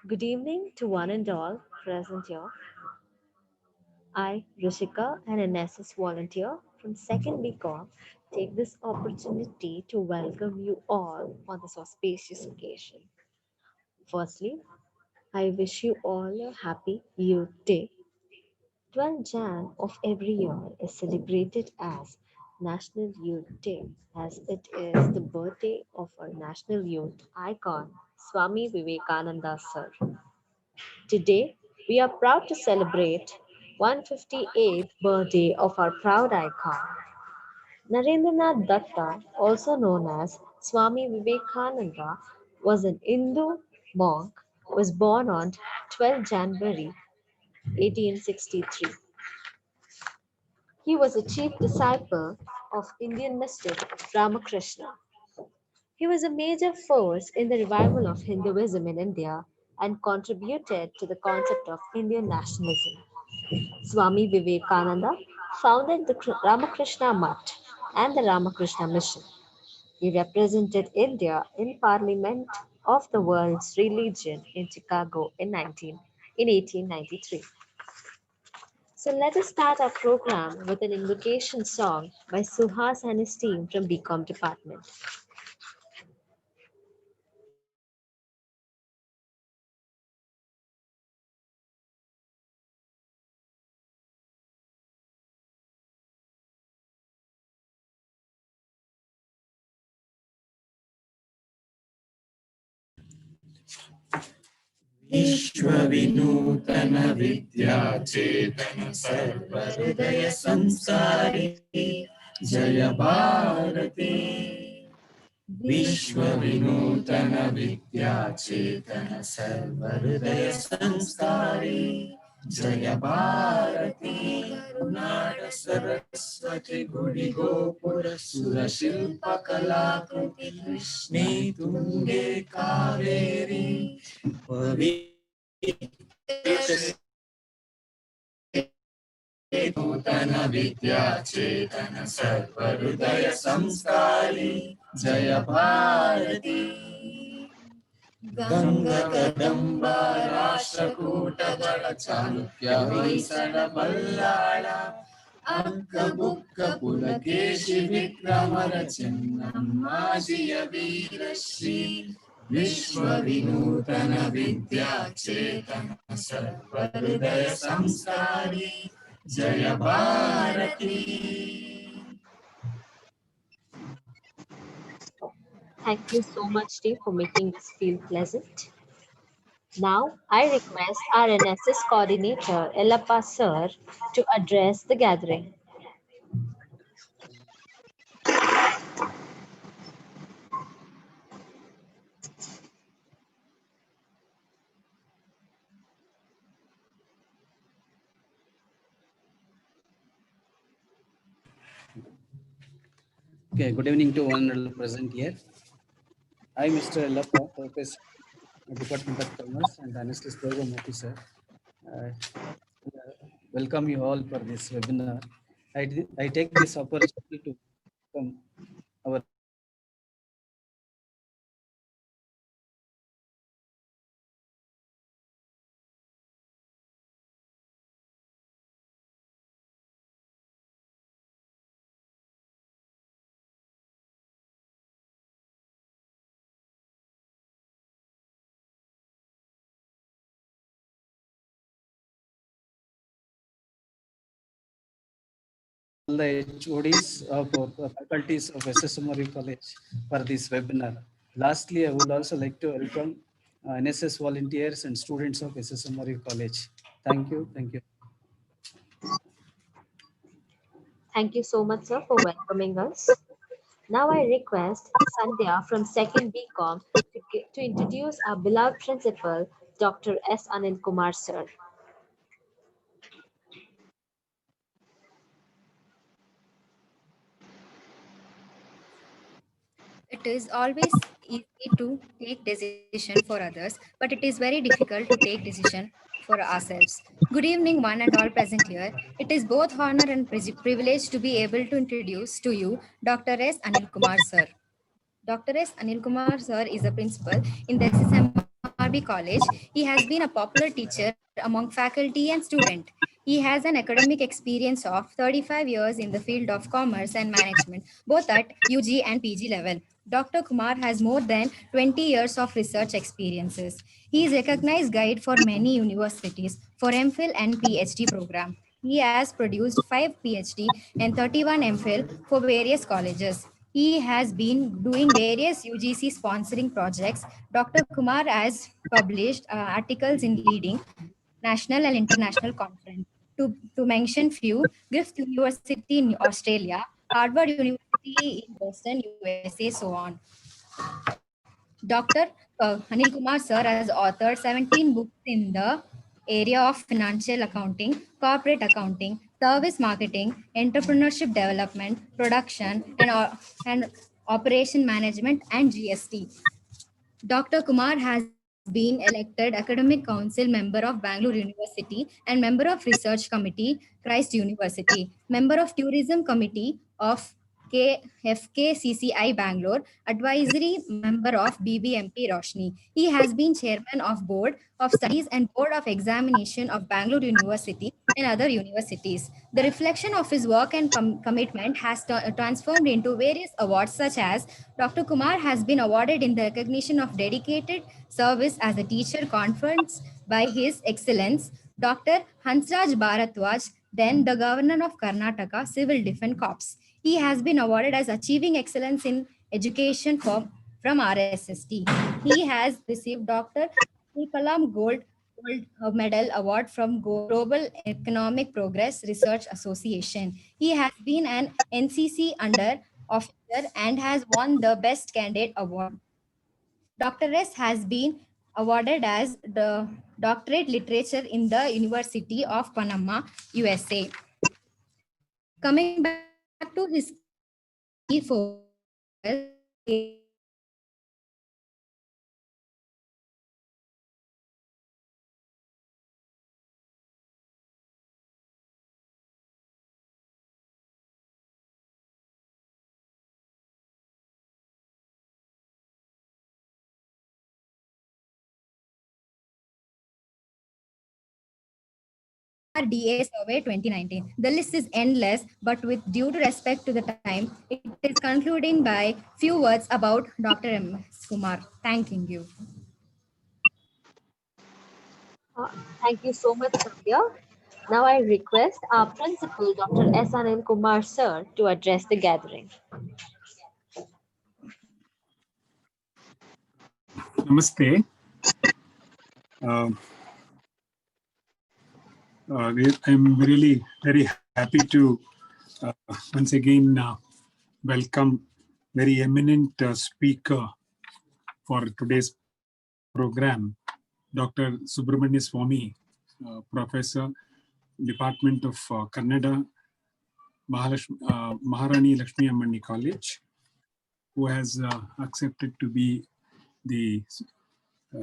Good evening to one and all present here. I, Rishika, an NSS volunteer from 2nd BCom, take this opportunity to welcome you all on this auspicious occasion. Firstly, I wish you all a happy Youth Day. 12 Jan of every year is celebrated as National Youth Day as it is the birthday of our national youth icon, Swami Vivekananda Sir. Today, we are proud to celebrate 158th birthday of our proud icon. Narendranath Datta, also known as Swami Vivekananda, was an Hindu monk who was born on 12 January 1863. He was a chief disciple of Indian mystic Ramakrishna. He was a major force in the revival of Hinduism in India and contributed to the concept of Indian nationalism. Swami Vivekananda founded the Ramakrishna Mutt and the Ramakrishna Mission. He represented India in Parliament of the World's Religion in Chicago in 1893. So let us start our program with an invocation song by Suhas and his team from BCom department. विश्वविनूतन विद्याचेतन सर्वहृदय संस्कारी जय भारती। विश्वविनूतन विद्याचेतन सर्वहृदय संस्कारी जय भारती। करुनाड सरस्वती गुಡಿ गोपुर सुरशिल्प कलाकृति कृष्णे तुंगे कावेरी नूतन विद्याचेतन सर्वहृदय संस्कारी जय भारती। गंगा कदंब राष्ट्रकूट बल चालुक्य ಹೊಯ್ಸಳ ಬಲ್ಲಾಳ ಅಕ್ಕ ಬುಕ್ಕ ಪುಲಕೇಶಿ ವಿಕ್ರಮರ ಚೆನ್ನಮ್ಮಾಜಿಯ ವೀರಶ್ರೀ विश्व विनूतन विद्याचेतन सर्वहृदय संस्कारी जय Bharti. Thank you so much, team, for making this feel pleasant. Now, I request our NSS coordinator, Ellappa sir, to address the gathering. Okay, good evening to one and all present here. I, Mr. Ellappa, Professor, Department of Commerce and Analysis Program Officer. Uh, Welcome you all for this webinar. I take this opportunity to welcome our all the HODs of faculties of SSMRU College for this webinar. Lastly, I would also like to welcome NSS volunteers and students of SSMRU College. Thank you. Thank you. Thank you so much, sir, for welcoming us. Now, I request Sandhya from 2nd BCom to introduce our beloved principal, Dr. S. Anil Kumar, sir. It is always easy to take decision for others, but it is very difficult to take decision for ourselves. Good evening, one and all present here. It is both honor and privilege to be able to introduce to you Dr. S. Anil Kumar sir. Dr. S. Anil Kumar sir is a principal in the SSMRB RB College. He has been a popular teacher among faculty and student. He has an academic experience of 35 years in the field of commerce and management, both at UG and PG level. Dr. Kumar has more than 20 years of research experiences. He is recognized guide for many universities for MPhil and PhD program. He has produced 5 PhD and 31 MPhil for various colleges. He has been doing various UGC sponsoring projects. Dr. Kumar has published articles in leading national and international conference. To mention few, Griffith University in Australia, Harvard University in Boston, USA, so on. Dr. Anil Kumar sir has authored 17 books in the area of financial accounting, corporate accounting, service marketing, entrepreneurship development, production, and operation management and GST. Dr. Kumar has been elected Academic Council member of Bangalore University and member of Research Committee, Christ University, member of Tourism Committee of FKCCI Bangalore, advisory member of BBMP Roshni. He has been chairman of Board of Studies and Board of Examination of Bangalore University and other universities. The reflection of his work and commitment has transformed into various awards such as Dr. Kumar has been awarded in the recognition of dedicated service as a teacher conference by His Excellence Dr. Hansraj Bharadwaj, then the Governor of Karnataka Civil Defense Corps. He has been awarded as Achieving Excellence in Education from RSST. He has received Dr. Abdul Kalam Gold Medal Award from Global Economic Progress Research Association. He has been an NCC under officer and has won the Best Candidate Award. Dr. S has been awarded as the Doctorate Literature in the University of Panama, USA. Coming back to his key focus, RDA Survey 2019. The list is endless, but with due to respect to the time, it is concluding by few words about Dr. M.S. Kumar. Thanking you. Thank you so much, Sandhya. Now I request our principal, Dr. S. Anil Kumar sir, to address the gathering. Namaste. I'm really very happy to once again welcome very eminent speaker for today's program, Dr. Subramanya Swamy, Professor, Department of Kannada, Maharani Lakshmi Ammani College, who has accepted to be the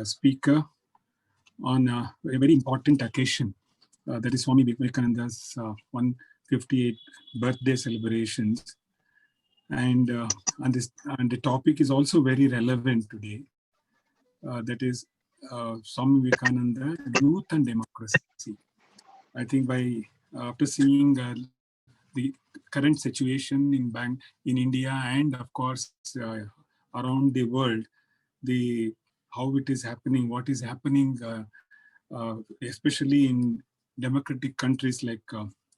speaker on a very important occasion. That is Swami Vivekananda's 158th birthday celebrations. And the topic is also very relevant today. That is Swami Vivekananda, Youth and Democracy. I think after seeing the current situation in India and of course around the world, how it is happening, what is happening, especially in democratic countries like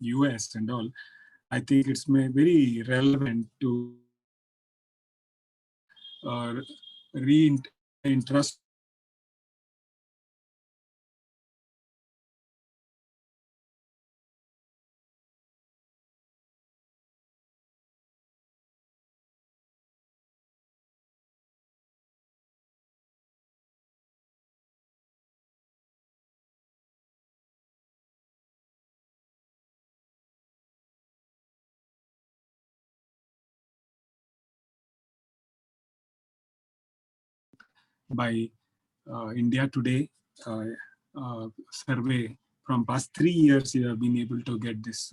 US and all, I think it's very relevant to reintrust by India Today survey. From past 3 years, you have been able to get this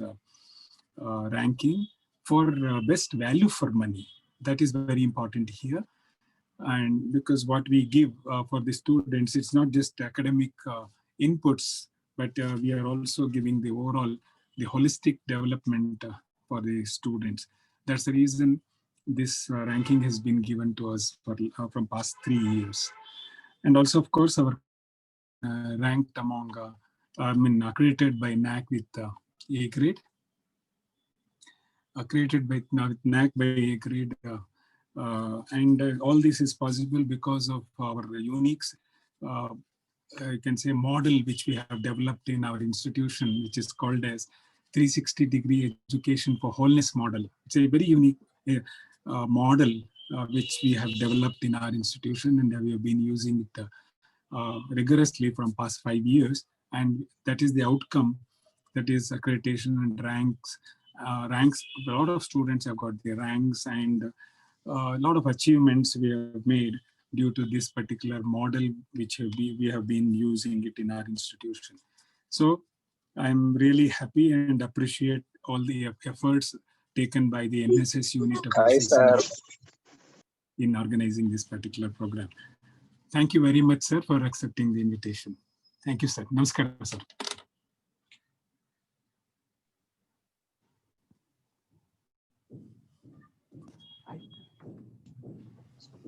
ranking for best value for money. That is very important here. And because what we give for the students, it's not just academic inputs, but we are also giving the overall, the holistic development for the students. That's the reason this ranking has been given to us for, from past 3 years. And also, of course, our ranked among, accredited by NAC with A grade, accredited by NAC by A grade. And all this is possible because of our unique, I can say, model which we have developed in our institution, which is called as 360-degree education for wholeness model. It's a very unique model which we have developed in our institution, and we have been using it rigorously from past 5 years. And that is the outcome, that is accreditation and ranks. Ranks, a lot of students have got the ranks, and a lot of achievements we have made due to this particular model, which we have been using it in our institution. So I'm really happy and appreciate all the efforts taken by the NSS unit of SSC in organizing this particular program. Thank you very much, sir, for accepting the invitation. Thank you, sir. Namaskar, sir.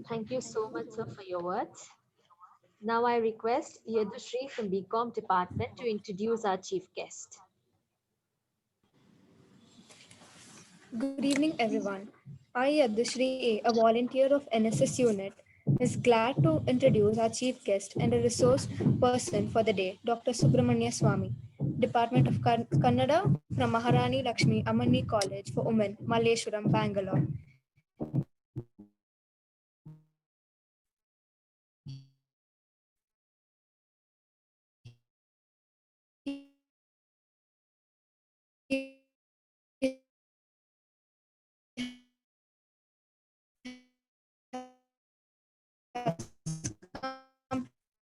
Thank you so much, sir, for your words. Now I request Yadushree from BCom department to introduce our chief guest. Good evening, everyone. I, Yadushree A, a volunteer of NSS unit, is glad to introduce our chief guest and a resource person for the day, Dr. Subramanya Swamy, Department of Kannada from Maharani Lakshmi Amani College for Women, Malleshwaram, Bangalore.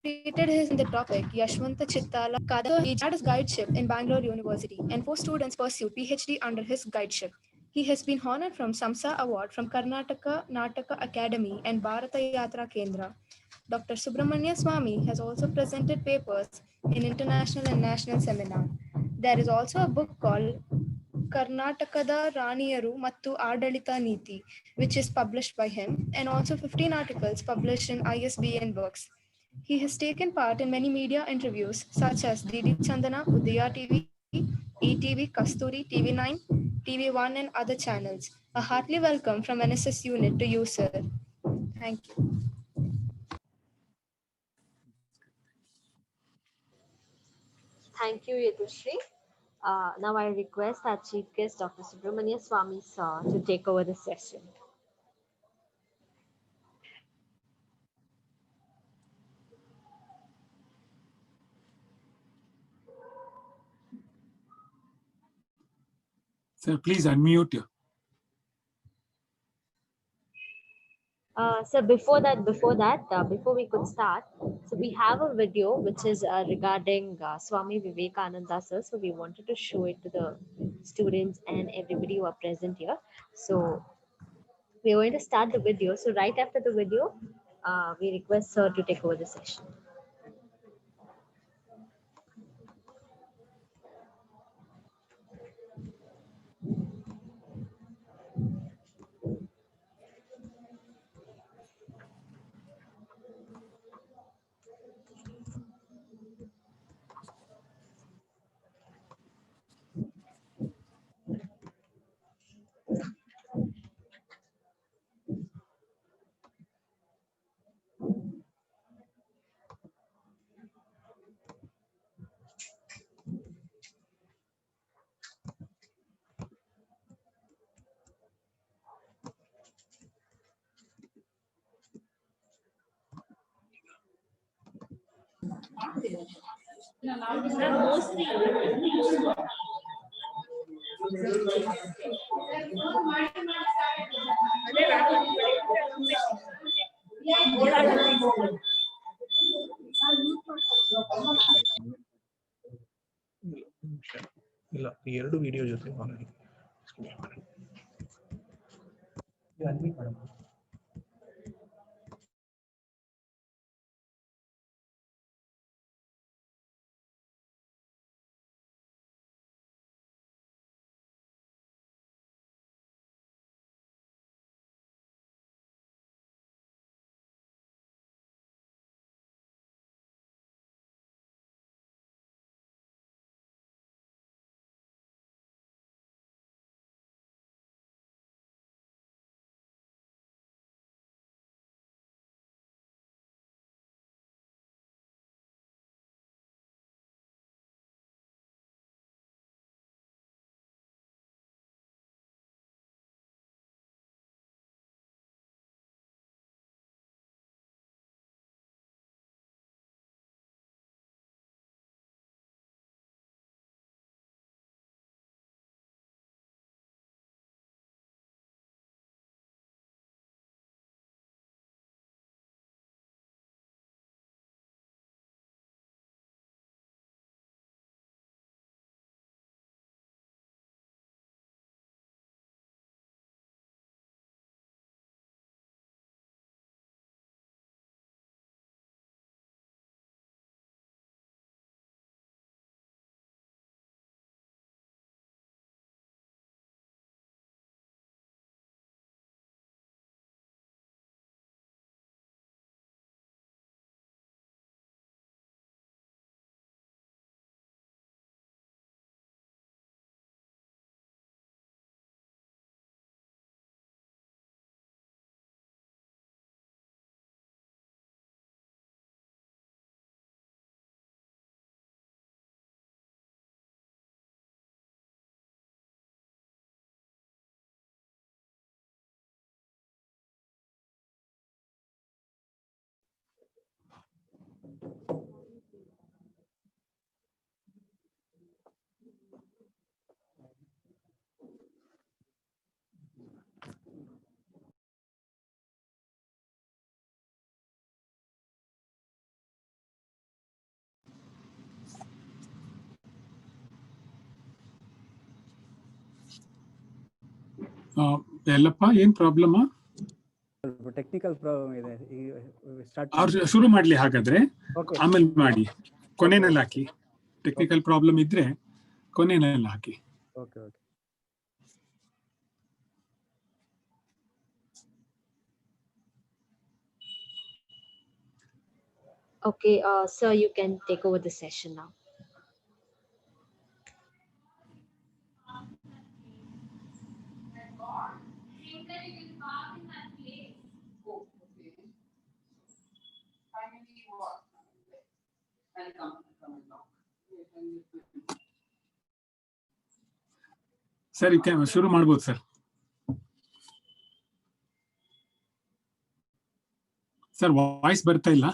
Completed his in the topic Yashwanta Chittala Kada. He had his guideship in Bangalore University, and 4 students pursued PhD under his guideship. He has been honored from Samsa Award from Karnataka Nataka Academy and Bharata Yatra Kendra. Dr. Subramanya Swamy has also presented papers in international and national seminar. There is also a book called Karnatakada Raniyaru Mattu Adalita Niti, which is published by him, and also 15 articles published in ISBN books. He has taken part in many media interviews such as DD Chandana, Udaya TV, ETV, Kasturi, TV9, TV1, and other channels. A heartily welcome from NSS unit to you, sir. Thank you. Thank you, Yadushree. Now I request our chief guest, Dr. Subramanya Swamy, sir, to take over the session. Sir, please unmute you. So before we could start, so we have a video which is regarding Swami Vivekananda, sir. So we wanted to show it to the students and everybody who are present here. So we're going to start the video. So right after the video, we request sir to take over the session. ಇಲ್ಲ ಈ ಎರಡು video ಜೊತೆ ಎಲ್ಲಪ್ಪ ಏನ್ problem? Technical problem ಇದೆ. ಅವ್ರು ಶುರು ಮಾಡ್ಲಿ ಹಾಗಾದ್ರೆ, ಆಮೇಲೆ ಮಾಡಿ ಕೊನೆಯಲ್ಲಿ ಹಾಕಿ. ಟೆಕ್ನಿಕಲ್ ಪ್ರಾಬ್ಲಮ್ ಇದ್ರೆ ಕೊನೆಯಲ್ಲಿ ಹಾಕಿ. Okay okay. Okay, sir, you can take over the session now. Sir ಶುರು ಮಾಡ್ಬೋದು ಸರ್. ಸರ್ ವಾಯ್ಸ್ ಬರ್ತಾ ಇಲ್ಲ,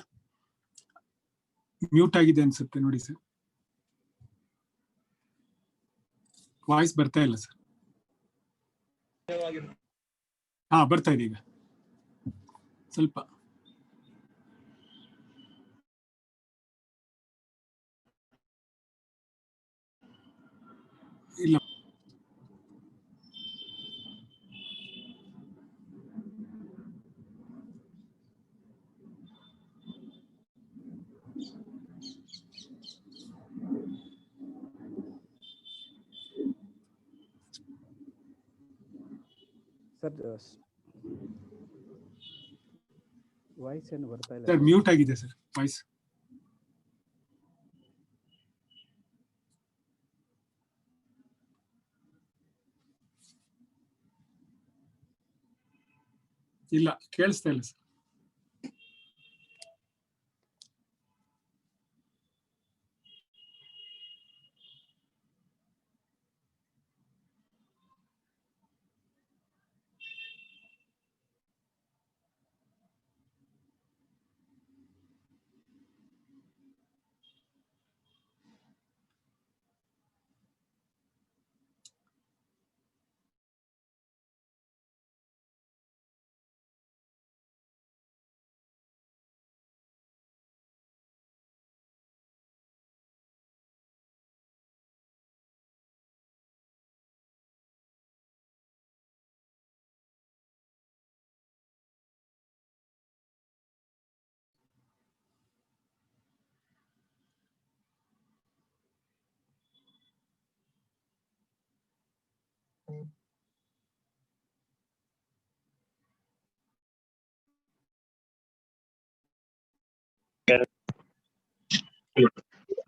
ಮ್ಯೂಟ್ ಆಗಿದೆ ಅನ್ಸುತ್ತೆ ನೋಡಿ ಸರ್. ವಾಯ್ಸ್ ಬರ್ತಾ ಇಲ್ಲ ಸರ್. ಹಾ ಬರ್ತಾ ಇದೆ ಈಗ ಸ್ವಲ್ಪ. ಇಲ್ಲ ಸರ್ ವಾಯ್ಸ್ ಏನು ಬರ್ತಾ ಇಲ್ಲ ಸರ್, ಮ್ಯೂಟ್ ಆಗಿದೆ ಸರ್ ವಾಯ್ಸ್. ಇಲ್ಲ ಕೇಳಿಸ್ತಾ ಇಲ್ಲ ಸರ್.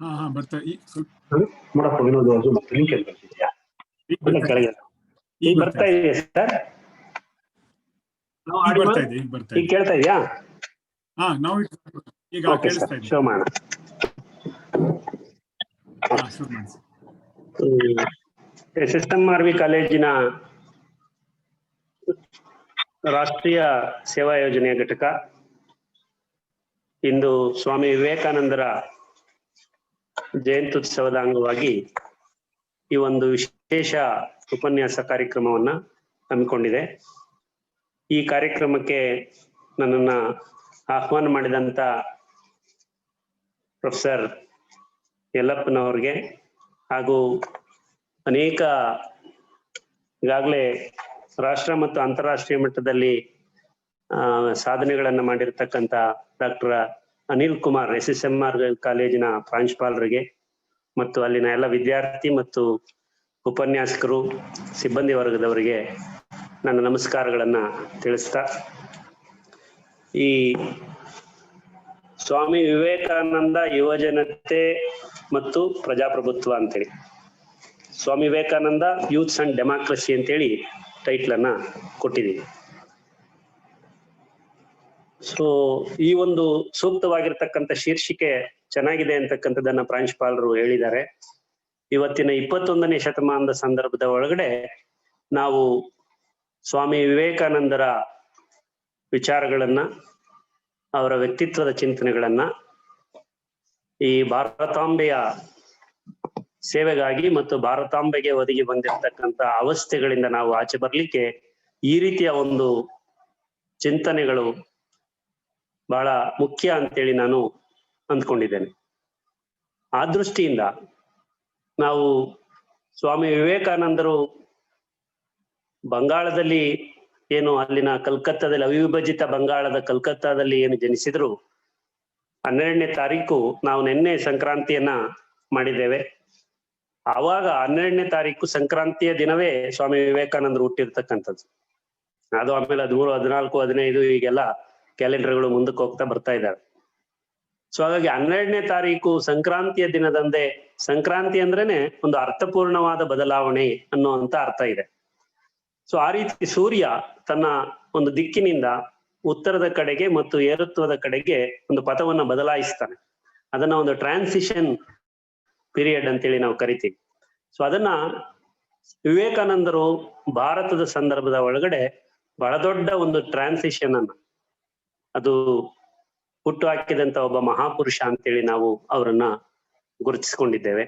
ಹಾ ಹಾ ಬರ್ತಾ ನೋಡಪ್ಪ ವಿನೋದ್ ಅದು ಲಿಂಕ್ ಎಲ್ಲಿ ಬರ್ತಿದ್ಯಾ? ಕೆಳಗೆ ಈಗ ಬರ್ತಾ ಇದೆಯಾ ಸರ್? ಈಗ ಕೇಳ್ತಾ ಇದೆಯಾ? ಹಾ ನಾವು ಈಗ ಕೇಳಿಸ್ತಾ ಇದೆ. ಶೋ ಮಾಡೋಣ. SSMRV ಕಾಲೇಜಿನ ರಾಷ್ಟ್ರೀಯ ಸೇವಾ ಯೋಜನೆಯ ಘಟಕ ಇಂದು ಸ್ವಾಮಿ ವಿವೇಕಾನಂದರ ಜಯಂತ್ಯುತ್ಸವದ ಅಂಗವಾಗಿ ಈ ಒಂದು ವಿಶೇಷ ಉಪನ್ಯಾಸ ಕಾರ್ಯಕ್ರಮವನ್ನ ಹಮ್ಮಿಕೊಂಡಿದೆ. ಈ ಕಾರ್ಯಕ್ರಮಕ್ಕೆ ನನ್ನನ್ನ ಆಹ್ವಾನ ಮಾಡಿದಂತ ಪ್ರೊಫೆಸರ್ ಯಲ್ಲಪ್ಪನವರಿಗೆ ಹಾಗೂ ಅನೇಕ ಈಗಾಗಲೇ ರಾಷ್ಟ್ರ ಮತ್ತು ಅಂತಾರಾಷ್ಟ್ರೀಯ ಮಟ್ಟದಲ್ಲಿ ಸಾಧನೆಗಳನ್ನ ಮಾಡಿರ್ತಕ್ಕಂಥ ಡಾಕ್ಟರ್ ಅನಿಲ್ ಕುಮಾರ್ SSMR ಕಾಲೇಜಿನ ಪ್ರಾಂಶುಪಾಲರಿಗೆ ಮತ್ತು ಅಲ್ಲಿನ ಎಲ್ಲ ವಿದ್ಯಾರ್ಥಿ ಮತ್ತು ಉಪನ್ಯಾಸಕರು ಸಿಬ್ಬಂದಿ ವರ್ಗದವರಿಗೆ ನನ್ನ ನಮಸ್ಕಾರಗಳನ್ನ ತಿಳಿಸ್ತಾ, ಈ ಸ್ವಾಮಿ ವಿವೇಕಾನಂದ ಯುವಜನತೆ ಮತ್ತು ಪ್ರಜಾಪ್ರಭುತ್ವ ಅಂತೇಳಿ Swami Vivekananda youths and democracy ಅಂತೇಳಿ ಟೈಟ್ಲ್ ಅನ್ನ ಕೊಟ್ಟಿದ್ದೀವಿ. ಸೊ ಈ ಒಂದು ಸೂಕ್ತವಾಗಿರ್ತಕ್ಕಂಥ ಶೀರ್ಷಿಕೆ ಚೆನ್ನಾಗಿದೆ ಅಂತಕ್ಕಂಥದ್ದನ್ನ ಪ್ರಾಂಶುಪಾಲರು ಹೇಳಿದ್ದಾರೆ. ಇವತ್ತಿನ 21ನೇ ಶತಮಾನದ ಸಂದರ್ಭದ ಒಳಗಡೆ ನಾವು ಸ್ವಾಮಿ ವಿವೇಕಾನಂದರ ವಿಚಾರಗಳನ್ನ, ಅವರ ವ್ಯಕ್ತಿತ್ವದ ಚಿಂತನೆಗಳನ್ನ ಈ ಭಾರತಾಂಬೆಯ ಸೇವೆಗಾಗಿ ಮತ್ತು ಭಾರತಾಂಬೆಗೆ ಒದಗಿ ಬಂದಿರತಕ್ಕಂತ ಅವಸ್ಥೆಗಳಿಂದ ನಾವು ಆಚೆ ಬರ್ಲಿಕ್ಕೆ ಈ ರೀತಿಯ ಒಂದು ಚಿಂತನೆಗಳು ಬಹಳ ಮುಖ್ಯ ಅಂತೇಳಿ ನಾನು ಅಂದ್ಕೊಂಡಿದ್ದೇನೆ. ಆ ದೃಷ್ಟಿಯಿಂದ ನಾವು ಸ್ವಾಮಿ ವಿವೇಕಾನಂದರು ಬಂಗಾಳದಲ್ಲಿ ಏನು ಅಲ್ಲಿನ ಕಲ್ಕತ್ತಾದಲ್ಲಿ ಅವಿಭಜಿತ ಬಂಗಾಳದ ಕಲ್ಕತ್ತಾದಲ್ಲಿ ಏನು ಜನಿಸಿದ್ರು 12ನೇ ತಾರೀಕು ನಾವು ನಿನ್ನೆ ಸಂಕ್ರಾಂತಿಯನ್ನ ಮಾಡಿದ್ದೇವೆ. ಆವಾಗ 12ನೇ ತಾರೀಕು ಸಂಕ್ರಾಂತಿಯ ದಿನವೇ ಸ್ವಾಮಿ ವಿವೇಕಾನಂದರು ಹುಟ್ಟಿರ್ತಕ್ಕಂಥದ್ದು. ಅದು ಆಮೇಲೆ 13, 14, 15 ಈಗೆಲ್ಲ ಕ್ಯಾಲೆಂಡರ್ಗಳು ಮುಂದಕ್ಕೆ ಹೋಗ್ತಾ ಬರ್ತಾ ಇದ್ದಾವೆ. ಸೊ ಹಾಗಾಗಿ 12ನೇ ತಾರೀಕು ಸಂಕ್ರಾಂತಿಯ ದಿನದಂದೇ, ಸಂಕ್ರಾಂತಿ ಅಂದ್ರೇನೆ ಒಂದು ಅರ್ಥಪೂರ್ಣವಾದ ಬದಲಾವಣೆ ಅನ್ನುವಂತ ಅರ್ಥ ಇದೆ. ಸೊ ಆ ರೀತಿ ಸೂರ್ಯ ತನ್ನ ಒಂದು ದಿಕ್ಕಿನಿಂದ ಉತ್ತರದ ಕಡೆಗೆ ಮತ್ತು ಏರುತ್ವದ ಕಡೆಗೆ ಒಂದು ಪಥವನ್ನ ಬದಲಾಯಿಸ್ತಾನೆ. ಅದನ್ನ ಒಂದು ಟ್ರಾನ್ಸಿಷನ್ ಪೀರಿಯಡ್ ಅಂತೇಳಿ ನಾವು ಕರಿತೀವಿ. ಸೊ ಅದನ್ನ ವಿವೇಕಾನಂದರು ಭಾರತದ ಸಂದರ್ಭದ ಒಳಗಡೆ ಬಹಳ ದೊಡ್ಡ ಒಂದು ಟ್ರಾನ್ಸಿಷನ್ ಅನ್ನ ಅದು ಹುಟ್ಟು ಹಾಕಿದಂತ ಒಬ್ಬ ಮಹಾಪುರುಷ ಅಂತೇಳಿ ನಾವು ಅವರನ್ನ ಗುರುತಿಸ್ಕೊಂಡಿದ್ದೇವೆ.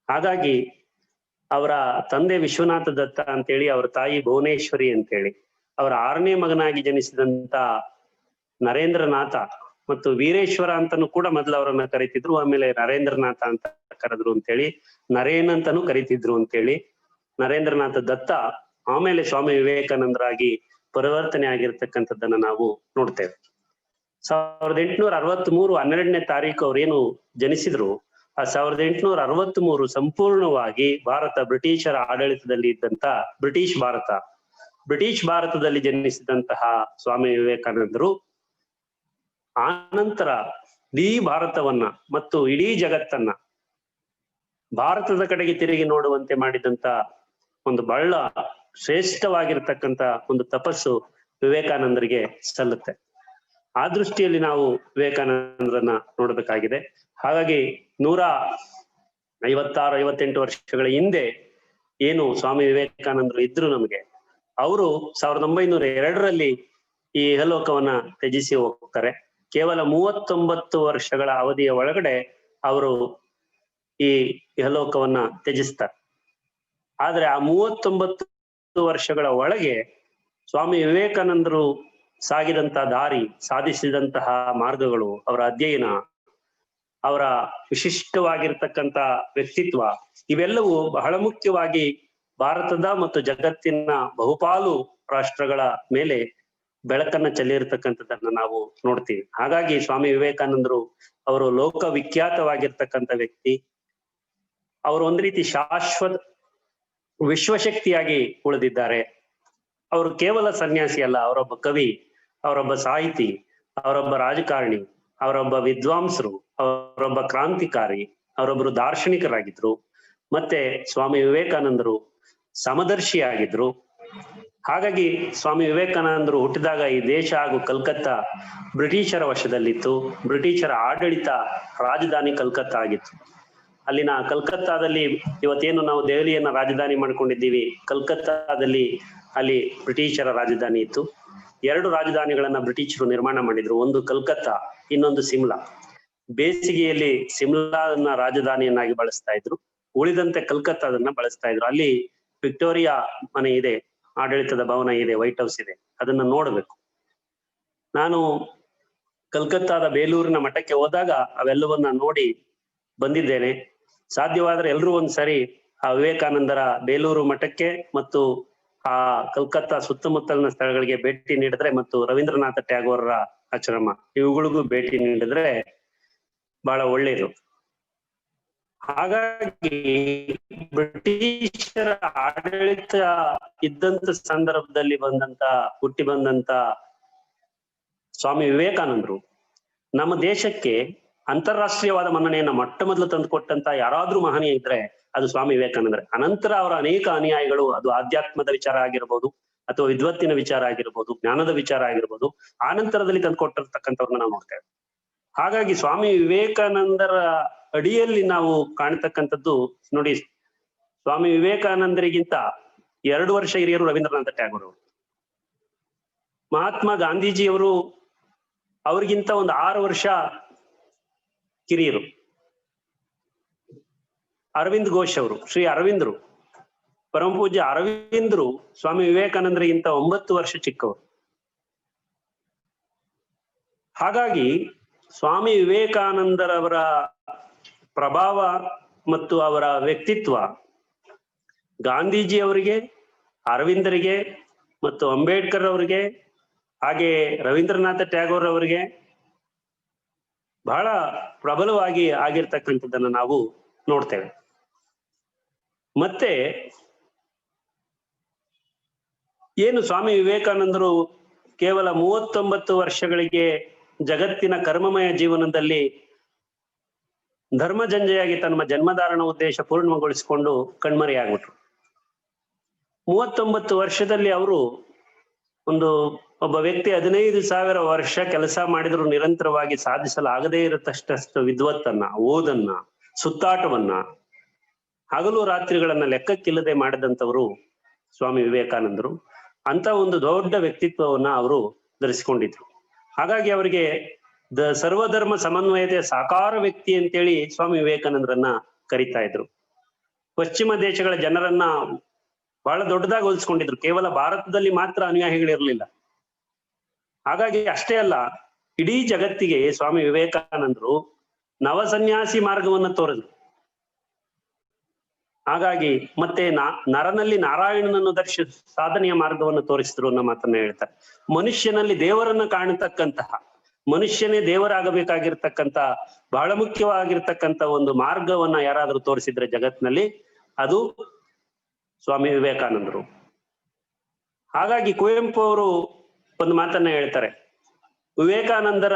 ಹಾಗಾಗಿ ಅವರ ತಂದೆ ವಿಶ್ವನಾಥ ದತ್ತ ಅಂತೇಳಿ, ಅವರ ತಾಯಿ ಭುವನೇಶ್ವರಿ ಅಂತೇಳಿ, ಅವರ 6ನೇ ಮಗನಾಗಿ ಜನಿಸಿದಂತ ನರೇಂದ್ರನಾಥ ಮತ್ತು ವೀರೇಶ್ವರ ಅಂತಾನು ಕೂಡ ಮೊದಲು ಅವರನ್ನ ಕರಿತಿದ್ರು. ಆಮೇಲೆ ನರೇಂದ್ರನಾಥ ಅಂತ ಕರೆದ್ರು ಅಂತೇಳಿ, ನರೇನ್ ಅಂತಾನು ಕರಿತಿದ್ರು ಅಂತೇಳಿ. ನರೇಂದ್ರನಾಥ ದತ್ತ ಆಮೇಲೆ ಸ್ವಾಮಿ ವಿವೇಕಾನಂದರಾಗಿ ಪರಿವರ್ತನೆ ಆಗಿರ್ತಕ್ಕಂಥದ್ದನ್ನ ನಾವು ನೋಡ್ತೇವೆ. 1863 12ನೇ ತಾರೀಕು ಅವ್ರೇನು ಜನಿಸಿದ್ರು, ಆ 1863 ಸಂಪೂರ್ಣವಾಗಿ ಭಾರತ ಬ್ರಿಟಿಷರ ಆಡಳಿತದಲ್ಲಿ ಇದ್ದಂತ ಬ್ರಿಟಿಷ್ ಭಾರತದಲ್ಲಿ ಜನಿಸಿದಂತಹ ಸ್ವಾಮಿ ವಿವೇಕಾನಂದರು ಆನಂತರ ಇಡೀ ಭಾರತವನ್ನ ಮತ್ತು ಇಡೀ ಜಗತ್ತನ್ನ ಭಾರತದ ಕಡೆಗೆ ತಿರುಗಿ ನೋಡುವಂತೆ ಮಾಡಿದಂತ ಒಂದು ಬಹಳ ಶ್ರೇಷ್ಠವಾಗಿರ್ತಕ್ಕಂಥ ಒಂದು ತಪಸ್ಸು ವಿವೇಕಾನಂದರಿಗೆ ಸಲ್ಲುತ್ತೆ. ಆ ದೃಷ್ಟಿಯಲ್ಲಿ ನಾವು ವಿವೇಕಾನಂದರನ್ನ ನೋಡ್ಬೇಕಾಗಿದೆ. ಹಾಗಾಗಿ 156-58 ವರ್ಷಗಳ ಹಿಂದೆ ಏನು ಸ್ವಾಮಿ ವಿವೇಕಾನಂದರು ಇದ್ರು ನಮಗೆ, ಅವರು 1902ರಲ್ಲಿ ಈ ಇಹಲೋಕವನ್ನ ತ್ಯಜಿಸಿ ಹೋಗ್ತಾರೆ. ಕೇವಲ 39 ವರ್ಷಗಳ ಅವಧಿಯ ಒಳಗಡೆ ಅವರು ಈ ಇಹಲೋಕವನ್ನ ತ್ಯಜಿಸ್ತಾರೆ. ಆದ್ರೆ ಆ 39 ವರ್ಷಗಳ ಒಳಗೆ ಸ್ವಾಮಿ ವಿವೇಕಾನಂದರು ಸಾಗಿದಂತಹ ದಾರಿ, ಸಾಧಿಸಿದಂತಹ ಮಾರ್ಗಗಳು, ಅವರ ಅಧ್ಯಯನ, ಅವರ ವಿಶಿಷ್ಟವಾಗಿರ್ತಕ್ಕಂಥ ವ್ಯಕ್ತಿತ್ವ, ಇವೆಲ್ಲವೂ ಬಹಳ ಮುಖ್ಯವಾಗಿ ಭಾರತದ ಮತ್ತು ಜಗತ್ತಿನ ಬಹುಪಾಲು ರಾಷ್ಟ್ರಗಳ ಮೇಲೆ ಬೆಳಕನ್ನ ಚೆಲ್ಲಿರ್ತಕ್ಕಂಥದ್ದನ್ನ ನಾವು ನೋಡ್ತೀವಿ. ಹಾಗಾಗಿ ಸ್ವಾಮಿ ವಿವೇಕಾನಂದರು ಅವರು ಲೋಕವಿಖ್ಯಾತವಾಗಿರ್ತಕ್ಕಂಥ ವ್ಯಕ್ತಿ. ಅವರು ಒಂದ್ ರೀತಿ ಶಾಶ್ವತ ವಿಶ್ವಶಕ್ತಿಯಾಗಿ ಉಳಿದಿದ್ದಾರೆ. ಅವರು ಕೇವಲ ಸನ್ಯಾಸಿ ಅಲ್ಲ, ಅವರೊಬ್ಬ ಕವಿ, ಅವರೊಬ್ಬ ಸಾಹಿತಿ, ಅವರೊಬ್ಬ ರಾಜಕಾರಣಿ, ಅವರೊಬ್ಬ ವಿದ್ವಾಂಸರು, ಅವರೊಬ್ಬ ಕ್ರಾಂತಿಕಾರಿ, ಅವರೊಬ್ಬರು ದಾರ್ಶನಿಕರಾಗಿದ್ರು. ಮತ್ತೆ ಸ್ವಾಮಿ ವಿವೇಕಾನಂದರು ಸಮದರ್ಶಿಯಾಗಿದ್ರು. ಹಾಗಾಗಿ ಸ್ವಾಮಿ ವಿವೇಕಾನಂದರು ಹುಟ್ಟಿದಾಗ ಈ ದೇಶ ಹಾಗೂ ಕಲ್ಕತ್ತಾ ಬ್ರಿಟಿಷರ ವಶದಲ್ಲಿತ್ತು. ಬ್ರಿಟಿಷರ ಆಡಳಿತ ರಾಜಧಾನಿ ಕಲ್ಕತ್ತಾ ಆಗಿತ್ತು. ಅಲ್ಲಿನ ಕಲ್ಕತ್ತಾದಲ್ಲಿ ಇವತ್ತೇನು ನಾವು ದೆಹಲಿಯನ್ನ ರಾಜಧಾನಿ ಮಾಡ್ಕೊಂಡಿದ್ದೀವಿ, ಕಲ್ಕತ್ತಾದಲ್ಲಿ ಅಲ್ಲಿ ಬ್ರಿಟಿಷರ ರಾಜಧಾನಿ ಇತ್ತು. 2 ರಾಜಧಾನಿಗಳನ್ನ ಬ್ರಿಟಿಷರು ನಿರ್ಮಾಣ ಮಾಡಿದ್ರು, ಒಂದು ಕಲ್ಕತ್ತಾ, ಇನ್ನೊಂದು ಸಿಮ್ಲಾ. ಬೇಸಿಗೆಯಲ್ಲಿ ಸಿಮ್ಲಾನ್ನ ರಾಜಧಾನಿಯನ್ನಾಗಿ ಬಳಸ್ತಾ ಇದ್ರು, ಉಳಿದಂತೆ ಕಲ್ಕತ್ತಾದನ್ನ ಬಳಸ್ತಾ ಇದ್ರು. ಅಲ್ಲಿ ವಿಕ್ಟೋರಿಯಾ ಮನೆ ಇದೆ, ಆಡಳಿತದ ಭವನ ಇದೆ, ವೈಟ್ ಹೌಸ್ ಇದೆ, ಅದನ್ನ ನೋಡ್ಬೇಕು. ನಾನು ಕಲ್ಕತ್ತಾದ ಬೇಲೂರಿನ ಮಠಕ್ಕೆ ಹೋದಾಗ ಅವೆಲ್ಲವನ್ನ ನೋಡಿ ಬಂದಿದ್ದೇನೆ. ಸಾಧ್ಯವಾದ್ರೆ ಎಲ್ರೂ ಒಂದ್ಸರಿ ಆ ವಿವೇಕಾನಂದರ ಬೇಲೂರು ಮಠಕ್ಕೆ ಮತ್ತು ಆ ಕಲ್ಕತ್ತಾ ಸುತ್ತಮುತ್ತಲಿನ ಸ್ಥಳಗಳಿಗೆ ಭೇಟಿ ನೀಡಿದ್ರೆ, ಮತ್ತು ರವೀಂದ್ರನಾಥ ಟ್ಯಾಗೋರರ ಆಶ್ರಮ ಇವುಗಳಿಗೂ ಭೇಟಿ ನೀಡಿದ್ರೆ ಬಹಳ ಒಳ್ಳೆಯದು. ಹಾಗಾಗಿ ಬ್ರಿಟಿಷರ ಆಡಳಿತ ಇದ್ದಂತ ಸಂದರ್ಭದಲ್ಲಿ ಹುಟ್ಟಿ ಬಂದಂತ ಸ್ವಾಮಿ ವಿವೇಕಾನಂದರು ನಮ್ಮ ದೇಶಕ್ಕೆ ಅಂತಾರಾಷ್ಟ್ರೀಯವಾದ ಮನ್ನಣೆಯನ್ನ ಮೊಟ್ಟ ಮೊದಲು ತಂದುಕೊಟ್ಟಂತ ಯಾರಾದ್ರೂ ಮಹನೀಯ ಇದ್ರೆ ಅದು ಸ್ವಾಮಿ ವಿವೇಕಾನಂದರೇ. ಅನಂತರ ಅವರ ಅನೇಕ ಅನುಯಾಯಿಗಳು, ಅದು ಆಧ್ಯಾತ್ಮದ ವಿಚಾರ ಆಗಿರ್ಬೋದು, ಅಥವಾ ವಿದ್ವತ್ತಿನ ವಿಚಾರ ಆಗಿರ್ಬೋದು, ಜ್ಞಾನದ ವಿಚಾರ ಆಗಿರ್ಬೋದು, ಆ ನಂತರದಲ್ಲಿ ತಂದುಕೊಟ್ಟಿರ್ತಕ್ಕಂಥವ್ರನ್ನ ನಾವು ನೋಡ್ತೇವೆ. ಹಾಗಾಗಿ ಸ್ವಾಮಿ ವಿವೇಕಾನಂದರ ಅಡಿಯಲ್ಲಿ ನಾವು ಕಾಣ್ತಕ್ಕಂಥದ್ದು ನೋಡಿ, ಸ್ವಾಮಿ ವಿವೇಕಾನಂದರಿಗಿಂತ 2 ವರ್ಷ ಹಿರಿಯರು ರವೀಂದ್ರನಾಥ ಟ್ಯಾಗೋರ್ ಅವರು. ಮಹಾತ್ಮ ಗಾಂಧೀಜಿಯವರು ಅವ್ರಿಗಿಂತ ಒಂದು 6 ವರ್ಷ ಕಿರಿಯರು. ಅರವಿಂದ್ ಘೋಷ್ ಅವರು, ಶ್ರೀ ಅರವಿಂದರು, ಪರಮ ಪೂಜ್ಯ ಅರವಿಂದರು ಸ್ವಾಮಿ ವಿವೇಕಾನಂದರಿಗಿಂತ 9 ವರ್ಷ ಚಿಕ್ಕವರು. ಹಾಗಾಗಿ ಸ್ವಾಮಿ ವಿವೇಕಾನಂದರವರ ಪ್ರಭಾವ ಮತ್ತು ಅವರ ವ್ಯಕ್ತಿತ್ವ ಗಾಂಧೀಜಿಯವರಿಗೆ ಅರವಿಂದರಿಗೆ ಮತ್ತು ಅಂಬೇಡ್ಕರ್ ಅವರಿಗೆ ಹಾಗೆ ರವೀಂದ್ರನಾಥ ಟ್ಯಾಗೋರ್ ಅವರಿಗೆ ಬಹಳ ಪ್ರಬಲವಾಗಿ ಆಗಿರ್ತಕ್ಕಂಥದ್ದನ್ನು ನಾವು ನೋಡ್ತೇವೆ. ಮತ್ತೆ ಏನು ಸ್ವಾಮಿ ವಿವೇಕಾನಂದರು ಕೇವಲ 39 ವರ್ಷಗಳಿಗೆ ಜಗತ್ತಿನ ಕರ್ಮಮಯ ಜೀವನದಲ್ಲಿ ಧರ್ಮಜಂಜೆಯಾಗಿ ತಮ್ಮ ಜನ್ಮಧಾರಣ ಉದ್ದೇಶ ಪೂರ್ಣಗೊಳಿಸಿಕೊಂಡು ಕಣ್ಮರೆಯಾಗ್ಬಿಟ್ರು. 39 ವರ್ಷದಲ್ಲಿ ಅವರು ಒಬ್ಬ ವ್ಯಕ್ತಿ 15,000 ವರ್ಷ ಕೆಲಸ ಮಾಡಿದ್ರು ನಿರಂತರವಾಗಿ ಸಾಧಿಸಲಾಗದೇ ಇರತ್ತಷ್ಟು ವಿದ್ವತ್ತನ್ನ, ಓದನ್ನ, ಸುತ್ತಾಟವನ್ನ, ಹಗಲು ರಾತ್ರಿಗಳನ್ನ ಲೆಕ್ಕಕ್ಕಿಲ್ಲದೆ ಮಾಡಿದಂಥವರು ಸ್ವಾಮಿ ವಿವೇಕಾನಂದರು. ಅಂತ ಒಂದು ದೊಡ್ಡ ವ್ಯಕ್ತಿತ್ವವನ್ನ ಅವರು ಧರಿಸಿಕೊಂಡಿದ್ರು. ಹಾಗಾಗಿ ಅವರಿಗೆ ಸರ್ವಧರ್ಮ ಸಮನ್ವಯತೆಯ ಸಾಕಾರ ವ್ಯಕ್ತಿ ಅಂತೇಳಿ ಸ್ವಾಮಿ ವಿವೇಕಾನಂದರನ್ನ ಕರೀತಾ ಇದ್ರು. ಪಶ್ಚಿಮ ದೇಶಗಳ ಜನರನ್ನ ಬಹಳ ದೊಡ್ಡದಾಗಿ ಹೋಲಿಸ್ಕೊಂಡಿದ್ರು. ಕೇವಲ ಭಾರತದಲ್ಲಿ ಮಾತ್ರ ಅನುಯಾಯಿಗಳಿರ್ಲಿಲ್ಲ. ಹಾಗಾಗಿ ಅಷ್ಟೇ ಅಲ್ಲ, ಇಡೀ ಜಗತ್ತಿಗೆ ಸ್ವಾಮಿ ವಿವೇಕಾನಂದರು ನವಸನ್ಯಾಸಿ ಮಾರ್ಗವನ್ನ ತೋರಿದ್ರು. ಹಾಗಾಗಿ ಮತ್ತೆ ನರನಲ್ಲಿ ನಾರಾಯಣನನ್ನು ಸಾಧನೆಯ ಮಾರ್ಗವನ್ನು ತೋರಿಸಿದ್ರು ಅನ್ನೋ ಮಾತನ್ನ ಹೇಳ್ತಾರೆ. ಮನುಷ್ಯನಲ್ಲಿ ದೇವರನ್ನ ಕಾಣತಕ್ಕಂತಹ, ಮನುಷ್ಯನೇ ದೇವರಾಗಬೇಕಾಗಿರ್ತಕ್ಕಂಥ ಬಹಳ ಮುಖ್ಯವಾಗಿರ್ತಕ್ಕಂಥ ಒಂದು ಮಾರ್ಗವನ್ನ ಯಾರಾದ್ರೂ ತೋರಿಸಿದ್ರೆ ಜಗತ್ತಿನಲ್ಲಿ ಅದು ಸ್ವಾಮಿ ವಿವೇಕಾನಂದರು. ಹಾಗಾಗಿ ಕುವೆಂಪು ಅವರು ಒಂದು ಮಾತನ್ನ ಹೇಳ್ತಾರೆ, ವಿವೇಕಾನಂದರ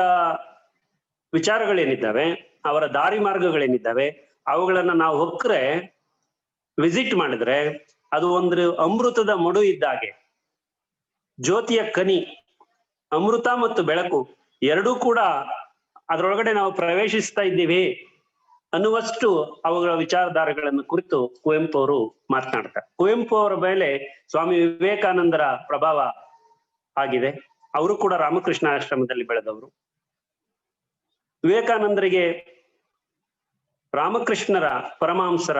ವಿಚಾರಗಳೇನಿದ್ದಾವೆ, ಅವರ ದಾರಿ ಮಾರ್ಗಗಳೇನಿದ್ದಾವೆ, ಅವುಗಳನ್ನ ನಾವು ಹೊಕ್ಕರೆ, ವಿಸಿಟ್ ಮಾಡಿದ್ರೆ ಅದು ಒಂದು ಅಮೃತದ ಮಡು ಇದ್ದಾಗೆ, ಜ್ಯೋತಿಯ ಕನಿ, ಅಮೃತ ಮತ್ತು ಬೆಳಕು ಎರಡೂ ಕೂಡ ಅದರೊಳಗಡೆ ನಾವು ಪ್ರವೇಶಿಸ್ತಾ ಇದ್ದೀವಿ ಅನ್ನುವಷ್ಟು ಅವುಗಳ ವಿಚಾರಧಾರೆಗಳನ್ನು ಕುರಿತು ಕುವೆಂಪು ಅವರು ಮಾತನಾಡ್ತಾರೆ. ಕುವೆಂಪು ಅವರ ಮೇಲೆ ಸ್ವಾಮಿ ವಿವೇಕಾನಂದರ ಪ್ರಭಾವ ಆಗಿದೆ. ಅವರು ಕೂಡ ರಾಮಕೃಷ್ಣ ಆಶ್ರಮದಲ್ಲಿ ಬೆಳೆದವರು. ವಿವೇಕಾನಂದರಿಗೆ ರಾಮಕೃಷ್ಣರ ಪರಮಹಂಸರ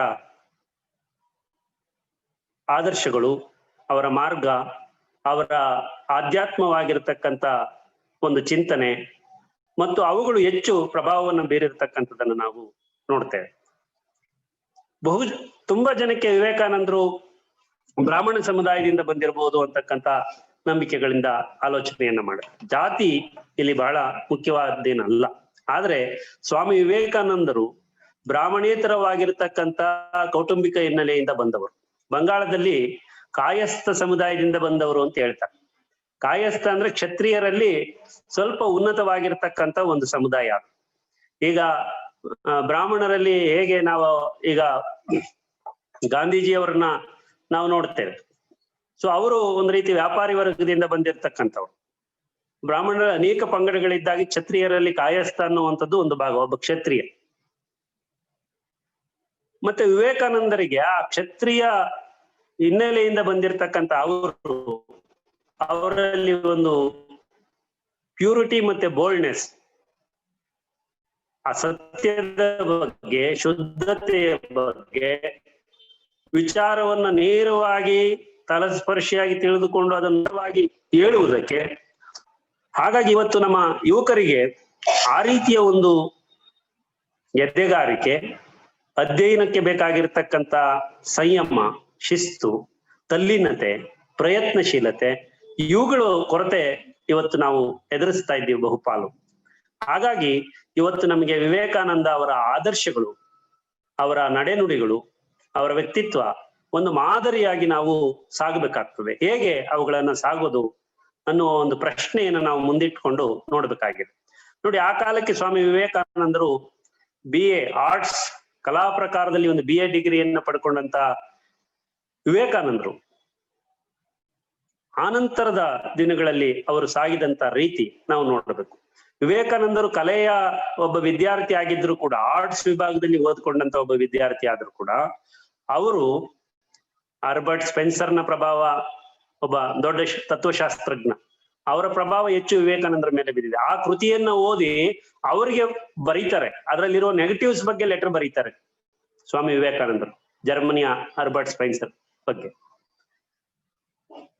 ಆದರ್ಶಗಳು, ಅವರ ಮಾರ್ಗ, ಅವರ ಆಧ್ಯಾತ್ಮವಾಗಿರ್ತಕ್ಕಂಥ ಒಂದು ಚಿಂತನೆ ಮತ್ತು ಅವುಗಳು ಹೆಚ್ಚು ಪ್ರಭಾವವನ್ನು ಬೀರಿರ್ತಕ್ಕಂಥದ್ದನ್ನು ನಾವು ನೋಡ್ತೇವೆ. ತುಂಬಾ ಜನಕ್ಕೆ ವಿವೇಕಾನಂದರು ಬ್ರಾಹ್ಮಣ ಸಮುದಾಯದಿಂದ ಬಂದಿರಬಹುದು ಅಂತಕ್ಕಂಥ ನಂಬಿಕೆಗಳಿಂದ ಆಲೋಚನೆಯನ್ನ ಮಾಡ್ತಾರೆ. ಜಾತಿ ಇಲ್ಲಿ ಬಹಳ ಮುಖ್ಯವಾದ್ದೇನಲ್ಲ. ಆದ್ರೆ ಸ್ವಾಮಿ ವಿವೇಕಾನಂದರು ಬ್ರಾಹ್ಮಣೇತರವಾಗಿರ್ತಕ್ಕಂಥ ಕೌಟುಂಬಿಕ ಹಿನ್ನೆಲೆಯಿಂದ ಬಂದವರು. ಬಂಗಾಳದಲ್ಲಿ ಕಾಯಸ್ಥ ಸಮುದಾಯದಿಂದ ಬಂದವರು ಅಂತ ಹೇಳ್ತಾರೆ. ಕಾಯಸ್ಥ ಅಂದ್ರೆ ಕ್ಷತ್ರಿಯರಲ್ಲಿ ಸ್ವಲ್ಪ ಉನ್ನತವಾಗಿರ್ತಕ್ಕಂಥ ಒಂದು ಸಮುದಾಯ. ಈಗ ಬ್ರಾಹ್ಮಣರಲ್ಲಿ ಹೇಗೆ ನಾವು ಈಗ ಗಾಂಧೀಜಿಯವರನ್ನ ನಾವು ನೋಡ್ತೇವೆ. ಸೊ ಅವರು ಒಂದು ರೀತಿ ವ್ಯಾಪಾರಿ ವರ್ಗದಿಂದ ಬಂದಿರತಕ್ಕಂಥವ್ರು. ಬ್ರಾಹ್ಮಣರ ಅನೇಕ ಪಂಗಡಗಳಿದ್ದಾಗಿ ಕ್ಷತ್ರಿಯರಲ್ಲಿ ಕಾಯಸ್ಥ ಅನ್ನುವಂಥದ್ದು ಒಂದು ಭಾಗ, ಒಬ್ಬ ಕ್ಷತ್ರಿಯ. ಮತ್ತೆ ವಿವೇಕಾನಂದರಿಗೆ ಆ ಕ್ಷತ್ರಿಯ ಹಿನ್ನೆಲೆಯಿಂದ ಬಂದಿರತಕ್ಕಂಥ ಅವರಲ್ಲಿ ಒಂದು ಪ್ಯೂರಿಟಿ ಮತ್ತೆ ಬೋಲ್ಡ್ನೆಸ್, ಆ ಸತ್ಯದ ಬಗ್ಗೆ, ಶುದ್ಧತೆಯ ಬಗ್ಗೆ ವಿಚಾರವನ್ನ ನೇರವಾಗಿ ತಲಸ್ಪರ್ಶಿಯಾಗಿ ತಿಳಿದುಕೊಂಡು ಅದನ್ನವಾಗಿ ಹೇಳುವುದಕ್ಕೆ, ಹಾಗಾಗಿ ಇವತ್ತು ನಮ್ಮ ಯುವಕರಿಗೆ ಆ ರೀತಿಯ ಒಂದು ಎದ್ದೆಗಾರಿಕೆ, ಅಧ್ಯಯನಕ್ಕೆ ಬೇಕಾಗಿರ್ತಕ್ಕಂಥ ಸಂಯಮ, ಶಿಸ್ತು, ತಲ್ಲೀನತೆ, ಪ್ರಯತ್ನಶೀಲತೆ, ಇವುಗಳು ಕೊರತೆ ಇವತ್ತು ನಾವು ಎದುರಿಸ್ತಾ ಇದ್ದೀವಿ ಬಹುಪಾಲು. ಹಾಗಾಗಿ ಇವತ್ತು ನಮಗೆ ವಿವೇಕಾನಂದ ಅವರ ಆದರ್ಶಗಳು, ಅವರ ನಡೆನುಡಿಗಳು, ಅವರ ವ್ಯಕ್ತಿತ್ವ ಒಂದು ಮಾದರಿಯಾಗಿ ನಾವು ಸಾಗಬೇಕಾಗ್ತದೆ. ಹೇಗೆ ಅವುಗಳನ್ನ ಸಾಗೋದು ಅನ್ನುವ ಒಂದು ಪ್ರಶ್ನೆಯನ್ನು ನಾವು ಮುಂದಿಟ್ಕೊಂಡು ನೋಡ್ಬೇಕಾಗಿದೆ. ನೋಡಿ, ಆ ಕಾಲಕ್ಕೆ ಸ್ವಾಮಿ ವಿವೇಕಾನಂದರು BA ಆರ್ಟ್ಸ್ ಕಲಾ ಪ್ರಕಾರದಲ್ಲಿ ಒಂದು BA ಡಿಗ್ರಿಯನ್ನ ಪಡ್ಕೊಂಡಂತ ವಿವೇಕಾನಂದರು ಆನಂತರದ ದಿನಗಳಲ್ಲಿ ಅವರು ಸಾಗಿದಂತ ರೀತಿ ನಾವು ನೋಡಬೇಕು. ವಿವೇಕಾನಂದರು ಕಲೆಯ ಒಬ್ಬ ವಿದ್ಯಾರ್ಥಿ ಆಗಿದ್ರು ಕೂಡ, ಆರ್ಟ್ಸ್ ವಿಭಾಗದಲ್ಲಿ ಓದ್ಕೊಂಡಂತ ಒಬ್ಬ ವಿದ್ಯಾರ್ಥಿ ಆದ್ರೂ ಕೂಡ, ಅವರು ಹರ್ಬರ್ಟ್ ಸ್ಪೆನ್ಸರ್ನ ಪ್ರಭಾವ, ಒಬ್ಬ ದೊಡ್ಡ ತತ್ವಶಾಸ್ತ್ರಜ್ಞ, ಅವರ ಪ್ರಭಾವ ಹೆಚ್ಚು ವಿವೇಕಾನಂದರ ಮೇಲೆ ಬಿದ್ದಿದೆ. ಆ ಕೃತಿಯನ್ನ ಓದಿ ಅವರಿಗೆ ಬರೀತಾರೆ, ಅದರಲ್ಲಿರೋ ನೆಗೆಟಿವ್ಸ್ ಬಗ್ಗೆ ಲೆಟರ್ ಬರೀತಾರೆ ಸ್ವಾಮಿ ವಿವೇಕಾನಂದರು, ಜರ್ಮನಿಯ ಹರ್ಬರ್ಟ್ ಸ್ಪೆನ್ಸರ್ ಬಗ್ಗೆ.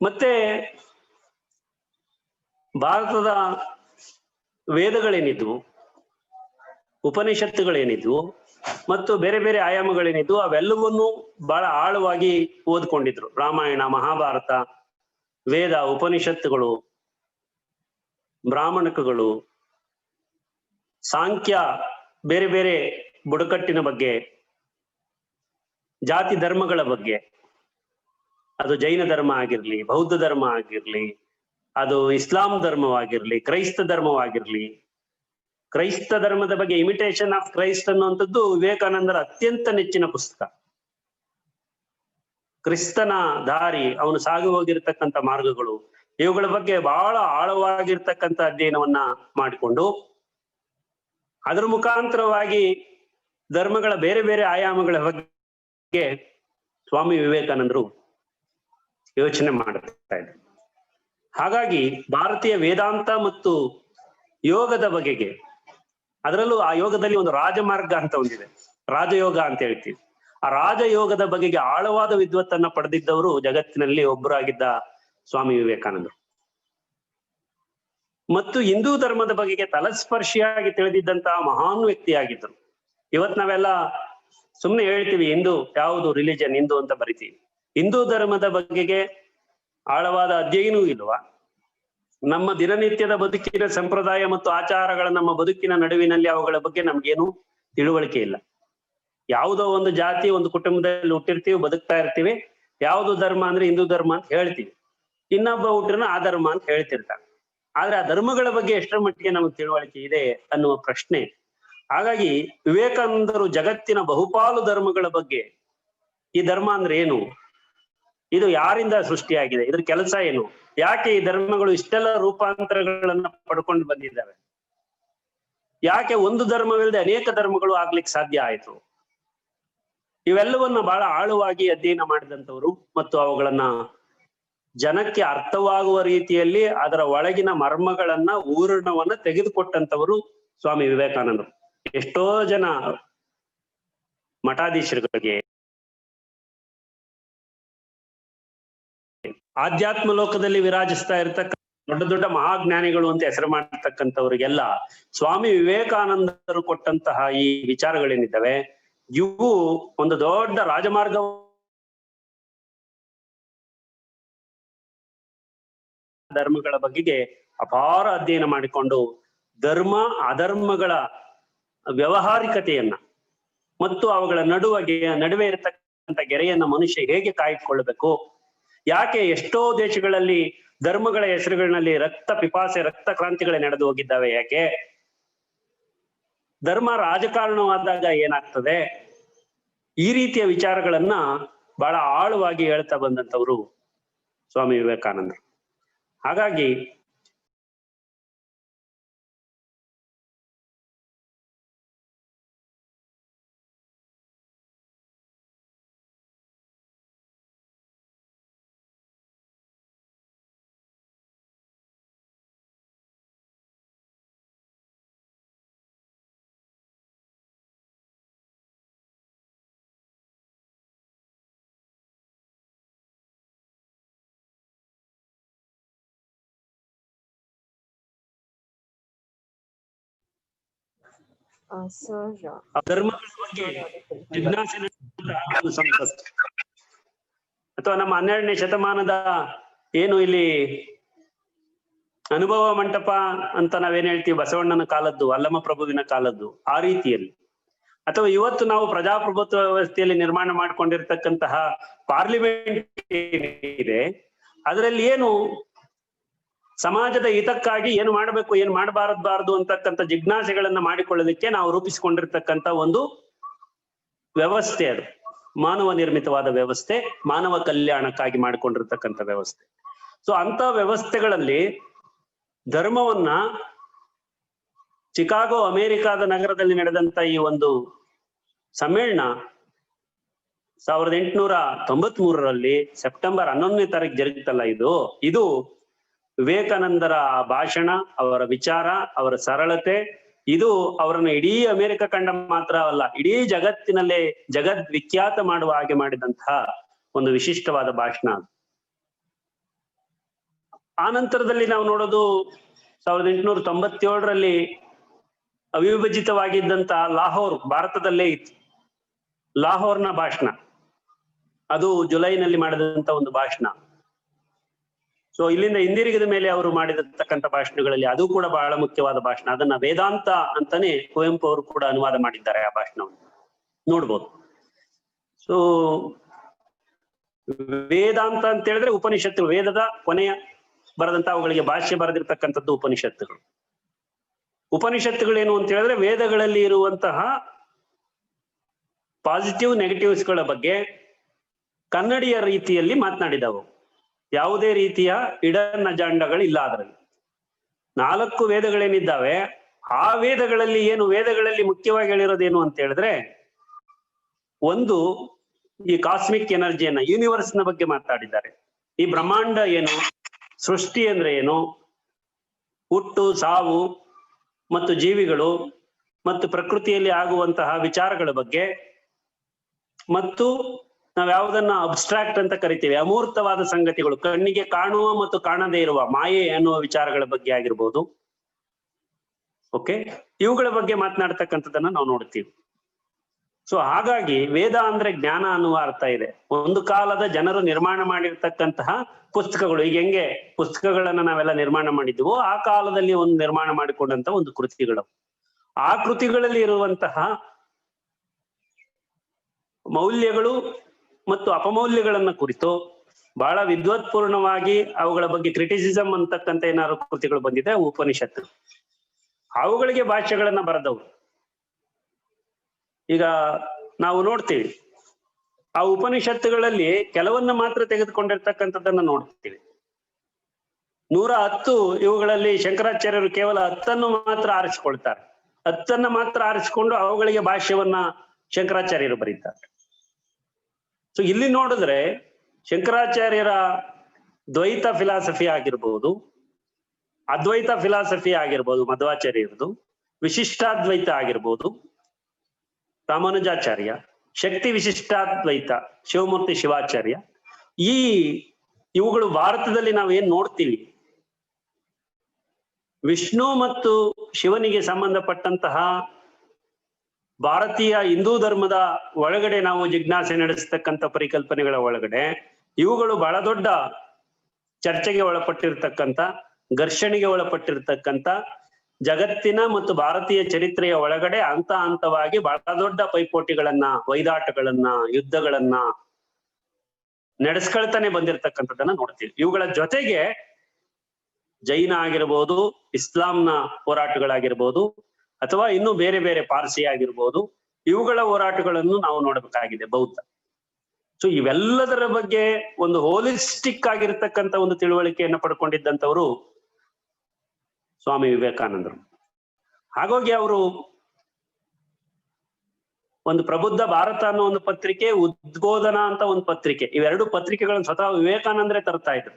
ಮತ್ತೆ ಭಾರತದ ವೇದಗಳೇನಿದ್ವು, ಉಪನಿಷತ್ತುಗಳೇನಿದ್ವು, ಮತ್ತು ಬೇರೆ ಬೇರೆ ಆಯಾಮಗಳೇನಿದ್ದು ಅವೆಲ್ಲವನ್ನೂ ಬಹಳ ಆಳವಾಗಿ ಓದ್ಕೊಂಡಿದ್ರು. ರಾಮಾಯಣ, ಮಹಾಭಾರತ, ವೇದ, ಉಪನಿಷತ್ತುಗಳು, ಬ್ರಾಹ್ಮಣಕಗಳು, ಸಾಂಖ್ಯ, ಬೇರೆ ಬೇರೆ ಬುಡಕಟ್ಟಿನ ಬಗ್ಗೆ, ಜಾತಿ ಧರ್ಮಗಳ ಬಗ್ಗೆ, ಅದು ಜೈನ ಧರ್ಮ ಆಗಿರ್ಲಿ, ಬೌದ್ಧ ಧರ್ಮ ಆಗಿರ್ಲಿ, ಅದು ಇಸ್ಲಾಂ ಧರ್ಮವಾಗಿರ್ಲಿ, ಕ್ರೈಸ್ತ ಧರ್ಮವಾಗಿರ್ಲಿ. ಕ್ರೈಸ್ತ ಧರ್ಮದ ಬಗ್ಗೆ ಇಮಿಟೇಷನ್ ಆಫ್ ಕ್ರೈಸ್ಟ್ ಅನ್ನುವಂಥದ್ದು ವಿವೇಕಾನಂದರ ಅತ್ಯಂತ ನೆಚ್ಚಿನ ಪುಸ್ತಕ. ಕ್ರಿಸ್ತನ ದಾರಿ, ಅವನು ಸಾಗಿ ಹೋಗಿರ್ತಕ್ಕಂಥ ಮಾರ್ಗಗಳು, ಇವುಗಳ ಬಗ್ಗೆ ಬಹಳ ಆಳವಾಗಿರ್ತಕ್ಕಂಥ ಅಧ್ಯಯನವನ್ನ ಮಾಡಿಕೊಂಡು ಅದರ ಮುಖಾಂತರವಾಗಿ ಧರ್ಮಗಳ ಬೇರೆ ಬೇರೆ ಆಯಾಮಗಳ ಬಗ್ಗೆ ಸ್ವಾಮಿ ವಿವೇಕಾನಂದರು ಯೋಚನೆ ಮಾಡ್ತಾ ಇದ್ರು. ಹಾಗಾಗಿ ಭಾರತೀಯ ವೇದಾಂತ ಮತ್ತು ಯೋಗದ ಬಗೆಗೆ, ಅದರಲ್ಲೂ ಆ ಯೋಗದಲ್ಲಿ ಒಂದು ರಾಜಮಾರ್ಗ ಅಂತ ಒಂದಿದೆ, ರಾಜಯೋಗ ಅಂತ ಹೇಳ್ತೀವಿ. ಆ ರಾಜಯೋಗದ ಬಗೆಗೆ ಆಳವಾದ ವಿದ್ವತ್ತನ್ನ ಪಡೆದಿದ್ದವರು ಜಗತ್ತಿನಲ್ಲಿ ಒಬ್ಬರಾಗಿದ್ದ ಸ್ವಾಮಿ ವಿವೇಕಾನಂದರು. ಮತ್ತು ಹಿಂದೂ ಧರ್ಮದ ಬಗೆಗೆ ತಲಸ್ಪರ್ಶಿಯಾಗಿ ತಿಳಿದಿದ್ದಂತಹ ಮಹಾನ್ ವ್ಯಕ್ತಿಯಾಗಿದ್ದರು. ಇವತ್ ನಾವೆಲ್ಲ ಸುಮ್ನೆ ಹೇಳ್ತೀವಿ ಹಿಂದೂ, ಯಾವುದು ರಿಲಿಜನ್ ಹಿಂದೂ ಅಂತ ಬರಿತೀವಿ. ಹಿಂದೂ ಧರ್ಮದ ಬಗೆಗೆ ಆಳವಾದ ಅಧ್ಯಯನವೂ ಇಲ್ವಾ? ನಮ್ಮ ದಿನನಿತ್ಯದ ಬದುಕಿನ ಸಂಪ್ರದಾಯ ಮತ್ತು ಆಚಾರಗಳ ನಮ್ಮ ಬದುಕಿನ ನಡುವಿನಲ್ಲಿ ಅವುಗಳ ಬಗ್ಗೆ ನಮ್ಗೇನು ತಿಳುವಳಿಕೆ ಇಲ್ಲ. ಯಾವುದೋ ಒಂದು ಜಾತಿ, ಒಂದು ಕುಟುಂಬದಲ್ಲಿ ಹುಟ್ಟಿರ್ತೀವಿ, ಬದುಕ್ತಾ ಇರ್ತೀವಿ. ಯಾವುದು ಧರ್ಮ ಅಂದ್ರೆ ಹಿಂದೂ ಧರ್ಮ ಅಂತ ಹೇಳ್ತೀವಿ, ಇನ್ನೊಬ್ಬ ಹುಟ್ಟಿರನ ಆ ಧರ್ಮ ಅಂತ ಹೇಳ್ತಿರ್ತಾರೆ. ಆದ್ರೆ ಆ ಧರ್ಮಗಳ ಬಗ್ಗೆ ಎಷ್ಟರ ಮಟ್ಟಿಗೆ ನಮಗೆ ತಿಳುವಳಿಕೆ ಇದೆ ಅನ್ನುವ ಪ್ರಶ್ನೆ. ಹಾಗಾಗಿ ವಿವೇಕಾನಂದರು ಜಗತ್ತಿನ ಬಹುಪಾಲು ಧರ್ಮಗಳ ಬಗ್ಗೆ, ಈ ಧರ್ಮ ಅಂದ್ರೆ ಏನು, ಇದು ಯಾರಿಂದ ಸೃಷ್ಟಿಯಾಗಿದೆ, ಇದ್ರ ಕೆಲಸ ಏನು, ಯಾಕೆ ಈ ಧರ್ಮಗಳು ಇಷ್ಟೆಲ್ಲ ರೂಪಾಂತರಗಳನ್ನ ಪಡ್ಕೊಂಡು ಬಂದಿದ್ದಾವೆ, ಯಾಕೆ ಒಂದು ಧರ್ಮವಿಲ್ಲದೆ ಅನೇಕ ಧರ್ಮಗಳು ಆಗ್ಲಿಕ್ಕೆ ಸಾಧ್ಯ ಆಯ್ತು, ಇವೆಲ್ಲವನ್ನ ಬಹಳ ಆಳವಾಗಿ ಅಧ್ಯಯನ ಮಾಡಿದಂಥವ್ರು ಮತ್ತು ಅವುಗಳನ್ನ ಜನಕ್ಕೆ ಅರ್ಥವಾಗುವ ರೀತಿಯಲ್ಲಿ ಅದರ ಒಳಗಿನ ಮರ್ಮಗಳನ್ನ, ಊರ್ಣವನ್ನ ತೆಗೆದುಕೊಟ್ಟಂತವರು ಸ್ವಾಮಿ ವಿವೇಕಾನಂದರು. ಎಷ್ಟೋ ಜನ ಮಠಾಧೀಶರುಗಳಿಗೆ, ಆಧ್ಯಾತ್ಮ ಲೋಕದಲ್ಲಿ ವಿರಾಜಿಸ್ತಾ ಇರತಕ್ಕ ದೊಡ್ಡ ದೊಡ್ಡ ಮಹಾಜ್ಞಾನಿಗಳು ಅಂತ ಹೆಸರು ಮಾಡತಕ್ಕಂಥವ್ರಿಗೆಲ್ಲ ಸ್ವಾಮಿ ವಿವೇಕಾನಂದರು ಕೊಟ್ಟಂತಹ ಈ ವಿಚಾರಗಳೇನಿದ್ದಾವೆ, ಇವು ಒಂದು ದೊಡ್ಡ ರಾಜಮಾರ್ಗ ಧರ್ಮಗಳ ಬಗೆಗೆ ಅಪಾರ ಅಧ್ಯಯನ ಮಾಡಿಕೊಂಡು ಧರ್ಮ ಅಧರ್ಮಗಳ ವ್ಯವಹಾರಿಕತೆಯನ್ನ ಮತ್ತು ಅವುಗಳ ನಡುವೆ ಇರತಕ್ಕಂಥ ಗೆರೆಯನ್ನ ಮನುಷ್ಯ ಹೇಗೆ ಕಾಯ್ದುಕೊಳ್ಬೇಕು, ಯಾಕೆ ಎಷ್ಟೋ ದೇಶಗಳಲ್ಲಿ ಧರ್ಮಗಳ ಹೆಸರುಗಳಲ್ಲಿ ರಕ್ತ ಪಿಪಾಸೆ, ರಕ್ತ ಕ್ರಾಂತಿಗಳೇ ನಡೆದು ಹೋಗಿದ್ದಾವೆ, ಯಾಕೆ ಧರ್ಮ ರಾಜಕಾರಣವಾದಾಗ ಏನಾಗ್ತದೆ, ಈ ರೀತಿಯ ವಿಚಾರಗಳನ್ನ ಬಹಳ ಆಳವಾಗಿ ಹೇಳ್ತಾ ಬಂದಂತವರು ಸ್ವಾಮಿ ವಿವೇಕಾನಂದರು. ಹಾಗಾಗಿ Sir, ಧರ್ಮಗಳ ಬಗ್ಗೆ ಜಿಜ್ಞಾಸೆ ಒಂದು ಸಂಪತ್ತು. ಅಥವಾ ನಮ್ಮ 12ನೇ ಶತಮಾನದ ಏನು ಇಲ್ಲಿ ಅನುಭವ ಮಂಟಪ ಅಂತ ನಾವೇನ್ ಹೇಳ್ತೀವಿ, ಬಸವಣ್ಣನ ಕಾಲದ್ದು, ಅಲ್ಲಮ ಪ್ರಭುವಿನ ಕಾಲದ್ದು, ಆ ರೀತಿಯಲ್ಲಿ, ಅಥವಾ ಇವತ್ತು ನಾವು ಪ್ರಜಾಪ್ರಭುತ್ವ ವ್ಯವಸ್ಥೆಯಲ್ಲಿ ನಿರ್ಮಾಣ ಮಾಡ್ಕೊಂಡಿರ್ತಕ್ಕಂತಹ ಪಾರ್ಲಿಮೆಂಟ್ ಇದೆ, ಅದರಲ್ಲಿ ಏನು ಸಮಾಜದ ಹಿತಕ್ಕಾಗಿ ಏನು ಮಾಡಬೇಕು, ಏನು ಮಾಡಬಾರದು ಅಂತಕ್ಕಂಥ ಜಿಜ್ಞಾಸೆಗಳನ್ನ ಮಾಡಿಕೊಳ್ಳಲಿಕ್ಕೆ ನಾವು ರೂಪಿಸಿಕೊಂಡಿರ್ತಕ್ಕಂಥ ಒಂದು ವ್ಯವಸ್ಥೆ. ಅದು ಮಾನವ ನಿರ್ಮಿತವಾದ ವ್ಯವಸ್ಥೆ, ಮಾನವ ಕಲ್ಯಾಣಕ್ಕಾಗಿ ಮಾಡಿಕೊಂಡಿರ್ತಕ್ಕಂಥ ವ್ಯವಸ್ಥೆ. ಸೊ ಅಂತ ವ್ಯವಸ್ಥೆಗಳಲ್ಲಿ ಧರ್ಮವನ್ನ ಚಿಕಾಗೋ, ಅಮೆರಿಕಾದ ನಗರದಲ್ಲಿ ನಡೆದಂತ ಈ ಒಂದು ಸಮ್ಮೇಳನ 1893ರಲ್ಲಿ ಸೆಪ್ಟೆಂಬರ್ 11ನೇ ತಾರೀಕು ಜರುಗಿತಲ್ಲ, ಇದು ವಿವೇಕಾನಂದರ ಭಾಷಣ, ಅವರ ವಿಚಾರ, ಅವರ ಸರಳತೆ, ಇದು ಅವರನ್ನು ಇಡೀ ಅಮೆರಿಕ ಖಂಡ ಮಾತ್ರ ಅಲ್ಲ, ಇಡೀ ಜಗತ್ತಿನಲ್ಲೇ ಜಗದ್ವಿಖ್ಯಾತ ಮಾಡುವ ಹಾಗೆ ಮಾಡಿದಂತಹ ಒಂದು ವಿಶಿಷ್ಟವಾದ ಭಾಷಣ. ಆ ನಂತರದಲ್ಲಿ ನಾವು ನೋಡೋದು 1897ರಲ್ಲಿ ಅವಿಭಜಿತವಾಗಿದ್ದಂತಹ ಲಾಹೋರ್ ಭಾರತದಲ್ಲೇ ಇತ್ತು. ಲಾಹೋರ್ನ ಭಾಷಣ, ಅದು ಜುಲೈನಲ್ಲಿ ಮಾಡಿದಂತ ಒಂದು ಭಾಷಣ. ಸೊ ಇಲ್ಲಿಂದ ಹಿಂದಿರುಗಿದ ಮೇಲೆ ಅವರು ಮಾಡಿರತಕ್ಕಂಥ ಭಾಷಣಗಳಲ್ಲಿ ಅದು ಕೂಡ ಬಹಳ ಮುಖ್ಯವಾದ ಭಾಷಣ. ಅದನ್ನ ವೇದಾಂತ ಅಂತಾನೆ ಕುವೆಂಪು ಅವರು ಕೂಡ ಅನುವಾದ ಮಾಡಿದ್ದಾರೆ ಆ ಭಾಷಣವನ್ನು, ನೋಡ್ಬೋದು. ಸೊ ವೇದಾಂತ ಅಂತ ಹೇಳಿದ್ರೆ ಉಪನಿಷತ್ತುಗಳು, ವೇದದ ಕೊನೆಯ ಬರೆದಂತ ಅವುಗಳಿಗೆ ಭಾಷ್ಯ ಬರೆದಿರ್ತಕ್ಕಂಥದ್ದು ಉಪನಿಷತ್ತುಗಳು. ಉಪನಿಷತ್ತುಗಳೇನು ಅಂತ ಹೇಳಿದ್ರೆ ವೇದಗಳಲ್ಲಿ ಇರುವಂತಹ ಪಾಸಿಟಿವ್ ನೆಗೆಟಿವ್ಸ್ಗಳ ಬಗ್ಗೆ ಕನ್ನಡಿಯ ರೀತಿಯಲ್ಲಿ ಮಾತನಾಡಿದವು. ಯಾವುದೇ ರೀತಿಯ ಇಡನ್ ಅಜಾಂಡಗಳಿಲ್ಲ ಅದರಲ್ಲಿ. 4 ವೇದಗಳೇನಿದ್ದಾವೆ ಆ ವೇದಗಳಲ್ಲಿ ವೇದಗಳಲ್ಲಿ ಮುಖ್ಯವಾಗಿ ಹೇಳಿರೋದೇನು ಅಂತ ಹೇಳಿದ್ರೆ, ಒಂದು ಈ ಕಾಸ್ಮಿಕ್ ಎನರ್ಜಿಯನ್ನ, ಯೂನಿವರ್ಸ್ ನ ಬಗ್ಗೆ ಮಾತಾಡಿದ್ದಾರೆ. ಈ ಬ್ರಹ್ಮಾಂಡ ಏನು, ಸೃಷ್ಟಿ ಅಂದ್ರೆ ಏನು, ಹುಟ್ಟು ಸಾವು ಮತ್ತು ಜೀವಿಗಳು ಮತ್ತು ಪ್ರಕೃತಿಯಲ್ಲಿ ಆಗುವಂತಹ ವಿಚಾರಗಳ ಬಗ್ಗೆ, ಮತ್ತು ನಾವ್ ಯಾವುದನ್ನ ಅಬ್ಸ್ಟ್ರಾಕ್ಟ್ ಅಂತ ಕರಿತೀವಿ, ಅಮೂರ್ತವಾದ ಸಂಗತಿಗಳು, ಕಣ್ಣಿಗೆ ಕಾಣುವ ಮತ್ತು ಕಾಣದೇ ಇರುವ ಮಾಯೆ ಅನ್ನುವ ವಿಚಾರಗಳ ಬಗ್ಗೆ ಆಗಿರ್ಬೋದು. ಓಕೆ, ಇವುಗಳ ಬಗ್ಗೆ ಮಾತನಾಡ್ತಕ್ಕಂಥದ್ದನ್ನ ನಾವು ನೋಡ್ತೀವಿ. ಸೊ ಹಾಗಾಗಿ ವೇದ ಅಂದ್ರೆ ಜ್ಞಾನ ಅನ್ನುವ ಅರ್ಥ ಇದೆ. ಒಂದು ಕಾಲದ ಜನರು ನಿರ್ಮಾಣ ಮಾಡಿರ್ತಕ್ಕಂತಹ ಪುಸ್ತಕಗಳು, ಈಗ ಹೆಂಗೆ ಪುಸ್ತಕಗಳನ್ನ ನಾವೆಲ್ಲ ನಿರ್ಮಾಣ ಮಾಡಿದ್ವು, ಆ ಕಾಲದಲ್ಲಿ ಒಂದು ನಿರ್ಮಾಣ ಮಾಡಿಕೊಂಡಂತ ಒಂದು ಕೃತಿಗಳು. ಆ ಕೃತಿಗಳಲ್ಲಿ ಇರುವಂತಹ ಮೌಲ್ಯಗಳು ಮತ್ತು ಅಪಮೌಲ್ಯಗಳನ್ನ ಕುರಿತು ಬಹಳ ವಿದ್ವತ್ಪೂರ್ಣವಾಗಿ ಅವುಗಳ ಬಗ್ಗೆ ಕ್ರಿಟಿಸಿಸಮ್ ಅಂತಕ್ಕಂಥ ಏನಾದ್ರು ಕೃತಿಗಳು ಬಂದಿದೆ ಉಪನಿಷತ್ತು. ಅವುಗಳಿಗೆ ಭಾಷ್ಯಗಳನ್ನ ಬರೆದವು. ಈಗ ನಾವು ನೋಡ್ತೀವಿ ಆ ಉಪನಿಷತ್ತುಗಳಲ್ಲಿ ಕೆಲವನ್ನ ಮಾತ್ರ ತೆಗೆದುಕೊಂಡಿರ್ತಕ್ಕಂಥದ್ದನ್ನ ನೋಡ್ತೀವಿ. 110 ಇವುಗಳಲ್ಲಿ ಶಂಕರಾಚಾರ್ಯರು ಕೇವಲ 10 ಮಾತ್ರ ಆರಿಸಿಕೊಳ್ತಾರೆ. 10 ಮಾತ್ರ ಆರಿಸಿಕೊಂಡು ಅವುಗಳಿಗೆ ಭಾಷ್ಯವನ್ನ ಶಂಕರಾಚಾರ್ಯರು ಬರೀತಾರೆ. ಸೊ ಇಲ್ಲಿ ನೋಡಿದ್ರೆ ಶಂಕರಾಚಾರ್ಯರ ದ್ವೈತ ಫಿಲಾಸಫಿ ಆಗಿರ್ಬೋದು, ಅದ್ವೈತ ಫಿಲಾಸಫಿ ಆಗಿರ್ಬೋದು ಮಧ್ವಾಚಾರ್ಯರದು, ವಿಶಿಷ್ಟಾದ್ವೈತ ಆಗಿರ್ಬೋದು ರಾಮಾನುಜಾಚಾರ್ಯ, ಶಕ್ತಿ ವಿಶಿಷ್ಟಾದ್ವೈತ ಶಿವಮೂರ್ತಿ ಶಿವಾಚಾರ್ಯ, ಇವುಗಳು ಭಾರತದಲ್ಲಿ ನಾವು ಏನ್ ನೋಡ್ತೀವಿ, ವಿಷ್ಣು ಮತ್ತು ಶಿವನಿಗೆ ಸಂಬಂಧಪಟ್ಟಂತಹ ಭಾರತೀಯ ಹಿಂದೂ ಧರ್ಮದ ಒಳಗಡೆ ನಾವು ಜಿಜ್ಞಾಸೆ ನಡೆಸತಕ್ಕಂಥ ಪರಿಕಲ್ಪನೆಗಳ ಒಳಗಡೆ ಇವುಗಳು ಬಹಳ ದೊಡ್ಡ ಚರ್ಚೆಗೆ ಒಳಪಟ್ಟಿರ್ತಕ್ಕಂಥ, ಘರ್ಷಣೆಗೆ ಒಳಪಟ್ಟಿರ್ತಕ್ಕಂಥ, ಜಗತ್ತಿನ ಮತ್ತು ಭಾರತೀಯ ಚರಿತ್ರೆಯ ಒಳಗಡೆ ಹಂತವಾಗಿ ಬಹಳ ದೊಡ್ಡ ಪೈಪೋಟಿಗಳನ್ನ, ವೈದಾಟಗಳನ್ನ, ಯುದ್ಧಗಳನ್ನ ನಡೆಸ್ಕೊಳ್ತಾನೆ ಬಂದಿರತಕ್ಕಂಥದ್ದನ್ನ ನೋಡ್ತೀವಿ. ಇವುಗಳ ಜೊತೆಗೆ ಜೈನ ಆಗಿರ್ಬೋದು, ಇಸ್ಲಾಂನ ಹೋರಾಟಗಳಾಗಿರ್ಬೋದು, ಅಥವಾ ಇನ್ನು ಬೇರೆ ಬೇರೆ ಪಾರ್ಸಿ ಆಗಿರ್ಬೋದು, ಇವುಗಳ ಹೋರಾಟಗಳನ್ನು ನಾವು ನೋಡಬೇಕಾಗಿದೆ, ಬೌದ್ಧ. ಸೊ ಇವೆಲ್ಲದರ ಬಗ್ಗೆ ಒಂದು ಹೋಲಿಸ್ಟಿಕ್ ಆಗಿರ್ತಕ್ಕಂಥ ಒಂದು ತಿಳುವಳಿಕೆಯನ್ನು ಪಡ್ಕೊಂಡಿದ್ದಂಥವ್ರು ಸ್ವಾಮಿ ವಿವೇಕಾನಂದರು. ಹಾಗಾಗಿ ಅವರು ಒಂದು ಪ್ರಬುದ್ಧ ಭಾರತ ಅನ್ನೋ ಒಂದು ಪತ್ರಿಕೆ, ಉದ್ಬೋಧನಾ ಅಂತ ಒಂದು ಪತ್ರಿಕೆ, ಇವೆರಡು ಪತ್ರಿಕೆಗಳನ್ನು ಸ್ವತಃ ವಿವೇಕಾನಂದರೇ ತರ್ತಾ ಇದ್ರು.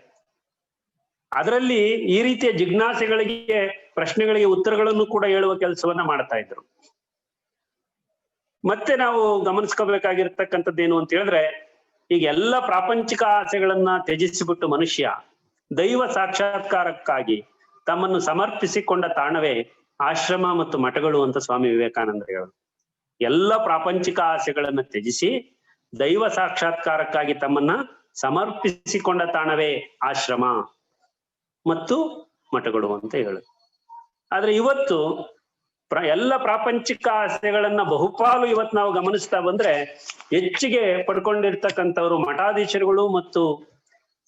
ಅದರಲ್ಲಿ ಈ ರೀತಿಯ ಜಿಜ್ಞಾಸೆಗಳಿಗೆ, ಪ್ರಶ್ನೆಗಳಿಗೆ ಉತ್ತರಗಳನ್ನು ಕೂಡ ಹೇಳುವ ಕೆಲಸವನ್ನ ಮಾಡ್ತಾ ಇದ್ರು. ಮತ್ತೆ ನಾವು ಗಮನಿಸ್ಕೋಬೇಕಾಗಿರ್ತಕ್ಕಂಥದ್ದೇನು ಅಂತ ಹೇಳಿದ್ರೆ, ಈಗ ಎಲ್ಲ ಪ್ರಾಪಂಚಿಕ ಆಸೆಗಳನ್ನ ತ್ಯಜಿಸಿಬಿಟ್ಟು ಮನುಷ್ಯ ದೈವ ಸಾಕ್ಷಾತ್ಕಾರಕ್ಕಾಗಿ ತಮ್ಮನ್ನು ಸಮರ್ಪಿಸಿಕೊಂಡ ತಾಣವೇ ಆಶ್ರಮ ಮತ್ತು ಮಠಗಳು ಅಂತ ಸ್ವಾಮಿ ವಿವೇಕಾನಂದರು ಹೇಳೋದು. ಎಲ್ಲ ಪ್ರಾಪಂಚಿಕ ಆಸೆಗಳನ್ನ ತ್ಯಜಿಸಿ ದೈವ ಸಾಕ್ಷಾತ್ಕಾರಕ್ಕಾಗಿ ತಮ್ಮನ್ನ ಸಮರ್ಪಿಸಿಕೊಂಡ ತಾಣವೇ ಆಶ್ರಮ ಮತ್ತು ಮಠಗಳು ಅಂತ ಹೇಳೋದು. ಆದ್ರೆ ಇವತ್ತು ಎಲ್ಲ ಪ್ರಾಪಂಚಿಕ ಆಸೆಗಳನ್ನ ಬಹುಪಾಲು ಇವತ್ತು ನಾವು ಗಮನಿಸ್ತಾ ಬಂದ್ರೆ ಹೆಚ್ಚಿಗೆ ಪಡ್ಕೊಂಡಿರ್ತಕ್ಕಂಥವ್ರು ಮಠಾಧೀಶರುಗಳು ಮತ್ತು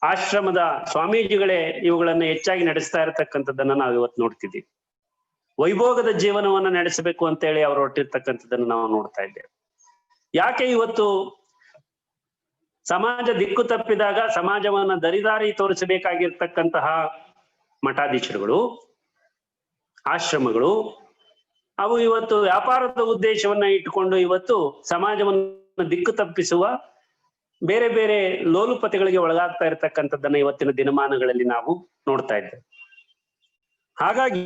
ಆಶ್ರಮದ ಸ್ವಾಮೀಜಿಗಳೇ ಇವುಗಳನ್ನ ಹೆಚ್ಚಾಗಿ ನಡೆಸ್ತಾ ಇರತಕ್ಕಂಥದ್ದನ್ನ ನಾವು ಇವತ್ತು ನೋಡ್ತಿದ್ದೀವಿ. ವೈಭೋಗದ ಜೀವನವನ್ನ ನಡೆಸಬೇಕು ಅಂತ ಹೇಳಿ ಅವ್ರು ಹೊರಟಿರ್ತಕ್ಕಂಥದ್ದನ್ನು ನಾವು ನೋಡ್ತಾ ಇದ್ದೇವೆ. ಯಾಕೆ ಇವತ್ತು ಸಮಾಜ ದಿಕ್ಕು ತಪ್ಪಿದಾಗ ಸಮಾಜವನ್ನ ದರಿದಾರಿ ತೋರಿಸಬೇಕಾಗಿರ್ತಕ್ಕಂತಹ ಮಠಾಧೀಶರುಗಳು, ಆಶ್ರಮಗಳು, ಅವು ಇವತ್ತು ವ್ಯಾಪಾರದ ಉದ್ದೇಶವನ್ನ ಇಟ್ಟುಕೊಂಡು ಇವತ್ತು ಸಮಾಜವನ್ನು ದಿಕ್ಕು ತಪ್ಪಿಸುವ ಬೇರೆ ಬೇರೆ ಲೋಲುಪತೆಗಳಿಗೆ ಒಳಗಾಗ್ತಾ ಇರತಕ್ಕಂಥದ್ದನ್ನ ಇವತ್ತಿನ ದಿನಮಾನಗಳಲ್ಲಿ ನಾವು ನೋಡ್ತಾ ಇದ್ದೇವೆ. ಹಾಗಾಗಿ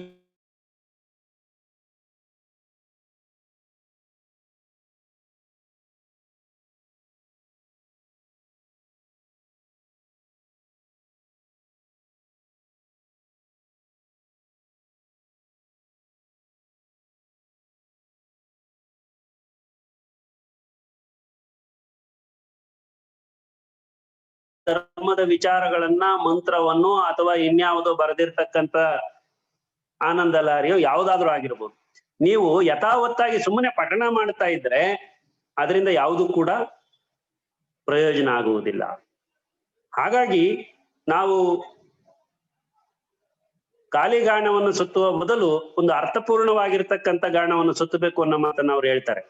ಧರ್ಮದ ವಿಚಾರಗಳನ್ನ, ಮಂತ್ರವನ್ನು ಅಥವಾ ಇನ್ಯಾವುದೋ ಬರೆದಿರ್ತಕ್ಕಂಥ ಆನಂದ ಲಾರಿಯೋ ಯಾವುದಾದ್ರೂ ಆಗಿರ್ಬೋದು, ನೀವು ಯಥಾವತ್ತಾಗಿ ಸುಮ್ಮನೆ ಪಠಣ ಮಾಡ್ತಾ ಇದ್ರೆ ಅದರಿಂದ ಯಾವುದು ಕೂಡ ಪ್ರಯೋಜನ ಆಗುವುದಿಲ್ಲ. ಹಾಗಾಗಿ ನಾವು ಖಾಲಿ ಗಾಣವನ್ನು ಸುತ್ತುವ ಮೊದಲು ಒಂದು ಅರ್ಥಪೂರ್ಣವಾಗಿರ್ತಕ್ಕಂಥ ಗಾಣವನ್ನು ಸುತ್ತಬೇಕು ಅನ್ನೋ ಮಾತನ್ನ ಅವ್ರು ಹೇಳ್ತಾರೆ.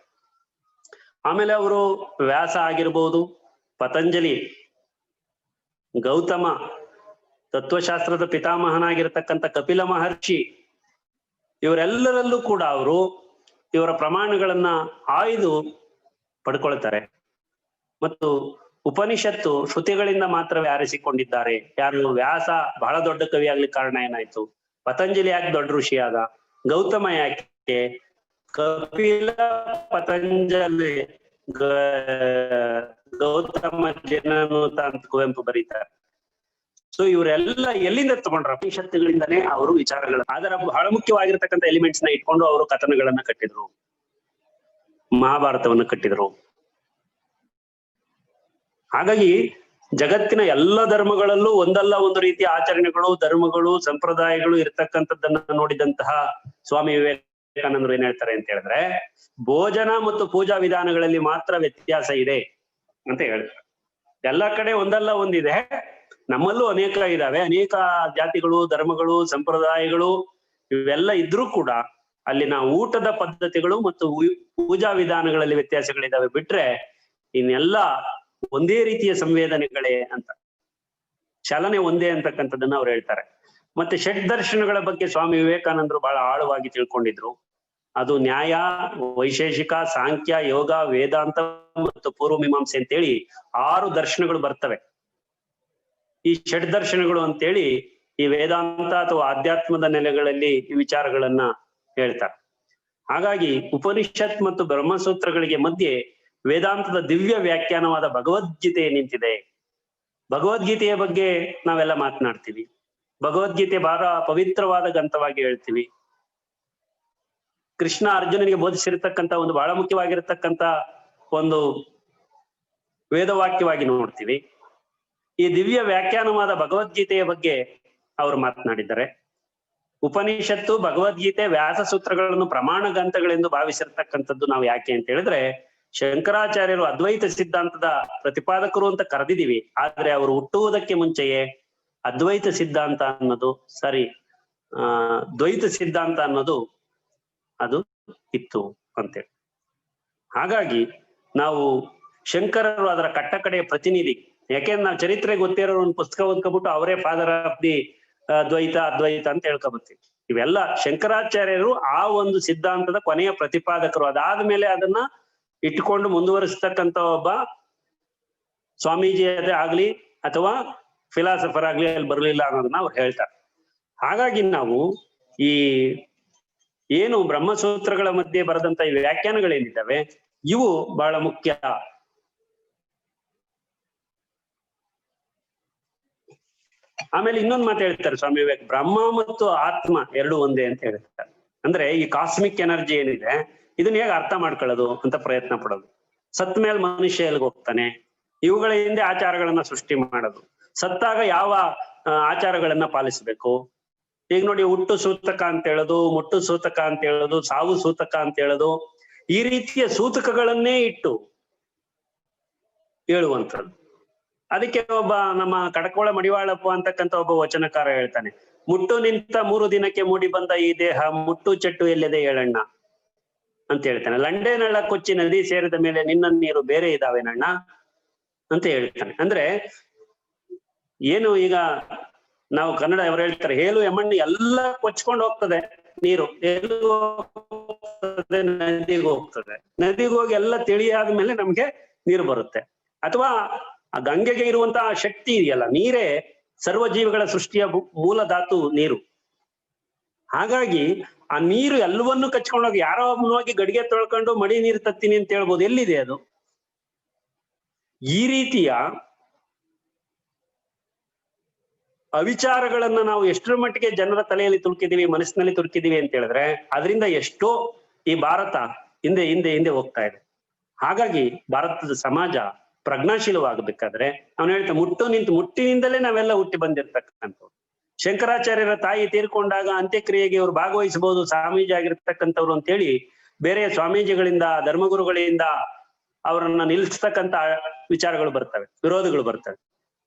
ಆಮೇಲೆ ಅವರು ವ್ಯಾಸ ಆಗಿರ್ಬೋದು, ಪತಂಜಲಿ, ಗೌತಮ, ತತ್ವಶಾಸ್ತ್ರದ ಪಿತಾಮಹನಾಗಿರ್ತಕ್ಕಂಥ ಕಪಿಲ ಮಹರ್ಷಿ, ಇವರೆಲ್ಲರಲ್ಲೂ ಕೂಡ ಅವರು ಇವರ ಪ್ರಮಾಣಗಳನ್ನ ಆಯ್ದು ಪಡ್ಕೊಳ್ತಾರೆ. ಮತ್ತು ಉಪನಿಷತ್ತು ಶ್ರುತಿಗಳಿಂದ ಮಾತ್ರವೇ ಆರಿಸಿಕೊಂಡಿದ್ದಾರೆ. ಯಾರು? ವ್ಯಾಸ ಬಹಳ ದೊಡ್ಡ ಕವಿ ಆಗ್ಲಿಕ್ಕೆ ಕಾರಣ ಏನಾಯ್ತು? ಪತಂಜಲಿ ಯಾಕೆ ದೊಡ್ಡ ಋಷಿ ಆದ? ಗೌತಮ ಯಾಕೆ? ಕಪಿಲ, ಪತಂಜಲಿ, ಗೌತಮ ಜನನೂತ ಅಂತ ಕುವೆಂಪು ಬರೀತಾರೆ. ಸೊ ಇವರೆಲ್ಲ ಎಲ್ಲಿಂದ ತಗೊಂಡ್ರ? ಉಪನಿಷತ್ತುಗಳಿಂದನೇ ಅವರು ವಿಚಾರಗಳು, ಅದರ ಬಹಳ ಮುಖ್ಯವಾಗಿರ್ತಕ್ಕಂಥ ಎಲಿಮೆಂಟ್ಸ್ ನ ಇಟ್ಕೊಂಡು ಅವರು ಕಥನಗಳನ್ನ ಕಟ್ಟಿದ್ರು, ಮಹಾಭಾರತವನ್ನು ಕಟ್ಟಿದ್ರು. ಹಾಗಾಗಿ ಜಗತ್ತಿನ ಎಲ್ಲ ಧರ್ಮಗಳಲ್ಲೂ ಒಂದಲ್ಲ ಒಂದು ರೀತಿಯ ಆಚರಣೆಗಳು, ಧರ್ಮಗಳು, ಸಂಪ್ರದಾಯಗಳು ಇರ್ತಕ್ಕಂಥದ್ದನ್ನ ನೋಡಿದಂತಹ ಸ್ವಾಮಿ ವಿವೇಕಾನಂದರು ಏನ್ ಹೇಳ್ತಾರೆ ಅಂತ ಹೇಳಿದ್ರೆ, ಭೋಜನ ಮತ್ತು ಪೂಜಾ ವಿಧಾನಗಳಲ್ಲಿ ಮಾತ್ರ ವ್ಯತ್ಯಾಸ ಇದೆ ಅಂತ ಹೇಳ್ತಾರೆ. ಎಲ್ಲ ಕಡೆ ಒಂದಲ್ಲ ಒಂದಿದೆ, ನಮ್ಮಲ್ಲೂ ಅನೇಕ ಇದಾವೆ, ಅನೇಕ ಜಾತಿಗಳು, ಧರ್ಮಗಳು, ಸಂಪ್ರದಾಯಗಳು ಇವೆಲ್ಲ ಇದ್ರೂ ಕೂಡ ಅಲ್ಲಿನ ಊಟದ ಪದ್ಧತಿಗಳು ಮತ್ತು ಪೂಜಾ ವಿಧಾನಗಳಲ್ಲಿ ವ್ಯತ್ಯಾಸಗಳಿದಾವೆ. ಬಿಟ್ರೆ ಇನ್ನೆಲ್ಲ ಒಂದೇ ರೀತಿಯ ಸಂವೇದನೆಗಳೇ ಅಂತ, ಚಲನೆ ಒಂದೇ ಅಂತಕ್ಕಂಥದ್ದನ್ನ ಅವ್ರು ಹೇಳ್ತಾರೆ. ಮತ್ತೆ ಷಡ್ ದರ್ಶನಗಳ ಬಗ್ಗೆ ಸ್ವಾಮಿ ವಿವೇಕಾನಂದರು ಬಹಳ ಆಳವಾಗಿ ತಿಳ್ಕೊಂಡಿದ್ರು. ಅದು ನ್ಯಾಯ, ವೈಶೇಷಿಕ, ಸಾಂಖ್ಯ, ಯೋಗ, ವೇದಾಂತ ಮತ್ತು ಪೂರ್ವ ಮೀಮಾಂಸೆ ಅಂತೇಳಿ 6 ದರ್ಶನಗಳು ಬರ್ತವೆ. ಈ ಷಡ್ ದರ್ಶನಗಳು ಅಂತೇಳಿ ಈ ವೇದಾಂತ ಅಥವಾ ಆಧ್ಯಾತ್ಮದ ನೆಲೆಗಳಲ್ಲಿ ಈ ವಿಚಾರಗಳನ್ನ ಹೇಳ್ತಾರೆ. ಹಾಗಾಗಿ ಉಪನಿಷತ್ ಮತ್ತು ಬ್ರಹ್ಮಸೂತ್ರಗಳಿಗೆ ಮಧ್ಯೆ ವೇದಾಂತದ ದಿವ್ಯ ವ್ಯಾಖ್ಯಾನವಾದ ಭಗವದ್ಗೀತೆ ನಿಂತಿದೆ. ಭಗವದ್ಗೀತೆಯ ಬಗ್ಗೆ ನಾವೆಲ್ಲ ಮಾತನಾಡ್ತೀವಿ. ಭಗವದ್ಗೀತೆ ಬಹಳ ಪವಿತ್ರವಾದ ಗ್ರಂಥವಾಗಿ ಹೇಳ್ತೀವಿ. ಕೃಷ್ಣ ಅರ್ಜುನನಿಗೆ ಬೋಧಿಸಿರ್ತಕ್ಕಂಥ ಒಂದು ಬಹಳ ಮುಖ್ಯವಾಗಿರ್ತಕ್ಕಂಥ ಒಂದು ವೇದವಾಕ್ಯವಾಗಿ ನೋಡ್ತೀವಿ. ಈ ದಿವ್ಯ ವ್ಯಾಖ್ಯಾನವಾದ ಭಗವದ್ಗೀತೆಯ ಬಗ್ಗೆ ಅವರು ಮಾತನಾಡಿದ್ದಾರೆ. ಉಪನಿಷತ್ತು, ಭಗವದ್ಗೀತೆ, ವ್ಯಾಸ ಸೂತ್ರಗಳನ್ನು ಪ್ರಮಾಣ ಗ್ರಂಥಗಳೆಂದು ಭಾವಿಸಿರ್ತಕ್ಕಂಥದ್ದು ನಾವು ಯಾಕೆ ಅಂತ ಹೇಳಿದ್ರೆ, ಶಂಕರಾಚಾರ್ಯರು ಅದ್ವೈತ ಸಿದ್ಧಾಂತದ ಪ್ರತಿಪಾದಕರು ಅಂತ ಕರೆದಿದ್ದೀವಿ. ಆದ್ರೆ ಅವರು ಹುಟ್ಟುವುದಕ್ಕೆ ಮುಂಚೆಯೇ ಅದ್ವೈತ ಸಿದ್ಧಾಂತ ಅನ್ನೋದು ದ್ವೈತ ಸಿದ್ಧಾಂತ ಅನ್ನೋದು ಅದು ಇತ್ತು ಅಂತೇಳಿ. ಹಾಗಾಗಿ ನಾವು ಶಂಕರರು ಅದರ ಕಟ್ಟಕಡೆಯ ಪ್ರತಿನಿಧಿ. ಯಾಕೆಂದ್ರೆ ನಾವು ಚರಿತ್ರೆ ಗೊತ್ತಿರೋ ಒಂದು ಪುಸ್ತಕ ಓದ್ಕೊಬಿಟ್ಟು ಅವರೇ ಫಾದರ್ ಆಫ್ ದಿ ಅದ್ವೈತ ಅಂತ ಹೇಳ್ಕೊಬರ್ತೀವಿ. ಇವೆಲ್ಲ ಶಂಕರಾಚಾರ್ಯರು ಆ ಒಂದು ಸಿದ್ಧಾಂತದ ಕೊನೆಯ ಪ್ರತಿಪಾದಕರು. ಅದಾದ್ಮೇಲೆ ಅದನ್ನ ಇಟ್ಟುಕೊಂಡು ಮುಂದುವರಿಸ್ತಕ್ಕಂಥ ಒಬ್ಬ ಸ್ವಾಮೀಜಿ ಆಗ್ಲಿ ಅಥವಾ ಫಿಲಾಸಫರ್ ಆಗ್ಲಿ ಅಲ್ಲಿ ಬರಲಿಲ್ಲ ಅನ್ನೋದನ್ನ ಅವ್ರು ಹೇಳ್ತಾರೆ. ಹಾಗಾಗಿ ನಾವು ಈ ಏನು ಬ್ರಹ್ಮಸೂತ್ರಗಳ ಮಧ್ಯೆ ಬರೆದಂತ ಈ ವ್ಯಾಖ್ಯಾನಗಳೇನಿದ್ದಾವೆ ಇವು ಬಹಳ ಮುಖ್ಯ. ಆಮೇಲೆ ಇನ್ನೊಂದು ಮಾತು ಹೇಳ್ತಾರೆ ಸ್ವಾಮಿ ವಿವೇಕ್, ಬ್ರಹ್ಮ ಮತ್ತು ಆತ್ಮ ಎರಡು ಒಂದೇ ಅಂತ ಹೇಳ್ತಾರೆ. ಅಂದ್ರೆ ಈ ಕಾಸ್ಮಿಕ್ ಎನರ್ಜಿ ಏನಿದೆ ಇದನ್ನ ಹೇಗೆ ಅರ್ಥ ಮಾಡ್ಕೊಳ್ಳೋದು ಅಂತ ಪ್ರಯತ್ನ ಪಡೋದು. ಸತ್ ಮೇಲೆ ಮನುಷ್ಯ ಎಲ್ಲಿಗೆ ಹೋಗ್ತಾನೆ, ಇವುಗಳ ಹಿಂದೆ ಆಚಾರಗಳನ್ನ ಸೃಷ್ಟಿ ಮಾಡೋದು, ಸತ್ತಾಗ ಯಾವ ಆಚಾರಗಳನ್ನ ಪಾಲಿಸಬೇಕು. ಈಗ ನೋಡಿ, ಹುಟ್ಟು ಸೂತಕ ಅಂತ ಹೇಳೋದು, ಮುಟ್ಟು ಸೂತಕ ಅಂತ ಹೇಳೋದು, ಸಾವು ಸೂತಕ ಅಂತ ಹೇಳೋದು, ಈ ರೀತಿಯ ಸೂತಕಗಳನ್ನೇ ಇಟ್ಟು ಹೇಳುವಂಥದ್ದು. ಅದಕ್ಕೆ ಒಬ್ಬ ನಮ್ಮ ಕಡಕೋಳ ಮಡಿವಾಳಪ್ಪ ಅಂತಕ್ಕಂಥ ಒಬ್ಬ ವಚನಕಾರ ಹೇಳ್ತಾನೆ, ಮುಟ್ಟು ನಿಂತ 3 ದಿನಕ್ಕೆ ಮೂಡಿ ಬಂದ ಈ ದೇಹ ಮುಟ್ಟು ಚೆಟ್ಟು ಎಲ್ಲದೆ ಹೇಳಣ್ಣ ಅಂತ ಹೇಳ್ತಾನೆ. ಲಂಡೆ ನಳ್ಳ ಕೊಚ್ಚಿ ನದಿ ಸೇರಿದ ಮೇಲೆ ನಿನ್ನ ನೀರು ಬೇರೆ ಇದಾವೆ ನಣ್ಣ ಅಂತ ಹೇಳ್ತಾನೆ. ಅಂದ್ರೆ ಏನು, ಈಗ ನಾವು ಕನ್ನಡ ಅವರು ಹೇಳ್ತಾರೆ, ಹೇಲು ಎಮ್ಮಣ್ಣು ಎಲ್ಲ ಕೊಚ್ಕೊಂಡು ಹೋಗ್ತದೆ ನೀರು, ಎಲ್ಲಿ ಹೋಗ್ತದೆ? ನದಿಗೆ ಹೋಗ್ತದೆ. ನದಿಗೆ ಹೋಗಿ ಎಲ್ಲ ತಿಳಿಯಾದ್ಮೇಲೆ ನಮ್ಗೆ ನೀರು ಬರುತ್ತೆ. ಅಥವಾ ಆ ಗಂಗೆಗೆ ಇರುವಂತಹ ಶಕ್ತಿ ಇದೆಯಲ್ಲ, ನೀರೇ ಸರ್ವ ಜೀವಿಗಳ ಸೃಷ್ಟಿಯ ಮೂಲ ಧಾತು ನೀರು. ಹಾಗಾಗಿ ಆ ನೀರು ಎಲ್ಲವನ್ನೂ ಕಚ್ಕೊಂಡೋಗಿ ಯಾರೋ ಒಬ್ಬನೋಗಿ ಗಡಿಗೆ ತೊಳ್ಕೊಂಡು ಮಡಿ ನೀರು ತತ್ತೀನಿ ಅಂತ ಹೇಳ್ಬೋದು. ಎಲ್ಲಿದೆ ಅದು? ಈ ರೀತಿಯ ಅವಿಚಾರಗಳನ್ನ ನಾವು ಎಷ್ಟರ ಮಟ್ಟಿಗೆ ಜನರ ತಲೆಯಲ್ಲಿ ತುಳುಕಿದೀವಿ, ಮನಸ್ಸಿನಲ್ಲಿ ತುಳುಕಿದೀವಿ ಅಂತ ಹೇಳಿದ್ರೆ ಅದರಿಂದ ಎಷ್ಟೋ ಈ ಭಾರತ ಹಿಂದೆ ಹೋಗ್ತಾ ಇದೆ. ಹಾಗಾಗಿ ಭಾರತದ ಸಮಾಜ ಪ್ರಜ್ಞಾಶೀಲವಾಗಬೇಕಾದ್ರೆ ಅವನು ಹೇಳ್ತಾ ಮುಟ್ಟಿನಿಂದಲೇ ನಾವೆಲ್ಲ ಹುಟ್ಟಿ ಬಂದಿರ್ತಕ್ಕಂಥವ್ರು. ಶಂಕರಾಚಾರ್ಯರ ತಾಯಿ ತೀರ್ಕೊಂಡಾಗ ಅಂತ್ಯಕ್ರಿಯೆಗೆ ಇವರು ಭಾಗವಹಿಸಬಹುದು ಸ್ವಾಮೀಜಿ ಆಗಿರ್ತಕ್ಕಂಥವ್ರು ಅಂತೇಳಿ ಬೇರೆ ಸ್ವಾಮೀಜಿಗಳಿಂದ ಧರ್ಮಗುರುಗಳಿಂದ ಅವರನ್ನ ನಿಲ್ಲಿಸ್ತಕ್ಕಂಥ ವಿಚಾರಗಳು ಬರ್ತವೆ, ವಿರೋಧಗಳು ಬರ್ತವೆ.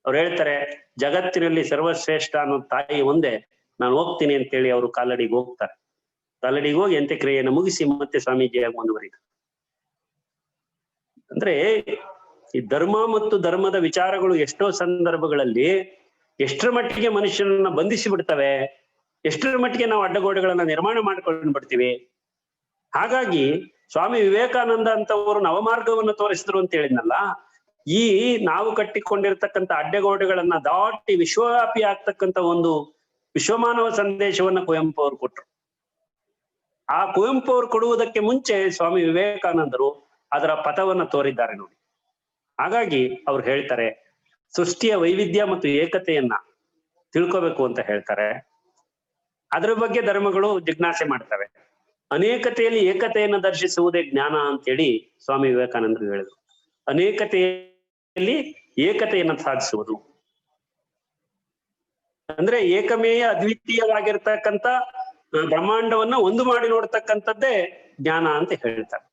ಅವ್ರು ಹೇಳ್ತಾರೆ ಜಗತ್ತಿನಲ್ಲಿ ಸರ್ವಶ್ರೇಷ್ಠ ಅನ್ನೋ ತಾಯಿ ಒಂದೇ, ನಾನು ಹೋಗ್ತೀನಿ ಅಂತೇಳಿ ಅವರು ಕಾಲಡಿಗೆ ಹೋಗ್ತಾರೆ. ಕಾಲಡಿಗೆ ಹೋಗಿ ಅಂತ್ಯಕ್ರಿಯೆಯನ್ನು ಮುಗಿಸಿ ಮತ್ತೆ ಸ್ವಾಮೀಜಿಯಾಗಿ ಮುಂದುವರಿತಾರೆ. ಅಂದ್ರೆ ಈ ಧರ್ಮ ಮತ್ತು ಧರ್ಮದ ವಿಚಾರಗಳು ಎಷ್ಟೋ ಸಂದರ್ಭಗಳಲ್ಲಿ ಎಷ್ಟರ ಮಟ್ಟಿಗೆ ಮನುಷ್ಯನನ್ನ ಬಂಧಿಸಿ ಬಿಡ್ತವೆ, ಎಷ್ಟರ ಮಟ್ಟಿಗೆ ನಾವು ಅಡ್ಡಗೋಡೆಗಳನ್ನ ನಿರ್ಮಾಣ ಮಾಡ್ಕೊಂಡು ಬಿಡ್ತೀವಿ. ಹಾಗಾಗಿ ಸ್ವಾಮಿ ವಿವೇಕಾನಂದ ಅಂತವರು ನವಮಾರ್ಗವನ್ನು ತೋರಿಸಿದ್ರು ಅಂತ ಹೇಳಿದ್ನಲ್ಲ, ಈ ನಾವು ಕಟ್ಟಿಕೊಂಡಿರ್ತಕ್ಕಂಥ ಅಡ್ಡಗೋಡೆಗಳನ್ನ ದಾಟಿ ವಿಶ್ವವ್ಯಾಪಿ ಆಗ್ತಕ್ಕಂಥ ಒಂದು ವಿಶ್ವಮಾನವ ಸಂದೇಶವನ್ನ ಕುವೆಂಪು ಅವರು ಕೊಟ್ರು. ಆ ಕುವೆಂಪು ಅವರು ಕೊಡುವುದಕ್ಕೆ ಮುಂಚೆ ಸ್ವಾಮಿ ವಿವೇಕಾನಂದರು ಅದರ ಪಥವನ್ನ ತೋರಿದ್ದಾರೆ ನೋಡಿ. ಹಾಗಾಗಿ ಅವ್ರು ಹೇಳ್ತಾರೆ ಸೃಷ್ಟಿಯ ವೈವಿಧ್ಯ ಮತ್ತು ಏಕತೆಯನ್ನ ತಿಳ್ಕೋಬೇಕು ಅಂತ ಹೇಳ್ತಾರೆ. ಅದ್ರ ಬಗ್ಗೆ ಧರ್ಮಗಳು ಜಿಜ್ಞಾಸೆ ಮಾಡ್ತವೆ. ಅನೇಕತೆಯಲ್ಲಿ ಏಕತೆಯನ್ನು ದರ್ಶಿಸುವುದೇ ಜ್ಞಾನ ಅಂತೇಳಿ ಸ್ವಾಮಿ ವಿವೇಕಾನಂದರು ಹೇಳಿದ್ರು. ಅನೇಕತೆಯಲ್ಲಿ ಏಕತೆಯನ್ನು ಸಾಧಿಸುವುದು ಅಂದ್ರೆ ಏಕಮೇಯ ಅದ್ವಿತೀಯವಾಗಿರ್ತಕ್ಕಂಥ ಬ್ರಹ್ಮಾಂಡವನ್ನ ಒಂದು ಮಾಡಿ ನೋಡ್ತಕ್ಕಂಥದ್ದೇ ಜ್ಞಾನ ಅಂತ ಹೇಳ್ತಾರೆ.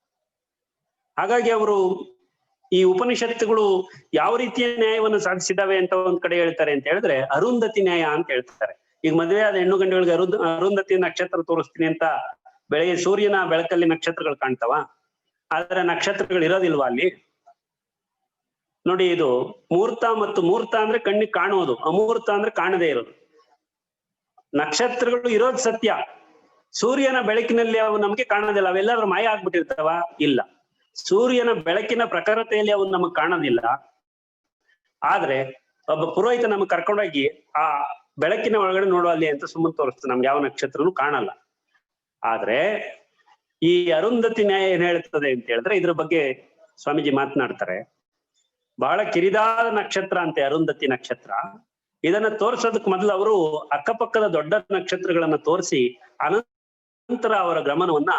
ಹಾಗಾಗಿ ಅವರು ಈ ಉಪನಿಷತ್ತುಗಳು ಯಾವ ರೀತಿಯ ನ್ಯಾಯವನ್ನು ಸಾಧಿಸಿದಾವೆ ಅಂತ ಒಂದ್ ಕಡೆ ಹೇಳ್ತಾರೆ ಅಂತ ಹೇಳಿದ್ರೆ ಅರುಂಧತಿ ನ್ಯಾಯ ಅಂತ ಹೇಳ್ತಾರೆ. ಈಗ ಮದುವೆ ಆದ ಹೆಣ್ಣು ಗಂಡುಗಳಿಗೆ ಅರುಂಧತಿ ನಕ್ಷತ್ರ ತೋರಿಸ್ತೀನಿ ಅಂತ ಬೆಳಗ್ಗೆ ಸೂರ್ಯನ ಬೆಳಕಲ್ಲಿ ನಕ್ಷತ್ರಗಳು ಕಾಣ್ತಾವ, ಆದ್ರೆ ನಕ್ಷತ್ರಗಳು ಇರೋದಿಲ್ವಾ ಅಲ್ಲಿ ನೋಡಿ. ಇದು ಮೂರ್ತ ಮತ್ತು ಮೂರ್ತ ಅಂದ್ರೆ ಕಣ್ಣಿಗೆ ಕಾಣುವುದು, ಅಮೂರ್ತ ಅಂದ್ರೆ ಕಾಣದೇ ಇರೋದು. ನಕ್ಷತ್ರಗಳು ಇರೋದು ಸತ್ಯ, ಸೂರ್ಯನ ಬೆಳಕಿನಲ್ಲಿ ಅವು ನಮ್ಗೆ ಕಾಣೋದಿಲ್ಲ. ಅವೆಲ್ಲಾದ್ರೂ ಮಾಯ ಆಗ್ಬಿಟ್ಟಿರ್ತಾವ? ಇಲ್ಲ. ಸೂರ್ಯನ ಬೆಳಕಿನ ಪ್ರಖರತೆಯಲ್ಲಿ ಅವು ನಮಗ್ ಕಾಣೋದಿಲ್ಲ. ಆದ್ರೆ ಒಬ್ಬ ಪುರೋಹಿತ ನಮಗ್ ಕರ್ಕೊಂಡೋಗಿ ಆ ಬೆಳಕಿನ ಒಳಗಡೆ ನೋಡುವಲ್ಲಿ ಅಂತ ಸುಮ್ಮನೆ ತೋರಿಸ್ತಾರೆ, ನಮ್ಗೆ ಯಾವ ನಕ್ಷತ್ರನು ಕಾಣಲ್ಲ. ಆದ್ರೆ ಈ ಅರುಂಧತಿ ನ್ಯಾಯ ಏನ್ ಹೇಳ್ತದೆ ಅಂತ ಹೇಳಿದ್ರೆ ಇದ್ರ ಬಗ್ಗೆ ಸ್ವಾಮೀಜಿ ಮಾತನಾಡ್ತಾರೆ. ಬಹಳ ಕಿರಿದಾದ ನಕ್ಷತ್ರ ಅಂತೆ ಅರುಂಧತಿ ನಕ್ಷತ್ರ. ಇದನ್ನ ತೋರ್ಸೋದಕ್ ಮೊದಲು ಅವರು ಅಕ್ಕಪಕ್ಕದ ದೊಡ್ಡ ನಕ್ಷತ್ರಗಳನ್ನ ತೋರಿಸಿ ಅನಂತರ ಅವರ ಗಮನವನ್ನ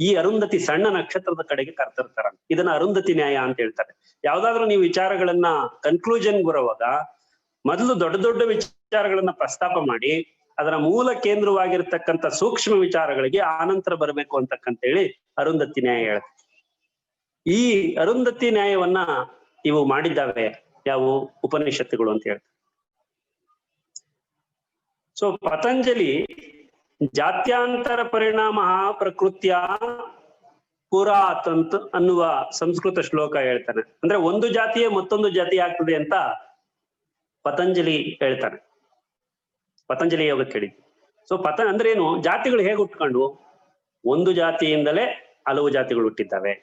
ಈ ಅರುಂಧತಿ ಸಣ್ಣ ನಕ್ಷತ್ರದ ಕಡೆಗೆ ಕರ್ತಿರ್ತಾರ. ಇದನ್ನ ಅರುಂಧತಿ ನ್ಯಾಯ ಅಂತ ಹೇಳ್ತಾರೆ. ಯಾವ್ದಾದ್ರು ನೀವು ವಿಚಾರಗಳನ್ನ ಕನ್ಕ್ಲೂಷನ್ ಬರುವಾಗ ಮೊದಲು ದೊಡ್ಡ ದೊಡ್ಡ ವಿಚಾರಗಳನ್ನ ಪ್ರಸ್ತಾಪ ಮಾಡಿ ಅದರ ಮೂಲ ಕೇಂದ್ರವಾಗಿರ್ತಕ್ಕಂಥ ಸೂಕ್ಷ್ಮ ವಿಚಾರಗಳಿಗೆ ಆನಂತರ ಬರಬೇಕು ಅಂತಕ್ಕಂತೇಳಿ ಅರುಂಧತಿ ನ್ಯಾಯ ಹೇಳುತ್ತೆ. ಈ ಅರುಂಧತಿ ನ್ಯಾಯವನ್ನ ಇವು ಮಾಡಿದ್ದಾವೆ ಯಾವ ಉಪನಿಷತ್ತುಗಳು ಅಂತ ಹೇಳ್ತಾರೆ. ಸೊ ಪತಂಜಲಿ ಜಾತ್ಯಾಂತರ ಪರಿಣಾಮ ಪ್ರಕೃತಿಯ ಪುರಾತ್ ಅಂತ ಅನ್ನುವ ಸಂಸ್ಕೃತ ಶ್ಲೋಕ ಹೇಳ್ತಾನೆ. ಅಂದ್ರೆ ಒಂದು ಜಾತಿಯೇ ಮತ್ತೊಂದು ಜಾತಿ ಆಗ್ತದೆ ಅಂತ ಪತಂಜಲಿ ಹೇಳ್ತಾನೆ. ಪತಂಜಲಿ ಯೋಗ ಕೇಳಿ. ಸೊ ಅಂದ್ರೆ ಏನು, ಜಾತಿಗಳು ಹೇಗೆ ಹುಟ್ಕೊಂಡು ಒಂದು ಜಾತಿಯಿಂದಲೇ ಹಲವು ಜಾತಿಗಳು ಹುಟ್ಟಿದ್ದಾವೆ.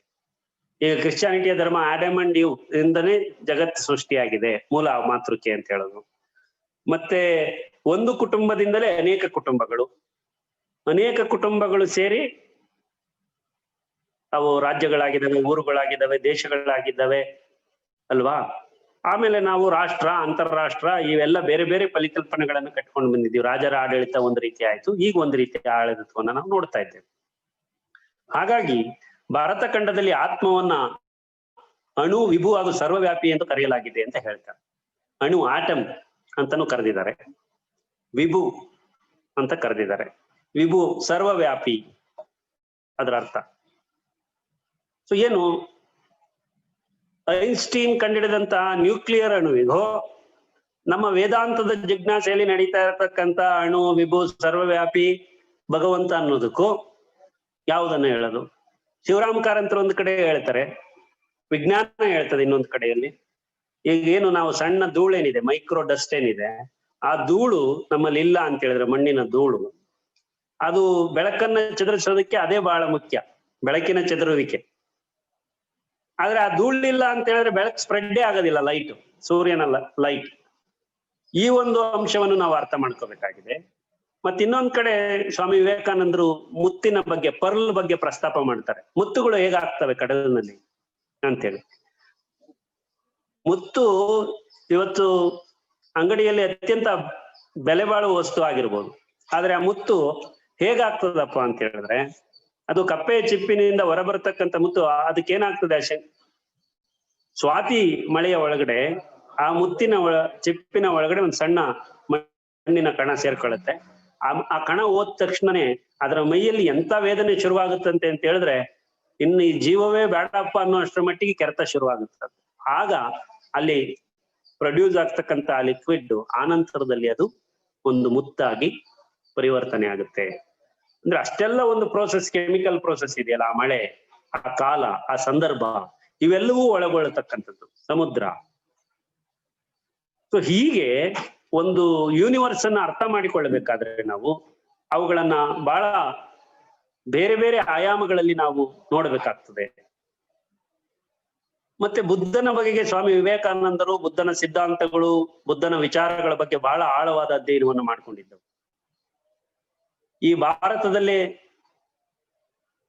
ಈಗ ಕ್ರಿಶ್ಚಿಯಾನಿಟಿಯ ಧರ್ಮ ಆಡಮ್ ಅಂಡ್ ಈವ್ ಇಂದನೇ ಜಗತ್ತು ಸೃಷ್ಟಿಯಾಗಿದೆ, ಮೂಲ ಮಾತೃಕೆ ಅಂತ ಹೇಳೋದು. ಮತ್ತೆ ಒಂದು ಕುಟುಂಬದಿಂದಲೇ ಅನೇಕ ಕುಟುಂಬಗಳು ಸೇರಿ ಅವು ರಾಜ್ಯಗಳಾಗಿದ್ದಾವೆ, ಊರುಗಳಾಗಿದ್ದಾವೆ, ದೇಶಗಳಾಗಿದ್ದಾವೆ ಅಲ್ವಾ. ಆಮೇಲೆ ನಾವು ರಾಷ್ಟ್ರ, ಅಂತಾರಾಷ್ಟ್ರ ಇವೆಲ್ಲ ಬೇರೆ ಬೇರೆ ಪರಿಕಲ್ಪನೆಗಳನ್ನು ಕಟ್ಕೊಂಡು ಬಂದಿದ್ದೀವಿ. ರಾಜರ ಆಡಳಿತ ಒಂದು ರೀತಿ ಆಯ್ತು, ಈಗ ಒಂದು ರೀತಿಯ ಆಡಳಿತವನ್ನ ನಾವು ನೋಡ್ತಾ ಇದ್ದೇವೆ. ಹಾಗಾಗಿ ಭಾರತ ಖಂಡದಲ್ಲಿ ಆತ್ಮವನ್ನ ಅಣು, ವಿಭು ಹಾಗೂ ಸರ್ವವ್ಯಾಪಿ ಎಂದು ಕರೆಯಲಾಗಿದೆ ಅಂತ ಹೇಳ್ತಾರೆ. ಅಣು ಆಟಮ್ ಅಂತಾನೂ ಕರೆದಿದ್ದಾರೆ, ವಿಭು ಅಂತ ಕರೆದಿದ್ದಾರೆ. ವಿಭು ಸರ್ವವ್ಯಾಪಿ ಅದರ ಅರ್ಥ. ಸೊ ಏನು ಐನ್ಸ್ಟೀನ್ ಕಂಡಿಡಿದಂತಹ ನ್ಯೂಕ್ಲಿಯರ್ ಅಣುವಿಗೋ ನಮ್ಮ ವೇದಾಂತದ ಜಿಜ್ಞಾಸೆಯಲ್ಲಿ ನಡೀತಾ ಇರತಕ್ಕಂತ ಅಣು, ವಿಭು, ಸರ್ವವ್ಯಾಪಿ, ಭಗವಂತ ಅನ್ನೋದಕ್ಕೂ ಯಾವುದನ್ನ ಹೇಳೋದು? ಶಿವರಾಮ್ ಕಾರಂತರು ಒಂದು ಕಡೆ ಹೇಳ್ತಾರೆ, ವಿಜ್ಞಾನ ಹೇಳ್ತದೆ ಇನ್ನೊಂದು ಕಡೆಯಲ್ಲಿ. ಈಗ ಏನು ನಾವು ಸಣ್ಣ ಧೂಳೇನಿದೆ, ಮೈಕ್ರೋ ಡಸ್ಟ್ ಏನಿದೆ, ಆ ಧೂಳು ನಮ್ಮಲ್ಲಿ ಇಲ್ಲ ಅಂತ ಹೇಳಿದ್ರೆ, ಮಣ್ಣಿನ ಧೂಳು, ಅದು ಬೆಳಕನ್ನ ಚದುರಿಸೋದಕ್ಕೆ ಅದೇ ಬಹಳ ಮುಖ್ಯ, ಬೆಳಕಿನ ಚದುರುವಿಕೆ. ಆದ್ರೆ ಆ ಧೂಳಿಲ್ಲ ಅಂತ ಹೇಳಿದ್ರೆ ಬೆಳಕು ಸ್ಪ್ರೆಡ್ಡೇ ಆಗೋದಿಲ್ಲ, ಲೈಟ್, ಸೂರ್ಯನ ಲೈಟ್. ಈ ಒಂದು ಅಂಶವನ್ನು ನಾವು ಅರ್ಥ ಮಾಡ್ಕೋಬೇಕಾಗಿದೆ. ಮತ್ತೆ ಇನ್ನೊಂದ್ ಕಡೆ ಸ್ವಾಮಿ ವಿವೇಕಾನಂದರು ಮುತ್ತಿನ ಬಗ್ಗೆ, ಪರ್ಲ್ ಬಗ್ಗೆ ಪ್ರಸ್ತಾಪ ಮಾಡ್ತಾರೆ. ಮುತ್ತುಗಳು ಹೇಗಾಗ್ತವೆ ಕಡಲಿನಲ್ಲಿ ಅಂತೇಳಿ. ಮುತ್ತು ಇವತ್ತು ಅಂಗಡಿಯಲ್ಲಿ ಅತ್ಯಂತ ಬೆಲೆ ಬಾಳುವ ವಸ್ತು ಆಗಿರ್ಬೋದು, ಆದ್ರೆ ಆ ಮುತ್ತು ಹೇಗಾಗ್ತದಪ್ಪ ಅಂತ ಹೇಳಿದ್ರೆ, ಅದು ಕಪ್ಪೆ ಚಿಪ್ಪಿನಿಂದ ಹೊರಬರ್ತಕ್ಕಂಥ ಮುತ್ತು, ಅದಕ್ಕೇನಾಗ್ತದೆ ಸ್ವಾತಿ ಮಳೆಯ ಒಳಗಡೆ ಆ ಮುತ್ತಿನ ಚಿಪ್ಪಿನ ಒಳಗಡೆ ಒಂದು ಸಣ್ಣ ಮಣ್ಣಿನ ಕಣ ಸೇರ್ಕೊಳ್ಳುತ್ತೆ. ಆ ಕಣ ಹೋದ ತಕ್ಷಣನೇ ಅದರ ಮೈಯಲ್ಲಿ ಎಂತ ವೇದನೆ ಶುರುವಾಗುತ್ತಂತೆ ಅಂತ ಹೇಳಿದ್ರೆ ಇನ್ನು ಈ ಜೀವವೇ ಬೇಡಪ್ಪ ಅನ್ನೋ ಅಷ್ಟರ ಮಟ್ಟಿಗೆ ಕೆರೆತ ಶುರುವಾಗುತ್ತೆ. ಆಗ ಅಲ್ಲಿ ಪ್ರೊಡ್ಯೂಸ್ ಆಗ್ತಕ್ಕಂತ ಲಿಕ್ವಿಡ್ ಆನಂತರದಲ್ಲಿ ಅದು ಒಂದು ಮುತ್ತಾಗಿ ಪರಿವರ್ತನೆ ಆಗುತ್ತೆ. ಅಂದ್ರೆ ಅಷ್ಟೆಲ್ಲ ಒಂದು ಪ್ರೋಸೆಸ್, ಕೆಮಿಕಲ್ ಪ್ರೋಸೆಸ್ ಇದೆಯಲ್ಲ, ಆ ಮಳೆ, ಆ ಕಾಲ, ಆ ಸಂದರ್ಭ, ಇವೆಲ್ಲವೂ ಒಳಗೊಳ್ಳತಕ್ಕಂಥದ್ದು ಸಮುದ್ರ. ಸೊ ಹೀಗೆ ಒಂದು ಯೂನಿವರ್ಸ್ ಅನ್ನ ಅರ್ಥ ಮಾಡಿಕೊಳ್ಳಬೇಕಾದ್ರೆ ನಾವು ಅವುಗಳನ್ನ ಬಹಳ ಬೇರೆ ಬೇರೆ ಆಯಾಮಗಳಲ್ಲಿ ನಾವು ನೋಡ್ಬೇಕಾಗ್ತದೆ. ಮತ್ತೆ ಬುದ್ಧನ ಬಗೆಗೆ ಸ್ವಾಮಿ ವಿವೇಕಾನಂದರು ಬುದ್ಧನ ಸಿದ್ಧಾಂತಗಳು, ಬುದ್ಧನ ವಿಚಾರಗಳ ಬಗ್ಗೆ ಬಹಳ ಆಳವಾದ ಅಧ್ಯಯನವನ್ನು ಮಾಡ್ಕೊಂಡಿದ್ದವು. ಈ ಭಾರತದಲ್ಲೇ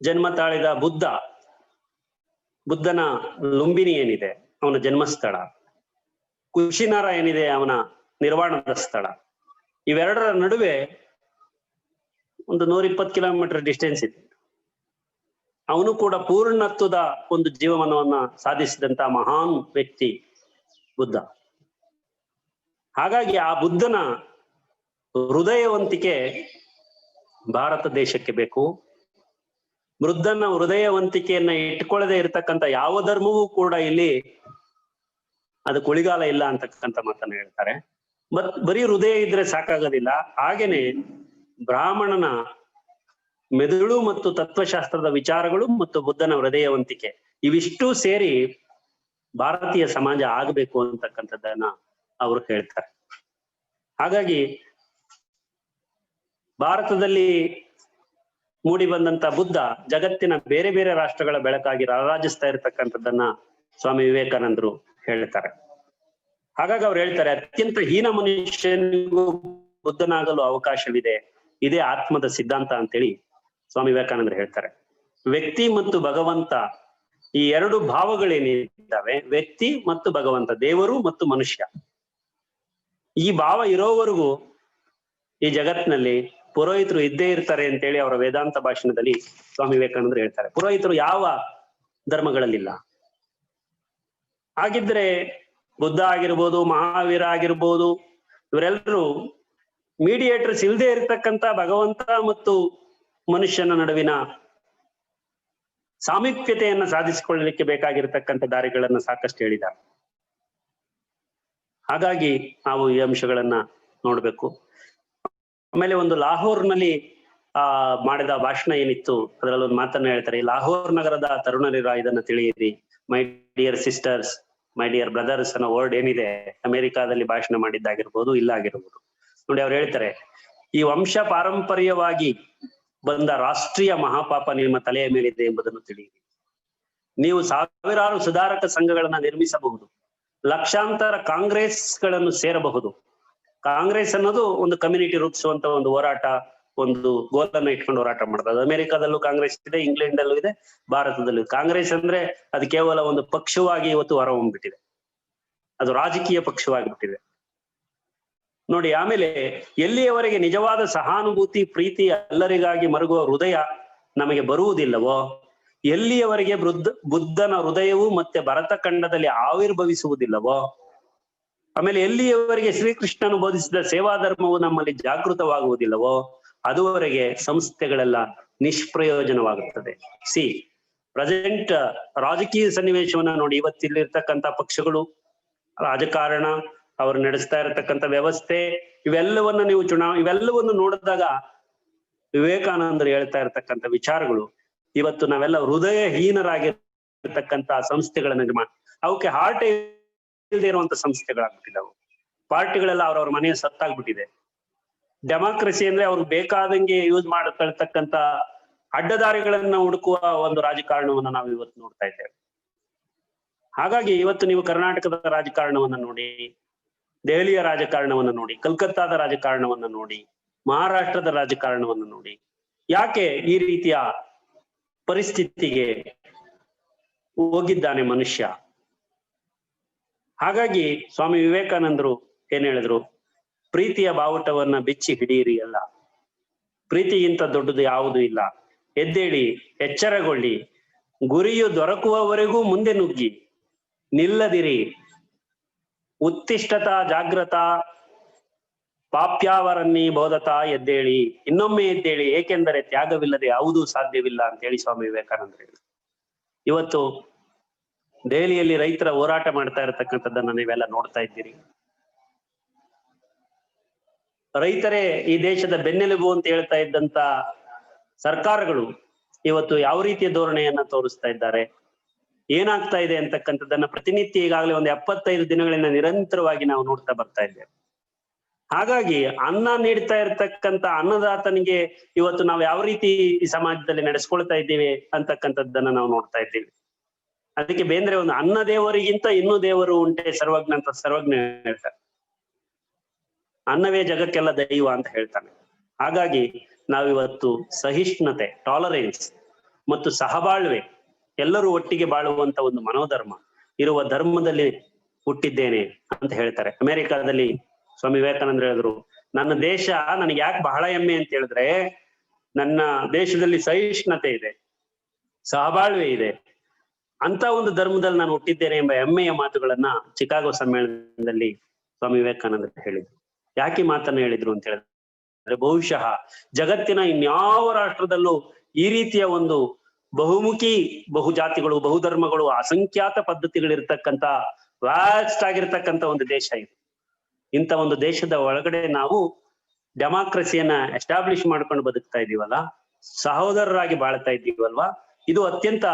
ಜನ್ಮ ತಾಳಿದ ಬುದ್ಧನ ಲುಂಬಿನಿ ಏನಿದೆ ಅವನ ಜನ್ಮಸ್ಥಳ, ಕುಶಿನಾರ ಏನಿದೆ ಅವನ ನಿರ್ವಾಣದ ಸ್ಥಳ, ಇವೆರಡರ ನಡುವೆ ಒಂದು 120 ಕಿಲೋಮೀಟರ್ ಡಿಸ್ಟೆನ್ಸ್ ಇದೆ. ಅವನು ಕೂಡ ಪೂರ್ಣತ್ವದ ಒಂದು ಜೀವನವನ್ನ ಸಾಧಿಸಿದಂತ ಮಹಾನ್ ವ್ಯಕ್ತಿ ಬುದ್ಧ. ಹಾಗಾಗಿ ಆ ಬುದ್ಧನ ಹೃದಯವಂತಿಕೆ ಭಾರತ ದೇಶಕ್ಕೆ ಬೇಕು. ಬುದ್ಧನ ಹೃದಯವಂತಿಕೆಯನ್ನ ಇಟ್ಕೊಳ್ಳದೆ ಇರತಕ್ಕಂತ ಯಾವ ಧರ್ಮವೂ ಕೂಡ ಇಲ್ಲಿ ಅದು ಕುಳಿಗಾಲ ಇಲ್ಲ ಅಂತಕ್ಕಂಥ ಮಾತನ್ನ ಹೇಳ್ತಾರೆ. ಬರೀ ಹೃದಯ ಇದ್ರೆ ಸಾಕಾಗೋದಿಲ್ಲ. ಹಾಗೇನೆ ಬ್ರಾಹ್ಮಣನ ಮೆದುಳು ಮತ್ತು ತತ್ವಶಾಸ್ತ್ರದ ವಿಚಾರಗಳು ಮತ್ತು ಬುದ್ಧನ ಹೃದಯವಂತಿಕೆ ಇವಿಷ್ಟು ಸೇರಿ ಭಾರತೀಯ ಸಮಾಜ ಆಗಬೇಕು ಅಂತಕ್ಕಂಥದ್ದನ್ನ ಅವರು ಹೇಳ್ತಾರೆ. ಹಾಗಾಗಿ ಭಾರತದಲ್ಲಿ ಮೂಡಿ ಬಂದಂತ ಬುದ್ಧ ಜಗತ್ತಿನ ಬೇರೆ ಬೇರೆ ರಾಷ್ಟ್ರಗಳ ಬೆಳಕಾಗಿ ರಾರಾಜಿಸ್ತಾ ಇರತಕ್ಕಂಥದ್ದನ್ನ ಸ್ವಾಮಿ ವಿವೇಕಾನಂದರು ಹೇಳ್ತಾರೆ. ಹಾಗಾಗಿ ಅವ್ರು ಹೇಳ್ತಾರೆ, ಅತ್ಯಂತ ಹೀನ ಮನುಷ್ಯನಿಗೂ ಬುದ್ಧನಾಗಲು ಅವಕಾಶವಿದೆ, ಇದೇ ಆತ್ಮದ ಸಿದ್ಧಾಂತ ಅಂತೇಳಿ ಸ್ವಾಮಿ ವಿವೇಕಾನಂದರು ಹೇಳ್ತಾರೆ. ವ್ಯಕ್ತಿ ಮತ್ತು ಭಗವಂತ ಈ ಎರಡು ಭಾವಗಳೇನಿದ್ದಾವೆ, ವ್ಯಕ್ತಿ ಮತ್ತು ಭಗವಂತ, ದೇವರು ಮತ್ತು ಮನುಷ್ಯ, ಈ ಭಾವ ಇರೋವರೆಗೂ ಈ ಜಗತ್ತಿನಲ್ಲಿ ಪುರೋಹಿತರು ಇದ್ದೇ ಇರ್ತಾರೆ ಅಂತೇಳಿ ಅವರ ವೇದಾಂತ ಭಾಷಣದಲ್ಲಿ ಸ್ವಾಮಿ ವಿವೇಕಾನಂದರು ಹೇಳ್ತಾರೆ. ಪುರೋಹಿತರು ಯಾವ ಧರ್ಮಗಳಲ್ಲಿಲ್ಲ. ಹಾಗಿದ್ರೆ ಬುದ್ಧ ಆಗಿರ್ಬೋದು, ಮಹಾವೀರ ಆಗಿರ್ಬೋದು, ಇವರೆಲ್ಲರೂ ಮೀಡಿಯೇಟರ್ಸ್ ಇಲ್ಲದೆ ಇರತಕ್ಕಂತ ಭಗವಂತ ಮತ್ತು ಮನುಷ್ಯನ ನಡುವಿನ ಸಾಮೀಪ್ಯತೆಯನ್ನ ಸಾಧಿಸಿಕೊಳ್ಳಲಿಕ್ಕೆ ಬೇಕಾಗಿರ್ತಕ್ಕಂಥ ದಾರಿಗಳನ್ನ ಸಾಕಷ್ಟು ಹೇಳಿದ್ದಾರೆ. ಹಾಗಾಗಿ ನಾವು ಈ ಅಂಶಗಳನ್ನ ನೋಡ್ಬೇಕು. ಆಮೇಲೆ ಒಂದು ಲಾಹೋರ್ನಲ್ಲಿ ಮಾಡಿದ ಭಾಷಣ ಏನಿತ್ತು, ಅದರಲ್ಲಿ ಒಂದು ಮಾತನ್ನ ಹೇಳ್ತಾರೆ. ಈ ಲಾಹೋರ್ ನಗರದ ತರುಣರಿರ ಇದನ್ನ ತಿಳಿಯಿರಿ, my dear sisters, my dear brothers ಅನ್ನೋ ವರ್ಡ್ ಏನಿದೆ, ಅಮೆರಿಕಾದಲ್ಲಿ ಭಾಷಣ ಮಾಡಿದ್ದಾಗಿರ್ಬೋದು, ಇಲ್ಲ ಆಗಿರ್ಬೋದು. ನೋಡಿ ಅವ್ರು ಹೇಳ್ತಾರೆ, ಈ ವಂಶ ಪಾರಂಪರ್ಯವಾಗಿ ಬಂದ ರಾಷ್ಟ್ರೀಯ ಮಹಾಪಾಪ ನಿಮ್ಮ ತಲೆಯ ಮೇಲಿದೆ ಎಂಬುದನ್ನು ತಿಳಿಯಿರಿ. ನೀವು ಸಾವಿರಾರು ಸುಧಾರಕ ಸಂಘಗಳನ್ನ ನಿರ್ಮಿಸಬಹುದು, ಲಕ್ಷಾಂತರ ಕಾಂಗ್ರೆಸ್ಗಳನ್ನು ಸೇರಬಹುದು. ಕಾಂಗ್ರೆಸ್ ಅನ್ನೋದು ಒಂದು ಕಮ್ಯುನಿಟಿ ರೂಪಿಸುವಂತ ಒಂದು ಹೋರಾಟ, ಒಂದು ಗೋಲನ್ನ ಇಟ್ಕೊಂಡು ಹೋರಾಟ ಮಾಡ್ತಾರೆ. ಅಮೆರಿಕಾದಲ್ಲೂ ಕಾಂಗ್ರೆಸ್ ಇದೆ, ಇಂಗ್ಲೆಂಡ್ ಅಲ್ಲೂ ಇದೆ, ಭಾರತದಲ್ಲೂ. ಕಾಂಗ್ರೆಸ್ ಅಂದ್ರೆ ಅದು ಕೇವಲ ಒಂದು ಪಕ್ಷವಾಗಿ ಇವತ್ತು ಹೊರಹೊಮ್ಬಿಟ್ಟಿದೆ, ಅದು ರಾಜಕೀಯ ಪಕ್ಷವಾಗಿಬಿಟ್ಟಿದೆ ನೋಡಿ. ಆಮೇಲೆ ಎಲ್ಲಿಯವರೆಗೆ ನಿಜವಾದ ಸಹಾನುಭೂತಿ, ಪ್ರೀತಿ, ಎಲ್ಲರಿಗಾಗಿ ಮರುಗುವ ಹೃದಯ ನಮಗೆ ಬರುವುದಿಲ್ಲವೋ, ಎಲ್ಲಿಯವರೆಗೆ ಬುದ್ಧನ ಹೃದಯವು ಮತ್ತೆ ಭರತಖಂಡದಲ್ಲಿ ಆವಿರ್ಭವಿಸುವುದಿಲ್ಲವೋ, ಆಮೇಲೆ ಎಲ್ಲಿಯವರೆಗೆ ಶ್ರೀಕೃಷ್ಣನು ಬೋಧಿಸಿದ ಸೇವಾ ಧರ್ಮವು ನಮ್ಮಲ್ಲಿ ಜಾಗೃತವಾಗುವುದಿಲ್ಲವೋ, ಅದುವರೆಗೆ ಸಂಸ್ಥೆಗಳೆಲ್ಲ ನಿಷ್ಪ್ರಯೋಜನವಾಗುತ್ತದೆ. ಪ್ರೆಸೆಂಟ್ ರಾಜಕೀಯ ಸನ್ನಿವೇಶವನ್ನ ನೋಡಿ. ಇವತ್ತಿಲ್ಲಿರ್ತಕ್ಕಂಥ ಪಕ್ಷಗಳು, ರಾಜಕಾರಣ, ಅವರು ನಡೆಸ್ತಾ ಇರತಕ್ಕಂಥ ವ್ಯವಸ್ಥೆ, ಇವೆಲ್ಲವನ್ನ ನೀವು ಇವೆಲ್ಲವನ್ನು ನೋಡಿದಾಗ ವಿವೇಕಾನಂದರು ಹೇಳ್ತಾ ಇರತಕ್ಕಂಥ ವಿಚಾರಗಳು, ಇವತ್ತು ನಾವೆಲ್ಲ ಹೃದಯಹೀನರಾಗಿರ್ತಕ್ಕಂಥ ಸಂಸ್ಥೆಗಳ ನಿರ್ಮಾಣ, ಅವಕ್ಕೆ ಹಾರ್ಟ್ ಇಲ್ಲದೆ ಇರುವಂತ ಸಂಸ್ಥೆಗಳಾಗ್ಬಿಟ್ಟಿದ್ದಾವೆ. ಪಾರ್ಟಿಗಳೆಲ್ಲ ಅವ್ರವ್ರ ಮನೆಯ ಸತ್ತಾಗ್ಬಿಟ್ಟಿದೆ. ಡೆಮಾಕ್ರಸಿ ಅಂದ್ರೆ ಅವ್ರಿಗೆ ಬೇಕಾದಂಗೆ ಯೂಸ್ ಮಾಡತಕ್ಕಂತ ಅಡ್ಡದಾರಿಗಳನ್ನ ಹುಡುಕುವ ಒಂದು ರಾಜಕಾರಣವನ್ನ ನಾವು ಇವತ್ತು ನೋಡ್ತಾ ಇದ್ದೇವೆ. ಹಾಗಾಗಿ ಇವತ್ತು ನೀವು ಕರ್ನಾಟಕದ ರಾಜಕಾರಣವನ್ನ ನೋಡಿ, ದೆಹಲಿಯ ರಾಜಕಾರಣವನ್ನ ನೋಡಿ, ಕಲ್ಕತ್ತಾದ ರಾಜಕಾರಣವನ್ನ ನೋಡಿ, ಮಹಾರಾಷ್ಟ್ರದ ರಾಜಕಾರಣವನ್ನ ನೋಡಿ. ಯಾಕೆ ಈ ರೀತಿಯ ಪರಿಸ್ಥಿತಿಗೆ ಹೋಗಿದ್ದಾನೆ ಮನುಷ್ಯ? ಹಾಗಾಗಿ ಸ್ವಾಮಿ ವಿವೇಕಾನಂದರು ಏನ್ ಹೇಳಿದ್ರು, ಪ್ರೀತಿಯ ಬಾವುಟವನ್ನ ಬಿಚ್ಚಿ ಹಿಡಿಯಿರಿ ಅಲ್ಲ, ಪ್ರೀತಿಗಿಂತ ದೊಡ್ಡದು ಯಾವುದೂ ಇಲ್ಲ. ಎದ್ದೇಳಿ, ಎಚ್ಚರಗೊಳ್ಳಿ, ಗುರಿಯು ದೊರಕುವವರೆಗೂ ಮುಂದೆ ನುಗ್ಗಿ, ನಿಲ್ಲದಿರಿ, ಉತ್ತಿಷ್ಠತ ಜಾಗೃತ ಪಾಪ್ಯಾವರನ್ನಿ ಬೋಧತ ಎದ್ದೇಳಿ, ಇನ್ನೊಮ್ಮೆ ಎದ್ದೇಳಿ, ಏಕೆಂದರೆ ತ್ಯಾಗವಿಲ್ಲದೆ ಯಾವುದೂ ಸಾಧ್ಯವಿಲ್ಲ ಅಂತ ಹೇಳಿ ಸ್ವಾಮಿ ವಿವೇಕಾನಂದರು ಹೇಳಿದ್ರು. ಇವತ್ತು ದೆಹಲಿಯಲ್ಲಿ ರೈತರ ಹೋರಾಟ ಮಾಡ್ತಾ ಇರತಕ್ಕಂಥದ್ದನ್ನ ನೀವೆಲ್ಲ ನೋಡ್ತಾ ಇದ್ದೀರಿ. ರೈತರೇ ಈ ದೇಶದ ಬೆನ್ನೆಲುಬು ಅಂತ ಹೇಳ್ತಾ ಇದ್ದಂತ ಸರ್ಕಾರಗಳು ಇವತ್ತು ಯಾವ ರೀತಿಯ ಧೋರಣೆಯನ್ನ ತೋರಿಸ್ತಾ ಇದ್ದಾರೆ, ಏನಾಗ್ತಾ ಇದೆ ಅಂತಕ್ಕಂಥದ್ದನ್ನ ಪ್ರತಿನಿತ್ಯ ಈಗಾಗಲೇ ಒಂದು 75 ದಿನಗಳಿಂದ ನಿರಂತರವಾಗಿ ನಾವು ನೋಡ್ತಾ ಬರ್ತಾ ಇದ್ದೇವೆ. ಹಾಗಾಗಿ ಅನ್ನ ನೀಡ್ತಾ ಇರ್ತಕ್ಕಂಥ ಅನ್ನದಾತನಿಗೆ ಇವತ್ತು ನಾವು ಯಾವ ರೀತಿ ಈ ಸಮಾಜದಲ್ಲಿ ನಡೆಸ್ಕೊಳ್ತಾ ಇದ್ದೀವಿ ಅಂತಕ್ಕಂಥದ್ದನ್ನ ನಾವು ನೋಡ್ತಾ ಇದ್ದೀವಿ. ಅದಕ್ಕೆ ಬೇಂದ್ರೆ ಒಂದು ಅನ್ನ ದೇವರಿಗಿಂತ ಇನ್ನೂ ದೇವರು ಉಂಟೆ ಸರ್ವಜ್ಞ ಅಂತ ಸರ್ವಜ್ಞ ಹೇಳ್ತಾರೆ. ಅನ್ನವೇ ಜಗಕ್ಕೆಲ್ಲ ದೈವ ಅಂತ ಹೇಳ್ತಾನೆ. ಹಾಗಾಗಿ ನಾವಿವತ್ತು ಸಹಿಷ್ಣುತೆ, ಟಾಲರೆನ್ಸ್ ಮತ್ತು ಸಹಬಾಳ್ವೆ, ಎಲ್ಲರೂ ಒಟ್ಟಿಗೆ ಬಾಳುವಂತ ಒಂದು ಮನೋಧರ್ಮ ಇರುವ ಧರ್ಮದಲ್ಲಿ ಹುಟ್ಟಿದ್ದೇನೆ ಅಂತ ಹೇಳ್ತಾರೆ. ಅಮೆರಿಕಾದಲ್ಲಿ ಸ್ವಾಮಿ ವಿವೇಕಾನಂದರು ಹೇಳಿದ್ರು, ನನ್ನ ದೇಶ ನನಗೆ ಯಾಕೆ ಬಹಳ ಹೆಮ್ಮೆ ಅಂತ ಹೇಳಿದ್ರೆ, ನನ್ನ ದೇಶದಲ್ಲಿ ಸಹಿಷ್ಣುತೆ ಇದೆ, ಸಹಬಾಳ್ವೆ ಇದೆ, ಅಂತ ಒಂದು ಧರ್ಮದಲ್ಲಿ ನಾನು ಹುಟ್ಟಿದ್ದೇನೆ ಎಂಬ ಹೆಮ್ಮೆಯ ಮಾತುಗಳನ್ನ ಚಿಕಾಗೋ ಸಮ್ಮೇಳನದಲ್ಲಿ ಸ್ವಾಮಿ ವಿವೇಕಾನಂದರು ಹೇಳಿದ್ರು. ಯಾಕೆ ಮಾತನ್ನ ಹೇಳಿದ್ರು ಅಂತ ಹೇಳಿದ್ರೆ, ಬಹುಶಃ ಜಗತ್ತಿನ ಇನ್ಯಾವ ರಾಷ್ಟ್ರದಲ್ಲೂ ಈ ರೀತಿಯ ಒಂದು ಬಹುಮುಖಿ, ಬಹುಜಾತಿಗಳು, ಬಹುಧರ್ಮಗಳು, ಅಸಂಖ್ಯಾತ ಪದ್ಧತಿಗಳಿರ್ತಕ್ಕಂಥ ವ್ಯಾಸ್ಟ್ ಆಗಿರ್ತಕ್ಕಂಥ ಒಂದು ದೇಶ ಇದು. ಇಂಥ ಒಂದು ದೇಶದ ಒಳಗಡೆ ನಾವು ಡೆಮಾಕ್ರಸಿಯನ್ನ ಎಸ್ಟಾಬ್ಲಿಷ್ ಮಾಡ್ಕೊಂಡು ಬದುಕ್ತಾ ಇದೀವಲ್ಲ, ಸಹೋದರರಾಗಿ ಬಾಳ್ತಾ ಇದ್ದೀವಲ್ವಾ, ಇದು ಅತ್ಯಂತ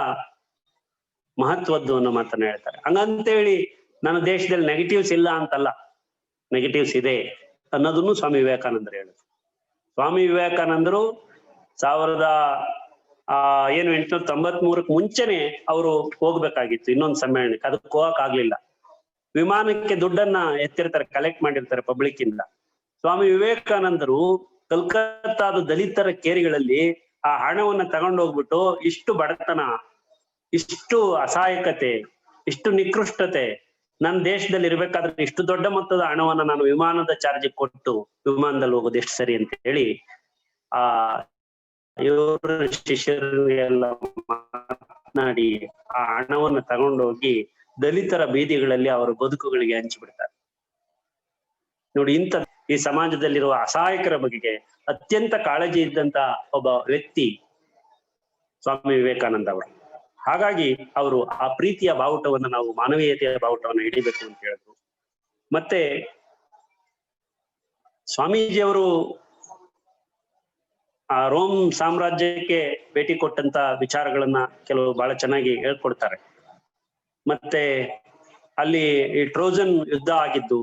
ಮಹತ್ವದ್ದು ಅನ್ನೋ ಮಾತನ್ನ ಹೇಳ್ತಾರೆ. ಹಂಗಂತೇಳಿ ನನ್ನ ದೇಶದಲ್ಲಿ ನೆಗೆಟಿವ್ಸ್ ಇಲ್ಲ ಅಂತಲ್ಲ, ನೆಗೆಟಿವ್ಸ್ ಇದೆ ಅನ್ನೋದನ್ನು ಸ್ವಾಮಿ ವಿವೇಕಾನಂದರು ಹೇಳಿದ್ರು. ಸ್ವಾಮಿ ವಿವೇಕಾನಂದರು 1893 ಮುಂಚೆನೆ ಅವರು ಹೋಗ್ಬೇಕಾಗಿತ್ತು ಇನ್ನೊಂದು ಸಮ್ಮೇಳನಕ್ಕೆ, ಅದಕ್ಕೆ ಹೋಗಕ್ ಆಗ್ಲಿಲ್ಲ. ವಿಮಾನಕ್ಕೆ ದುಡ್ಡನ್ನ ಎತ್ತಿರ್ತಾರೆ, ಕಲೆಕ್ಟ್ ಮಾಡಿರ್ತಾರೆ ಪಬ್ಲಿಕ್ ಇಂದ. ಸ್ವಾಮಿ ವಿವೇಕಾನಂದರು ಕಲ್ಕತ್ತಾದ ದಲಿತರ ಕೇರಿಗಳಲ್ಲಿ ಆ ಹಣವನ್ನ ತಗೊಂಡೋಗ್ಬಿಟ್ಟು, ಇಷ್ಟು ಬಡತನ, ಇಷ್ಟು ಅಸಹಾಯಕತೆ, ಇಷ್ಟು ನಿಕೃಷ್ಟತೆ ನನ್ನ ದೇಶದಲ್ಲಿ ಇರ್ಬೇಕಾದ್ರೆ ಇಷ್ಟು ದೊಡ್ಡ ಮೊತ್ತದ ಹಣವನ್ನ ನಾನು ವಿಮಾನದ ಚಾರ್ಜ್ ಕೊಟ್ಟು ವಿಮಾನದಲ್ಲಿ ಹೋಗೋದು ಎಷ್ಟು ಸರಿ ಅಂತ ಹೇಳಿ ಆ ಇವರು ಶಿಷ್ಯರಿಗೆಲ್ಲ ಮಾತನಾಡಿ ಆ ಹಣವನ್ನ ತಗೊಂಡೋಗಿ ದಲಿತರ ಬೀದಿಗಳಲ್ಲಿ ಅವರ ಬದುಕುಗಳಿಗೆ ಹಂಚಿಬಿಡ್ತಾರೆ. ನೋಡಿ, ಇಂಥ ಈ ಸಮಾಜದಲ್ಲಿರುವ ಅಸಹಾಯಕರ ಬಗೆಗೆ ಅತ್ಯಂತ ಕಾಳಜಿ ಇದ್ದಂತ ಒಬ್ಬ ವ್ಯಕ್ತಿ ಸ್ವಾಮಿ ವಿವೇಕಾನಂದ ಅವರು. ಹಾಗಾಗಿ ಅವರು ಆ ಪ್ರೀತಿಯ ಬಾವುಟವನ್ನು, ನಾವು ಮಾನವೀಯತೆಯ ಬಾವುಟವನ್ನು ಹಿಡಿಬೇಕು ಅಂತ ಹೇಳಿದ್ರು. ಮತ್ತೆ ಸ್ವಾಮೀಜಿಯವರು ಆ ರೋಮ್ ಸಾಮ್ರಾಜ್ಯಕ್ಕೆ ಭೇಟಿ ಕೊಟ್ಟಂತ ವಿಚಾರಗಳನ್ನ ಕೆಲವು ಬಹಳ ಚೆನ್ನಾಗಿ ಹೇಳ್ಕೊಡ್ತಾರೆ. ಮತ್ತೆ ಅಲ್ಲಿ ಈ ಟ್ರೋಜನ್ ಯುದ್ಧ ಆಗಿದ್ದು,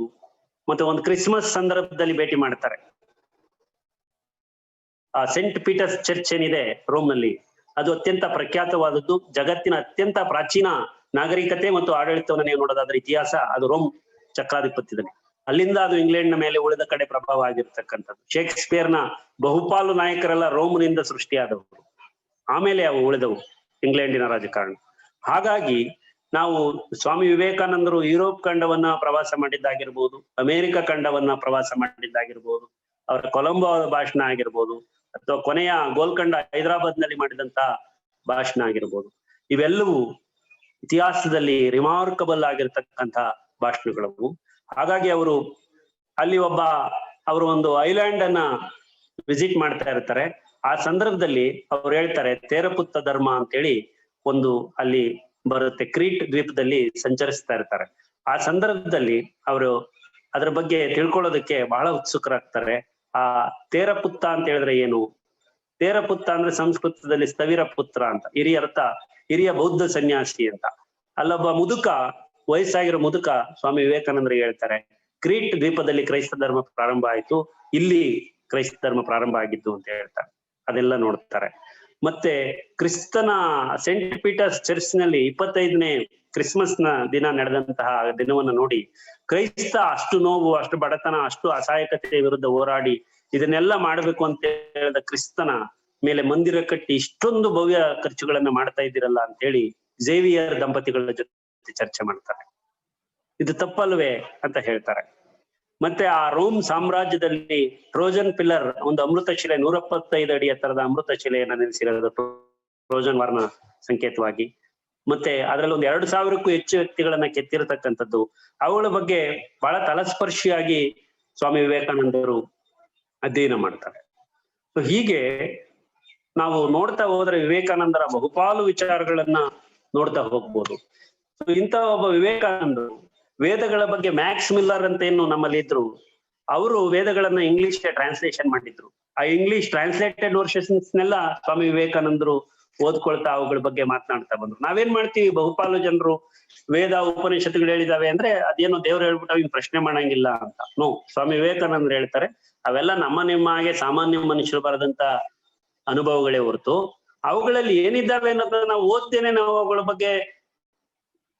ಮತ್ತೆ ಒಂದು ಕ್ರಿಸ್ಮಸ್ ಸಂದರ್ಭದಲ್ಲಿ ಭೇಟಿ ಮಾಡ್ತಾರೆ. ಆ ಸೆಂಟ್ ಪೀಟರ್ಸ್ ಚರ್ಚ್ ಏನಿದೆ ರೋಮ್ ನಲ್ಲಿ, ಅದು ಅತ್ಯಂತ ಪ್ರಖ್ಯಾತವಾದದ್ದು. ಜಗತ್ತಿನ ಅತ್ಯಂತ ಪ್ರಾಚೀನ ನಾಗರಿಕತೆ ಮತ್ತು ಆಡಳಿತವನ್ನು ನೀವು ನೋಡೋದಾದ್ರೆ ಇತಿಹಾಸ, ಅದು ರೋಮ್ ಚಕ್ರಾಧಿಪತ್ಯದಲ್ಲಿ. ಅಲ್ಲಿಂದ ಅದು ಇಂಗ್ಲೆಂಡ್ನ ಮೇಲೆ ಉಳಿದ ಕಡೆ ಪ್ರಭಾವ ಆಗಿರ್ತಕ್ಕಂಥದ್ದು. ಶೇಕ್ಸ್ಪಿಯರ್ನ ಬಹುಪಾಲು ನಾಯಕರೆಲ್ಲ ರೋಮ್ನಿಂದ ಸೃಷ್ಟಿಯಾದವರು, ಆಮೇಲೆ ಅವು ಉಳಿದವು ಇಂಗ್ಲೆಂಡಿನ ರಾಜಕಾರಣ. ಹಾಗಾಗಿ ನಾವು ಸ್ವಾಮಿ ವಿವೇಕಾನಂದರು ಯುರೋಪ್ ಖಂಡವನ್ನ ಪ್ರವಾಸ ಮಾಡಿದ್ದಾಗಿರ್ಬೋದು, ಅಮೆರಿಕ ಖಂಡವನ್ನ ಪ್ರವಾಸ ಮಾಡಿದ್ದಾಗಿರ್ಬೋದು, ಅವರ ಕೊಲಂಬೋ ಭಾಷಣ ಆಗಿರ್ಬೋದು, ಅಥವಾ ಕೊನೆಯ ಗೋಲ್ಕಂಡ ಹೈದರಾಬಾದ್ ನಲ್ಲಿ ಮಾಡಿದಂತ ಭಾಷಣ ಆಗಿರ್ಬೋದು, ಇವೆಲ್ಲವೂ ಇತಿಹಾಸದಲ್ಲಿ ರಿಮಾರ್ಕಬಲ್ ಆಗಿರ್ತಕ್ಕಂಥ ಭಾಷಣಗಳವು. ಹಾಗಾಗಿ ಅವರು ಅಲ್ಲಿ ಅವರು ಒಂದು ಐಲ್ಯಾಂಡ್ ಅನ್ನ ವಿಸಿಟ್ ಮಾಡ್ತಾ ಇರ್ತಾರೆ. ಆ ಸಂದರ್ಭದಲ್ಲಿ ಅವ್ರು ಹೇಳ್ತಾರೆ, ತೇರಪುತ್ತ ಧರ್ಮ ಅಂತೇಳಿ ಒಂದು ಅಲ್ಲಿ ಬರುತ್ತೆ, ಕ್ರೀಟ್ ದ್ವೀಪದಲ್ಲಿ ಸಂಚರಿಸ್ತಾ ಇರ್ತಾರೆ. ಆ ಸಂದರ್ಭದಲ್ಲಿ ಅವರು ಅದ್ರ ಬಗ್ಗೆ ತಿಳ್ಕೊಳ್ಳೋದಕ್ಕೆ ಬಹಳ ಉತ್ಸುಕರಾಗ್ತಾರೆ. ಆ ತೇರಪುತ್ತ ಅಂತ ಹೇಳಿದ್ರೆ ಏನು? ತೇರಪುತ್ತ ಅಂದ್ರೆ ಸಂಸ್ಕೃತದಲ್ಲಿ ಸ್ಥವಿರ ಪುತ್ರ ಅಂತ, ಹಿರಿಯ ಬೌದ್ಧ ಸನ್ಯಾಸಿ ಅಂತ. ಅಲ್ಲೊಬ್ಬ ಮುದುಕ, ವಯಸ್ಸಾಗಿರೋ ಮುದುಕ ಸ್ವಾಮಿ ವಿವೇಕಾನಂದರಿಗೆ ಹೇಳ್ತಾರೆ, ಕ್ರೀಟ್ ದ್ವೀಪದಲ್ಲಿ ಕ್ರೈಸ್ತ ಧರ್ಮ ಪ್ರಾರಂಭ ಆಯ್ತು, ಇಲ್ಲಿ ಕ್ರೈಸ್ತ ಧರ್ಮ ಪ್ರಾರಂಭ ಆಗಿದ್ದು ಅಂತ ಹೇಳ್ತಾರೆ. ಅದೆಲ್ಲ ನೋಡ್ತಾರೆ. ಮತ್ತೆ ಕ್ರಿಸ್ತನ ಸೆಂಟ್ ಪೀಟರ್ಸ್ ಚರ್ಚ್ ನಲ್ಲಿ 25ನೇ ಕ್ರಿಸ್ಮಸ್ ನ ದಿನ ನಡೆದಂತಹ ದಿನವನ್ನ ನೋಡಿ, ಕ್ರೈಸ್ತ ಅಷ್ಟು ನೋವು, ಅಷ್ಟು ಬಡತನ, ಅಷ್ಟು ಅಸಹಾಯಕತೆ ವಿರುದ್ಧ ಹೋರಾಡಿ ಇದನ್ನೆಲ್ಲ ಮಾಡ್ಬೇಕು ಅಂತ ಹೇಳಿದ ಕ್ರಿಸ್ತನ ಮೇಲೆ ಮಂದಿರ ಕಟ್ಟಿ ಇಷ್ಟೊಂದು ಭವ್ಯ ಖರ್ಚುಗಳನ್ನ ಮಾಡ್ತಾ ಇದ್ದೀರಲ್ಲ ಅಂತ ಹೇಳಿ ಝೇವಿಯರ್ ದಂಪತಿಗಳ ಜೊತೆ ಚರ್ಚೆ ಮಾಡ್ತಾರೆ. ಇದು ತಪ್ಪಲ್ವೇ ಅಂತ ಹೇಳ್ತಾರೆ. ಮತ್ತೆ ಆ ರೋಮ್ ಸಾಮ್ರಾಜ್ಯದಲ್ಲಿ ಟ್ರೋಜನ್ ಪಿಲ್ಲರ್, ಒಂದು ಅಮೃತ ಶಿಲೆ, 175 ಅಡಿ ಎತ್ತರದ ಅಮೃತ ಶಿಲೆಯನ್ನ ನೆಲೆಸಿರೋದು ಟ್ರೋಜನ್ ವಾರ್ನ ಸಂಕೇತವಾಗಿ. ಮತ್ತೆ ಅದರಲ್ಲಿ ಒಂದು 2000ಕ್ಕೂ ಹೆಚ್ಚು ವ್ಯಕ್ತಿಗಳನ್ನ ಕೆತ್ತಿರತಕ್ಕಂಥದ್ದು, ಅವುಗಳ ಬಗ್ಗೆ ಬಹಳ ತಲಸ್ಪರ್ಶಿಯಾಗಿ ಸ್ವಾಮಿ ವಿವೇಕಾನಂದರು ಅಧ್ಯಯನ ಮಾಡ್ತಾರೆ. ಹೀಗೆ ನಾವು ನೋಡ್ತಾ ಹೋದ್ರೆ ವಿವೇಕಾನಂದರ ಬಹುಪಾಲು ವಿಚಾರಗಳನ್ನ ನೋಡ್ತಾ ಹೋಗ್ಬೋದು. ಇಂಥ ಒಬ್ಬ ವಿವೇಕಾನಂದರು ವೇದಗಳ ಬಗ್ಗೆ ಮ್ಯಾಕ್ಸ್ ಮಿಲ್ಲರ್ ಅಂತ ಏನು ನಮ್ಮಲ್ಲಿ ಇದ್ರು, ಅವರು ವೇದಗಳನ್ನ ಇಂಗ್ಲಿಷ್ಗೆ ಟ್ರಾನ್ಸ್ಲೇಷನ್ ಮಾಡಿದ್ರು. ಆ ಇಂಗ್ಲಿಷ್ ಟ್ರಾನ್ಸ್ಲೇಟೆಡ್ ವರ್ಷನ್ಸ್ನೆಲ್ಲ ಸ್ವಾಮಿ ವಿವೇಕಾನಂದರು ಓದ್ಕೊಳ್ತಾ ಅವುಗಳ ಬಗ್ಗೆ ಮಾತನಾಡ್ತಾ ಬಂದ್ರು. ನಾವೇನ್ ಮಾಡ್ತೀವಿ, ಬಹುಪಾಲು ಜನರು ವೇದ ಉಪನಿಷತ್ತುಗಳು ಹೇಳಿದಾವೆ ಅಂದ್ರೆ ಅದೇನೋ ದೇವ್ರು ಹೇಳ್ಬಿಟ್ಟು ಅವ್ನು ಪ್ರಶ್ನೆ ಮಾಡಂಗಿಲ್ಲ ಅಂತ. ನೋ, ಸ್ವಾಮಿ ವಿವೇಕಾನಂದರು ಹೇಳ್ತಾರೆ ಅವೆಲ್ಲ ನಮ್ಮ ನಿಮ್ಮ ಹಾಗೆ ಸಾಮಾನ್ಯ ಮನುಷ್ಯರು ಬರೆದಂತ ಅನುಭವಗಳೇ ಹೊರತು ಅವುಗಳಲ್ಲಿ ಏನಿದ್ದಾವೆ ಅನ್ನೋದನ್ನ ನಾವು ಓದ್ತೇನೆ, ನಾವು ಅವುಗಳ ಬಗ್ಗೆ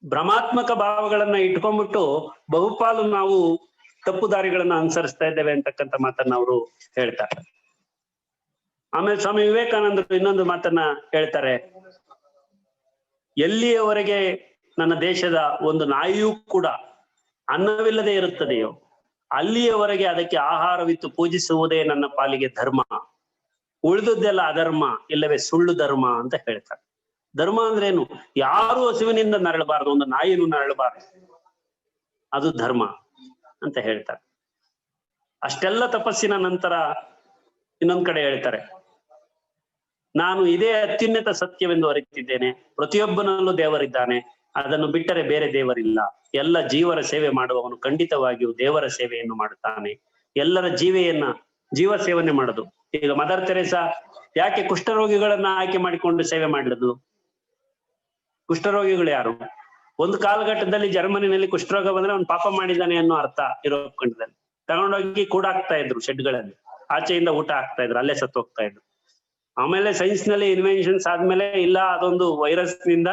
ಭ್ರಮಾತ್ಮಕ ಭಾವಗಳನ್ನ ಇಟ್ಕೊಂಡ್ಬಿಟ್ಟು ಬಹುಪಾಲು ನಾವು ತಪ್ಪು ದಾರಿಗಳನ್ನ ಅನುಸರಿಸ್ತಾ ಇದ್ದೇವೆ ಅಂತಕ್ಕಂಥ ಮಾತನ್ನ ಅವರು ಹೇಳ್ತಾರೆ. ಆಮೇಲೆ ಸ್ವಾಮಿ ವಿವೇಕಾನಂದರು ಇನ್ನೊಂದು ಮಾತನ್ನ ಹೇಳ್ತಾರೆ, ಎಲ್ಲಿಯವರೆಗೆ ನನ್ನ ದೇಶದ ಒಂದು ನಾಯಿಯೂ ಕೂಡ ಅನ್ನವಿಲ್ಲದೆ ಇರುತ್ತದೆಯೋ ಅಲ್ಲಿಯವರೆಗೆ ಅದಕ್ಕೆ ಆಹಾರವಿತ್ತು ಪೂಜಿಸುವುದೇ ನನ್ನ ಪಾಲಿಗೆ ಧರ್ಮ, ಉಳಿದದ್ದೆಲ್ಲ ಅಧರ್ಮ ಇಲ್ಲವೇ ಸುಳ್ಳು ಧರ್ಮ ಅಂತ ಹೇಳ್ತಾರೆ. ಧರ್ಮ ಅಂದ್ರೇನು? ಯಾರು ಹಸುವಿನಿಂದ ನರಳಬಾರದು, ಒಂದು ನಾಯಿನೂ ನರಳಬಾರದು, ಅದು ಧರ್ಮ ಅಂತ ಹೇಳ್ತಾರೆ. ಅಷ್ಟೆಲ್ಲ ತಪಸ್ಸಿನ ನಂತರ ಇನ್ನೊಂದ್ ಕಡೆ ಹೇಳ್ತಾರೆ, ನಾನು ಇದೇ ಅತ್ಯುನ್ನತ ಸತ್ಯವೆಂದು ಅರಿತಿದ್ದೇನೆ, ಪ್ರತಿಯೊಬ್ಬನಲ್ಲೂ ದೇವರಿದ್ದಾನೆ, ಅದನ್ನು ಬಿಟ್ಟರೆ ಬೇರೆ ದೇವರಿಲ್ಲ, ಎಲ್ಲ ಜೀವರ ಸೇವೆ ಮಾಡುವವನು ಖಂಡಿತವಾಗಿಯೂ ದೇವರ ಸೇವೆಯನ್ನು ಮಾಡುತ್ತಾನೆ, ಎಲ್ಲರ ಜೀವ ಸೇವನೆ ಮಾಡೋದು. ಈಗ ಮದರ್ ತೆರೇಸಾ ಯಾಕೆ ಕುಷ್ಠರೋಗಿಗಳನ್ನ ಆಯ್ಕೆ ಮಾಡಿಕೊಂಡು ಸೇವೆ ಮಾಡಿದ್ರು? ಕುಷ್ಠರೋಗಿಗಳು ಯಾರು? ಒಂದು ಕಾಲಘಟ್ಟದಲ್ಲಿ ಜರ್ಮನಿನಲ್ಲಿ ಕುಷ್ಠರೋಗ ಬಂದ್ರೆ ಅವ್ನು ಪಾಪ ಮಾಡಿದ್ದಾನೆ ಅನ್ನೋ ಅರ್ಥ ಯುರೋಪ್ ಖಂಡದಲ್ಲಿ. ತಗೊಂಡೋಗಿ ಕೂಡಾಕ್ತಾ ಇದ್ರು ಶೆಡ್ಗಳಲ್ಲಿ, ಆಚೆಯಿಂದ ಊಟ ಹಾಕ್ತಾ ಇದ್ರು, ಅಲ್ಲೇ ಸತ್ತು ಹೋಗ್ತಾ ಇದ್ರು. ಆಮೇಲೆ ಸೈನ್ಸ್ ನಲ್ಲಿ ಇನ್ವೆನ್ಷನ್ಸ್ ಆದ್ಮೇಲೆ ಇಲ್ಲ, ಅದೊಂದು ವೈರಸ್ ನಿಂದ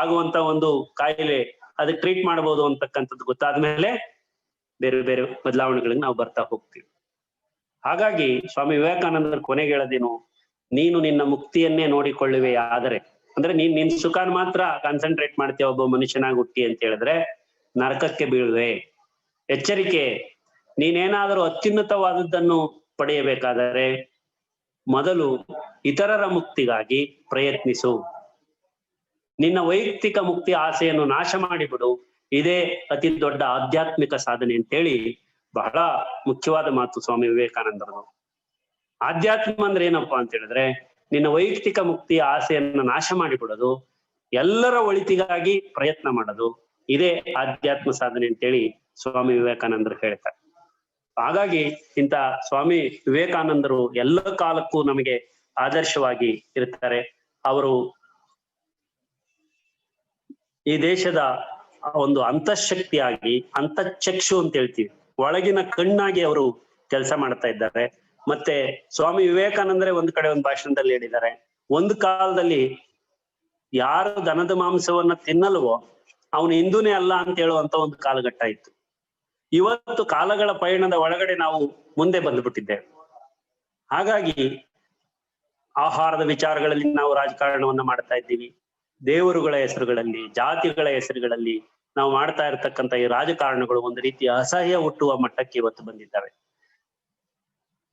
ಆಗುವಂತ ಒಂದು ಕಾಯಿಲೆ, ಅದಕ್ಕೆ ಟ್ರೀಟ್ ಮಾಡಬಹುದು ಅಂತಕ್ಕಂಥದ್ದು ಗೊತ್ತಾದ್ಮೇಲೆ ಬೇರೆ ಬೇರೆ ಬದಲಾವಣೆಗಳಿಗೆ ನಾವು ಬರ್ತಾ ಹೋಗ್ತೀವಿ. ಹಾಗಾಗಿ ಸ್ವಾಮಿ ವಿವೇಕಾನಂದರ ಕೊನೆಗೆ ಹೇಳೋದೇನು, ನೀನು ನಿನ್ನ ಮುಕ್ತಿಯನ್ನೇ ನೋಡಿಕೊಳ್ಳುವೆ ಆದರೆ, ಅಂದ್ರೆ ನಿನ್ ಸುಖಾನ್ ಮಾತ್ರ ಕಾನ್ಸಂಟ್ರೇಟ್ ಮಾಡ್ತೀಯ ಒಬ್ಬ ಮನುಷ್ಯನಾಗಿ ಹುಟ್ಟಿ ಅಂತ ಹೇಳಿದ್ರೆ ನರಕಕ್ಕೆ ಬೀಳುವೆ. ಎಚ್ಚರಿಕೆ, ನೀನೇನಾದರೂ ಅತ್ಯುನ್ನತವಾದದ್ದನ್ನು ಪಡೆಯಬೇಕಾದರೆ ಮೊದಲು ಇತರರ ಮುಕ್ತಿಗಾಗಿ ಪ್ರಯತ್ನಿಸು, ನಿನ್ನ ವೈಯಕ್ತಿಕ ಮುಕ್ತಿ ಆಸೆಯನ್ನು ನಾಶ ಮಾಡಿಬಿಡು, ಇದೇ ಅತಿ ದೊಡ್ಡ ಆಧ್ಯಾತ್ಮಿಕ ಸಾಧನೆ ಅಂತೇಳಿ ಬಹಳ ಮುಖ್ಯವಾದ ಮಾತು ಸ್ವಾಮಿ ವಿವೇಕಾನಂದರದು. ಆಧ್ಯಾತ್ಮ ಅಂದ್ರೆ ಏನಪ್ಪಾ ಅಂತ ಹೇಳಿದ್ರೆ ನಿನ್ನ ವೈಯಕ್ತಿಕ ಮುಕ್ತಿಯ ಆಸೆಯನ್ನ ನಾಶ ಮಾಡಿಬಿಡೋದು, ಎಲ್ಲರ ಒಳಿತಿಗಾಗಿ ಪ್ರಯತ್ನ ಮಾಡೋದು, ಇದೇ ಆಧ್ಯಾತ್ಮ ಸಾಧನೆ ಅಂತೇಳಿ ಸ್ವಾಮಿ ವಿವೇಕಾನಂದರು ಹೇಳ್ತಾರೆ. ಹಾಗಾಗಿ ಇಂಥ ಸ್ವಾಮಿ ವಿವೇಕಾನಂದರು ಎಲ್ಲ ಕಾಲಕ್ಕೂ ನಮಗೆ ಆದರ್ಶವಾಗಿ ಇರ್ತಾರೆ. ಅವರು ಈ ದೇಶದ ಒಂದು ಅಂತಃಶಕ್ತಿಯಾಗಿ, ಅಂತಃಚಕ್ಷು ಅಂತ ಹೇಳ್ತೀವಿ, ಒಳಗಿನ ಕಣ್ಣಾಗಿ ಅವರು ಕೆಲಸ ಮಾಡ್ತಾ ಇದ್ದಾರೆ. ಮತ್ತೆ ಸ್ವಾಮಿ ವಿವೇಕಾನಂದರೇ ಒಂದು ಕಡೆ ಒಂದು ಭಾಷಣದಲ್ಲಿ ಹೇಳಿದ್ದಾರೆ, ಒಂದು ಕಾಲದಲ್ಲಿ ಯಾರು ದನದ ಮಾಂಸವನ್ನ ತಿನ್ನಲ್ವೋ ಅವನು ಹಿಂದೂನೇ ಅಲ್ಲ ಅಂತ ಹೇಳುವಂತ ಒಂದು ಕಾಲಘಟ್ಟ ಇತ್ತು. ಇವತ್ತು ಕಾಲಗಳ ಪಯಣದ ಒಳಗಡೆ ನಾವು ಮುಂದೆ ಬಂದುಬಿಟ್ಟಿದ್ದೇವೆ. ಹಾಗಾಗಿ ಆಹಾರದ ವಿಚಾರಗಳಲ್ಲಿ ನಾವು ರಾಜಕಾರಣವನ್ನ ಮಾಡ್ತಾ ಇದ್ದೀವಿ, ದೇವರುಗಳ ಹೆಸರುಗಳಲ್ಲಿ, ಜಾತಿಗಳ ಹೆಸರುಗಳಲ್ಲಿ ನಾವು ಮಾಡ್ತಾ ಇರತಕ್ಕಂಥ ಈ ರಾಜಕಾರಣಗಳು ಒಂದು ರೀತಿಯ ಅಸಹ್ಯ ಹುಟ್ಟುವ ಮಟ್ಟಕ್ಕೆ ಇವತ್ತು ಬಂದಿದ್ದಾವೆ.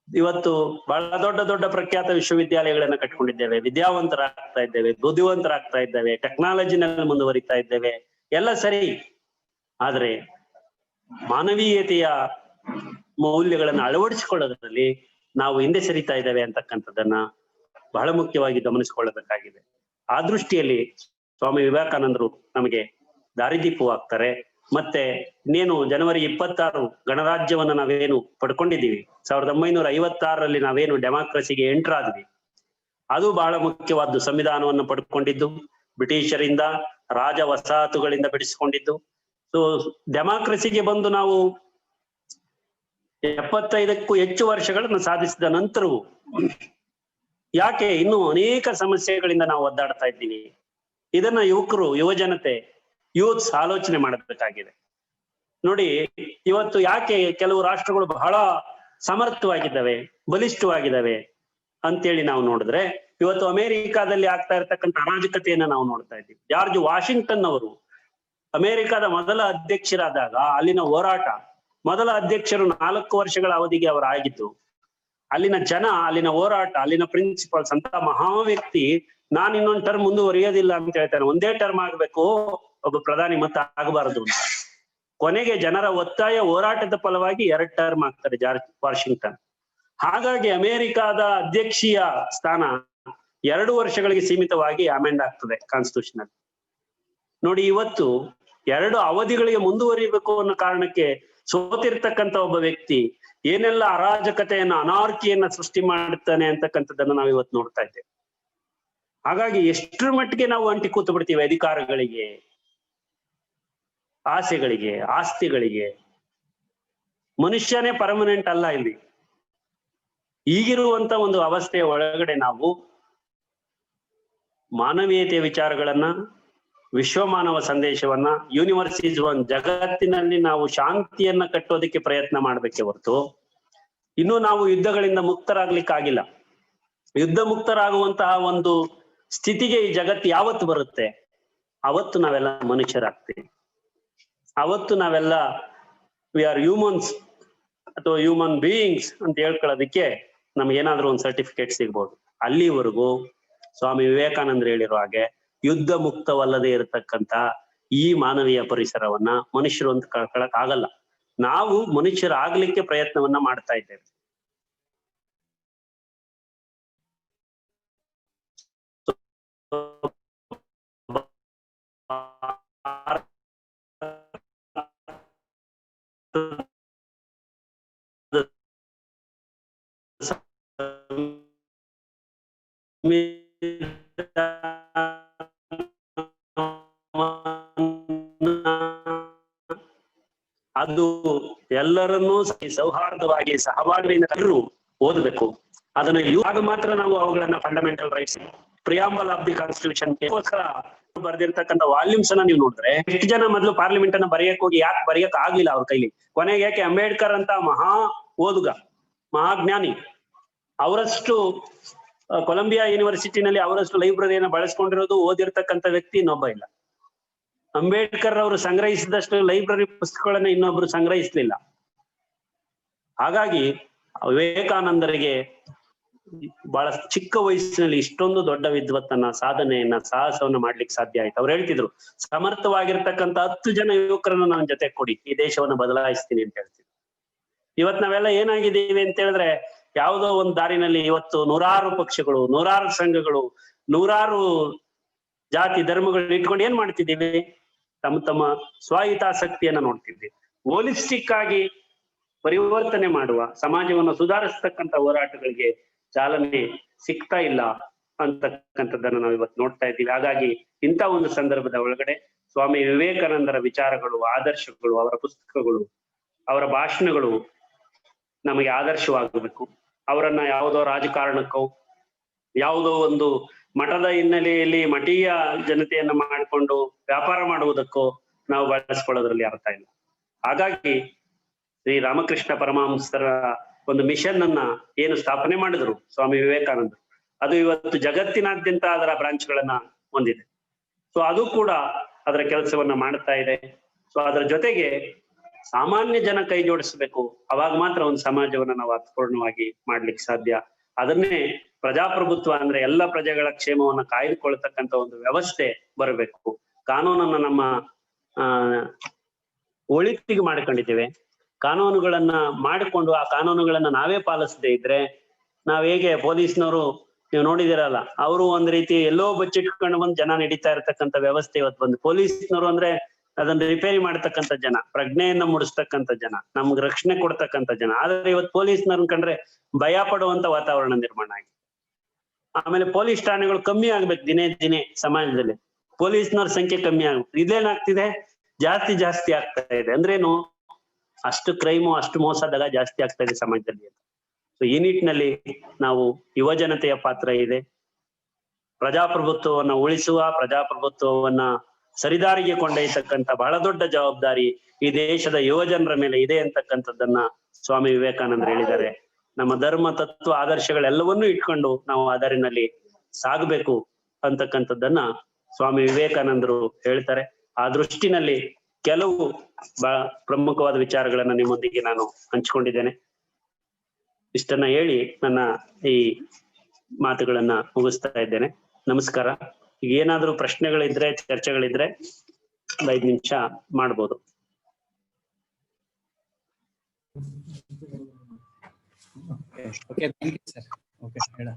ಇವತ್ತು ಬಹಳ ದೊಡ್ಡ ದೊಡ್ಡ ಪ್ರಖ್ಯಾತ ವಿಶ್ವವಿದ್ಯಾಲಯಗಳನ್ನ ಕಟ್ಕೊಂಡಿದ್ದೇವೆ, ವಿದ್ಯಾವಂತರಾಗ್ತಾ ಇದ್ದೇವೆ, ಬುದ್ಧಿವಂತರಾಗ್ತಾ ಇದ್ದೇವೆ, ಟೆಕ್ನಾಲಜಿನಲ್ಲಿ ಮುಂದುವರಿತಾ ಇದ್ದೇವೆ, ಎಲ್ಲ ಸರಿ. ಆದ್ರೆ ಮಾನವೀಯತೆಯ ಮೌಲ್ಯಗಳನ್ನು ಅಳವಡಿಸಿಕೊಳ್ಳೋದ್ರಲ್ಲಿ ನಾವು ಹಿಂದೆ ಸರಿತಾ ಇದ್ದೇವೆ ಅಂತಕ್ಕಂಥದ್ದನ್ನ ಬಹಳ ಮುಖ್ಯವಾಗಿ ಗಮನಿಸಿಕೊಳ್ಳಬೇಕಾಗಿದೆ. ಆ ದೃಷ್ಟಿಯಲ್ಲಿ ಸ್ವಾಮಿ ವಿವೇಕಾನಂದರು ನಮಗೆ ದಾರಿದೀಪವಾಗ್ತಾರೆ. ಮತ್ತೆ ಇನ್ನೇನು ಜನವರಿ 26 ಗಣರಾಜ್ಯವನ್ನ ನಾವೇನು ಪಡ್ಕೊಂಡಿದ್ದೀವಿ, 1956ರಲ್ಲಿ ನಾವೇನು ಡೆಮಾಕ್ರಸಿಗೆ ಎಂಟರ್ ಆದ್ವಿ, ಅದು ಬಹಳ ಮುಖ್ಯವಾದ್ದು. ಸಂವಿಧಾನವನ್ನು ಪಡ್ಕೊಂಡಿದ್ದು ಬ್ರಿಟಿಷರಿಂದ, ರಾಜ ವಸಾಹತುಗಳಿಂದ ಬಿಡಿಸಿಕೊಂಡಿದ್ದು. ಸೊ ಡೆಮಾಕ್ರಸಿಗೆ ಬಂದು ನಾವು 75ಕ್ಕೂ ಹೆಚ್ಚು ವರ್ಷಗಳನ್ನು ಸಾಧಿಸಿದ ನಂತರವೂ ಯಾಕೆ ಇನ್ನೂ ಅನೇಕ ಸಮಸ್ಯೆಗಳಿಂದ ನಾವು ಒದ್ದಾಡ್ತಾ ಇದ್ದೀವಿ? ಇದನ್ನ ಯುವಕರು, ಯುವಜನತೆ, ಯೂತ್ಸ್ ಆಲೋಚನೆ ಮಾಡಬೇಕಾಗಿದೆ. ನೋಡಿ, ಇವತ್ತು ಯಾಕೆ ಕೆಲವು ರಾಷ್ಟ್ರಗಳು ಬಹಳ ಸಮರ್ಥವಾಗಿದ್ದಾವೆ, ಬಲಿಷ್ಠವಾಗಿದ್ದಾವೆ ಅಂತೇಳಿ ನಾವು ನೋಡಿದ್ರೆ, ಇವತ್ತು ಅಮೆರಿಕಾದಲ್ಲಿ ಆಗ್ತಾ ಇರ್ತಕ್ಕಂಥ ಅರಾಜಕತೆಯನ್ನ ನಾವು ನೋಡ್ತಾ ಇದ್ದೀವಿ. ಜಾರ್ಜ್ ವಾಷಿಂಗ್ಟನ್ ಅವರು ಅಮೆರಿಕದ ಮೊದಲ ಅಧ್ಯಕ್ಷರಾದಾಗ ಅಲ್ಲಿನ ಹೋರಾಟ, ಮೊದಲ ಅಧ್ಯಕ್ಷರು 4 ವರ್ಷಗಳ ಅವಧಿಗೆ ಅವರಾಗಿದ್ದು, ಅಲ್ಲಿನ ಜನ, ಅಲ್ಲಿನ ಹೋರಾಟ, ಅಲ್ಲಿನ ಪ್ರಿನ್ಸಿಪಲ್ಸ್ ಅಂತ ಮಹಾ ವ್ಯಕ್ತಿ ನಾನು ಇನ್ನೊಂದು ಟರ್ಮ್ ಮುಂದುವರಿಯೋದಿಲ್ಲ ಅಂತ ಹೇಳ್ತಾನೆ. ಒಂದೇ ಟರ್ಮ್ ಆಗ್ಬೇಕು, ಒಬ್ಬ ಪ್ರಧಾನಿ ಮತ್ತೆ ಆಗಬಾರದು ಅಂತ. ಕೊನೆಗೆ ಜನರ ಒತ್ತಾಯ ಹೋರಾಟದ ಫಲವಾಗಿ 2 ಟರ್ಮ್ ಆಗ್ತಾರೆ ಜಾರ್ಜ್ ವಾಷಿಂಗ್ಟನ್. ಹಾಗಾಗಿ ಅಮೆರಿಕಾದ ಅಧ್ಯಕ್ಷೀಯ ಸ್ಥಾನ 2 ವರ್ಷಗಳಿಗೆ ಸೀಮಿತವಾಗಿ ಅಮೆಂಡ್ ಆಗ್ತದೆ ಕಾನ್ಸ್ಟಿಟ್ಯೂಷನ್ ಅಲ್ಲಿ. ನೋಡಿ, ಇವತ್ತು 2 ಅವಧಿಗಳಿಗೆ ಮುಂದುವರಿಬೇಕು ಅನ್ನೋ ಕಾರಣಕ್ಕೆ ಸೋತಿರ್ತಕ್ಕಂಥ ಒಬ್ಬ ವ್ಯಕ್ತಿ ಏನೆಲ್ಲ ಅರಾಜಕತೆಯನ್ನ, ಅನಾರ್ಕಿಯನ್ನ ಸೃಷ್ಟಿ ಮಾಡ್ತಾನೆ ಅಂತಕ್ಕಂಥದ್ದನ್ನ ನಾವು ಇವತ್ತು ನೋಡ್ತಾ ಇದ್ದೇವೆ. ಹಾಗಾಗಿ ಎಷ್ಟರ ಮಟ್ಟಿಗೆ ನಾವು ಅಂಟಿ ಕೂತು ಬಿಡ್ತೀವಿ ಅಧಿಕಾರಗಳಿಗೆ, ಆಸೆಗಳಿಗೆ, ಆಸ್ತಿಗಳಿಗೆ. ಮನುಷ್ಯನೇ ಪರ್ಮನೆಂಟ್ ಅಲ್ಲ ಇಲ್ಲಿ. ಈಗಿರುವಂತ ಒಂದು ಅವಸ್ಥೆಯ ಒಳಗಡೆ ನಾವು ಮಾನವೀಯತೆಯ ವಿಚಾರಗಳನ್ನ, ವಿಶ್ವಮಾನವ ಸಂದೇಶವನ್ನ, ಯೂನಿವರ್ಸ್ ಒನ್, ಜಗತ್ತಿನಲ್ಲಿ ನಾವು ಶಾಂತಿಯನ್ನ ಕಟ್ಟೋದಕ್ಕೆ ಪ್ರಯತ್ನ ಮಾಡ್ಬೇಕೆ ಹೊರತು ಇನ್ನು ನಾವು ಯುದ್ಧಗಳಿಂದ ಮುಕ್ತರಾಗ್ಲಿಕ್ಕಾಗಿಲ್ಲ. ಯುದ್ಧ ಮುಕ್ತರಾಗುವಂತಹ ಒಂದು ಸ್ಥಿತಿಗೆ ಈ ಜಗತ್ತು ಯಾವತ್ತು ಬರುತ್ತೆ, ಅವತ್ತು ನಾವೆಲ್ಲ ಮನುಷ್ಯರಾಗ್ತೀವಿ. ಅವತ್ತು ನಾವೆಲ್ಲ ವಿ ಆರ್ ಹ್ಯೂಮನ್ಸ್ ಅಥವಾ ಹ್ಯೂಮನ್ ಬೀಯಿಂಗ್ಸ್ ಅಂತ ಹೇಳ್ಕೊಳ್ಳೋದಕ್ಕೆ ನಮ್ಗೇನಾದ್ರೂ ಒಂದು ಸರ್ಟಿಫಿಕೇಟ್ ಸಿಗ್ಬೋದು. ಅಲ್ಲಿವರೆಗೂ ಸ್ವಾಮಿ ವಿವೇಕಾನಂದರು ಹೇಳಿರೋ ಹಾಗೆ ಯುದ್ಧ ಮುಕ್ತವಲ್ಲದೆ ಇರತಕ್ಕಂತ ಈ ಮಾನವೀಯ ಪರಿಸರವನ್ನ ಮನುಷ್ಯರು ಅಂತ ಕಳ್ಕೊಳಕ್ ಆಗಲ್ಲ. ನಾವು ಮನುಷ್ಯರಾಗ್ಲಿಕ್ಕೆ ಪ್ರಯತ್ನವನ್ನ ಮಾಡ್ತಾ ಇದ್ದೇವೆ. ಅದು ಎಲ್ಲರನ್ನೂ ಸೌಹಾರ್ದವಾಗಿ ಸಹಬಾಳ್ವೆಯಿಂದ ಎಲ್ಲರೂ ಓದಬೇಕು. ಅದನ್ನು ಇವಾಗ ಮಾತ್ರ ನಾವು ಅವುಗಳನ್ನ fundamental rights, preamble of the constitution ಬರೆದಿರ್ತಕ್ಕಂಥ ವಾಲ್ಯೂಮ್ಸ್ ಅನ್ನ ನೀವು ನೋಡಿದ್ರೆ, ಎಷ್ಟು ಜನ ಮೊದಲು ಪಾರ್ಲಿಮೆಂಟ್ ಅನ್ನ ಬರೆಯಕ್ ಹೋಗಿ ಯಾಕೆ ಬರೆಯಕ್ ಆಗ್ಲಿಲ್ಲ ಅವ್ರ ಕೈಲಿ. ಕೊನೆಗೆ ಯಾಕೆ ಅಂಬೇಡ್ಕರ್ ಅಂತ ಮಹಾ ಓದುಗ, ಮಹಾಜ್ಞಾನಿ, ಅವರಷ್ಟು ಕೊಲಂಬಿಯಾ ಯೂನಿವರ್ಸಿಟಿನಲ್ಲಿ ಅವರಷ್ಟು ಲೈಬ್ರರಿಯನ್ನ ಬಳಸ್ಕೊಂಡಿರೋದು, ಓದಿರ್ತಕ್ಕಂಥ ವ್ಯಕ್ತಿ ಇನ್ನೊಬ್ಬ ಇಲ್ಲ. ಅಂಬೇಡ್ಕರ್ ಅವರು ಸಂಗ್ರಹಿಸಿದಷ್ಟು ಲೈಬ್ರರಿ ಪುಸ್ತಕಗಳನ್ನ ಇನ್ನೊಬ್ರು ಸಂಗ್ರಹಿಸ್ಲಿಲ್ಲ. ಹಾಗಾಗಿ ವಿವೇಕಾನಂದರಿಗೆ ಬಹಳ ಚಿಕ್ಕ ವಯಸ್ಸಿನಲ್ಲಿ ಇಷ್ಟೊಂದು ದೊಡ್ಡ ವಿದ್ವತ್ತನ್ನ, ಸಾಧನೆಯನ್ನ, ಸಾಹಸವನ್ನ ಮಾಡ್ಲಿಕ್ಕೆ ಸಾಧ್ಯ ಆಯ್ತು. ಅವ್ರು ಹೇಳ್ತಿದ್ರು, ಸಮರ್ಥವಾಗಿರ್ತಕ್ಕಂಥ 10 ಜನ ಯುವಕರನ್ನ ನನ್ನ ಜೊತೆ ಕೊಡಿ, ಈ ದೇಶವನ್ನ ಬದಲಾಯಿಸ್ತೀನಿ ಅಂತ ಹೇಳ್ತಿದ್ರು. ಇವತ್ ನಾವೆಲ್ಲ ಏನಾಗಿದ್ದೀವಿ ಅಂತ ಹೇಳಿದ್ರೆ, ಯಾವುದೋ ಒಂದು ದಾರಿನಲ್ಲಿ ಇವತ್ತು ನೂರಾರು ಪಕ್ಷಗಳು, ನೂರಾರು ಸಂಘಗಳು, ನೂರಾರು ಜಾತಿ ಧರ್ಮಗಳು ಇಟ್ಕೊಂಡು ಏನ್ ಮಾಡ್ತಿದ್ದೀವಿ, ತಮ್ಮ ತಮ್ಮ ಸ್ವಹಿತಾಸಕ್ತಿಯನ್ನ ನೋಡ್ತಿದ್ವಿ. ಹೋಲಿಸ್ಟಿಕ್ ಆಗಿ ಪರಿವರ್ತನೆ ಮಾಡುವ, ಸಮಾಜವನ್ನು ಸುಧಾರಿಸ್ತಕ್ಕಂಥ ಹೋರಾಟಗಳಿಗೆ ಚಾಲನೆ ಸಿಗ್ತಾ ಇಲ್ಲ ಅಂತಕ್ಕಂಥದ್ದನ್ನ ನಾವು ಇವತ್ತು ನೋಡ್ತಾ ಇದ್ದೀವಿ. ಹಾಗಾಗಿ ಇಂಥ ಒಂದು ಸಂದರ್ಭದ ಒಳಗಡೆ ಸ್ವಾಮಿ ವಿವೇಕಾನಂದರ ವಿಚಾರಗಳು, ಆದರ್ಶಗಳು, ಅವರ ಪುಸ್ತಕಗಳು, ಅವರ ಭಾಷಣಗಳು ನಮಗೆ ಆದರ್ಶವಾಗಬೇಕು. ಅವರನ್ನ ಯಾವುದೋ ರಾಜಕಾರಣಕ್ಕೋ, ಯಾವುದೋ ಒಂದು ಮಠದ ಹಿನ್ನೆಲೆಯಲ್ಲಿ ಮಠೀಯ ಜನತೆಯನ್ನ ಮಾಡಿಕೊಂಡು ವ್ಯಾಪಾರ ಮಾಡುವುದಕ್ಕೋ ನಾವು ಬಳಸ್ಕೊಳ್ಳೋದ್ರಲ್ಲಿ ಅರ್ಥ ಇಲ್ಲ. ಹಾಗಾಗಿ ಶ್ರೀ ರಾಮಕೃಷ್ಣ ಪರಮಹಂಸರ ಒಂದು ಮಿಷನ್ ಅನ್ನ ಏನು ಸ್ಥಾಪನೆ ಮಾಡಿದ್ರು ಸ್ವಾಮಿ ವಿವೇಕಾನಂದರು, ಅದು ಇವತ್ತು ಜಗತ್ತಿನಾದ್ಯಂತ ಅದರ ಬ್ರಾಂಚ್ಗಳನ್ನ ಹೊಂದಿದೆ. ಸೊ ಅದು ಕೂಡ ಅದರ ಕೆಲಸವನ್ನ ಮಾಡ್ತಾ ಇದೆ. ಸೊ ಅದರ ಜೊತೆಗೆ ಸಾಮಾನ್ಯ ಜನ ಕೈ ಜೋಡಿಸ್ಬೇಕು, ಅವಾಗ ಮಾತ್ರ ಒಂದು ಸಮಾಜವನ್ನ ನಾವು ಅರ್ಥಪೂರ್ಣವಾಗಿ ಮಾಡ್ಲಿಕ್ಕೆ ಸಾಧ್ಯ. ಅದನ್ನೇ ಪ್ರಜಾಪ್ರಭುತ್ವ ಅಂದ್ರೆ ಎಲ್ಲ ಪ್ರಜೆಗಳ ಕ್ಷೇಮವನ್ನ ಕಾಯ್ದುಕೊಳ್ತಕ್ಕಂಥ ಒಂದು ವ್ಯವಸ್ಥೆ ಬರಬೇಕು. ಕಾನೂನನ್ನ ನಮ್ಮ ಒಳಿತಿಗೆ ಮಾಡ್ಕೊಂಡಿದ್ದೇವೆ. ಕಾನೂನುಗಳನ್ನ ಮಾಡಿಕೊಂಡು ಆ ಕಾನೂನುಗಳನ್ನ ನಾವೇ ಪಾಲಿಸದೇ ಇದ್ರೆ, ನಾವ್ ಹೇಗೆ ಪೊಲೀಸ್ನವರು ನೀವು ನೋಡಿದಿರಲ್ಲ, ಅವರು ಒಂದ್ ರೀತಿ ಎಲ್ಲೋ ಬಚ್ಚಿಟ್ಕೊಂಡು ಬಂದು ಜನ ನಡೀತಾ ಇರತಕ್ಕಂಥ ವ್ಯವಸ್ಥೆ ಇವತ್ತು ಬಂದು. ಪೊಲೀಸ್ನವರು ಅಂದ್ರೆ ಅದನ್ನ ರಿಪೇರಿ ಮಾಡ್ತಕ್ಕಂಥ ಜನ, ಪ್ರಜ್ಞೆಯನ್ನ ಮೂಡಿಸ್ತಕ್ಕಂಥ ಜನ, ನಮ್ಗೆ ರಕ್ಷಣೆ ಕೊಡ್ತಕ್ಕಂಥ ಜನ. ಆದ್ರೆ ಇವತ್ತು ಪೊಲೀಸ್ನವ್ರನ್ನ ಕಂಡ್ರೆ ಭಯ ಪಡುವಂತ ವಾತಾವರಣ ನಿರ್ಮಾಣ ಆಗಿದೆ. ಆಮೇಲೆ ಪೊಲೀಸ್ ಠಾಣೆಗಳು ಕಮ್ಮಿ ಆಗ್ಬೇಕು ದಿನೇ ದಿನೇ ಸಮಾಜದಲ್ಲಿ. ಪೊಲೀಸ್ನವ್ರ ಸಂಖ್ಯೆ ಕಮ್ಮಿ ಆಗ್ಬೇಕು. ಇದೇನಾಗ್ತಿದೆ, ಜಾಸ್ತಿ ಆಗ್ತಾ ಇದೆ. ಅಂದ್ರೇನು, ಅಷ್ಟು ಕ್ರೈಮು, ಅಷ್ಟು ಮೋಸದಾಗ ಜಾಸ್ತಿ ಆಗ್ತಾ ಇದೆ ಸಮಾಜದಲ್ಲಿ. ಸೊ ಈ ನಿಟ್ಟಿನಲ್ಲಿ ನಾವು ಯುವ ಜನತೆಯ ಪಾತ್ರ ಇದೆ. ಪ್ರಜಾಪ್ರಭುತ್ವವನ್ನ ಉಳಿಸುವ, ಪ್ರಜಾಪ್ರಭುತ್ವವನ್ನ ಸರಿದಾರಿಗೆ ಕೊಂಡೊಯ್ಯತಕ್ಕಂಥ ಬಹಳ ದೊಡ್ಡ ಜವಾಬ್ದಾರಿ ಈ ದೇಶದ ಯುವ ಜನರ ಮೇಲೆ ಇದೆ ಅಂತಕ್ಕಂಥದ್ದನ್ನ ಸ್ವಾಮಿ ವಿವೇಕಾನಂದರು ಹೇಳಿದ್ದಾರೆ. ನಮ್ಮ ಧರ್ಮ, ತತ್ವ, ಆದರ್ಶಗಳೆಲ್ಲವನ್ನೂ ಇಟ್ಕೊಂಡು ನಾವು ಅದರಿನಲ್ಲಿ ಸಾಗಬೇಕು ಅಂತಕ್ಕಂಥದ್ದನ್ನ ಸ್ವಾಮಿ ವಿವೇಕಾನಂದರು ಹೇಳ್ತಾರೆ. ಆ ದೃಷ್ಟಿನಲ್ಲಿ ಕೆಲವು ಪ್ರಮುಖವಾದ ವಿಚಾರಗಳನ್ನ ನಿಮ್ಮೊಂದಿಗೆ ನಾನು ಹಂಚಿಕೊಂಡಿದ್ದೇನೆ. ಇಷ್ಟನ್ನ ಹೇಳಿ ನನ್ನ ಈ ಮಾತುಗಳನ್ನ ಮುಗಿಸ್ತಾ ಇದ್ದೇನೆ. ನಮಸ್ಕಾರ. ಈಗ ಏನಾದ್ರೂ ಪ್ರಶ್ನೆಗಳಿದ್ರೆ, ಚರ್ಚೆಗಳಿದ್ರೆ 5 ನಿಮಿಷ ಮಾಡ್ಬೋದು. Okay, thank you, sir. Okay, ಹೇಳ.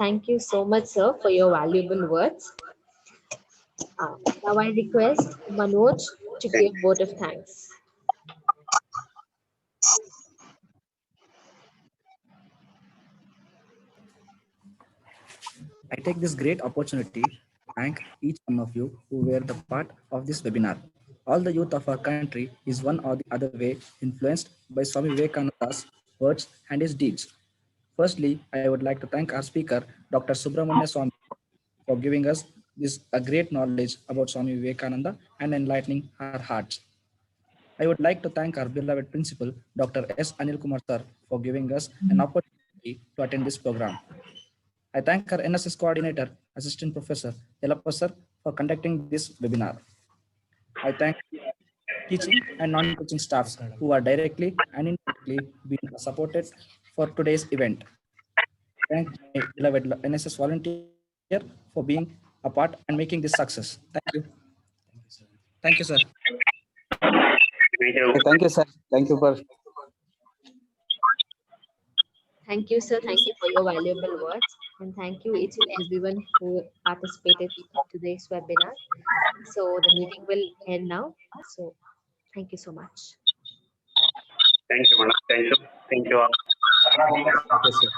Thank you so much, sir, for your valuable words. Now I request Manoj to give vote of thanks. I take this great opportunity to thank each one of you who were the part of this webinar. All the youth of our country is one or the other way influenced by Swami Vivekananda's words and his deeds. Firstly, I would like to thank our speaker, Dr. Subramanya Swami, for giving us this a great knowledge about Swami Vivekananda and enlightening our hearts. I would like to thank our beloved principal, Dr. S. Anil Kumar sir, for giving us an opportunity to attend this program. I thank our NSS coordinator, Assistant Professor Yellappa sir, for conducting this webinar. I thank teaching and non-teaching staffs who are directly and indirectly being supported for today's event. Thank my beloved NSS volunteer for being a part and making this success. Thank you. Thank you, sir. Thank you. Okay, thank you, sir. Thank you for. Thank you, sir. Thank you for your valuable words. And thank you each and everyone who participated in today's webinar. So the meeting will end now. So thank you so much. Thank you, madam. Thank you all. Okay, sir.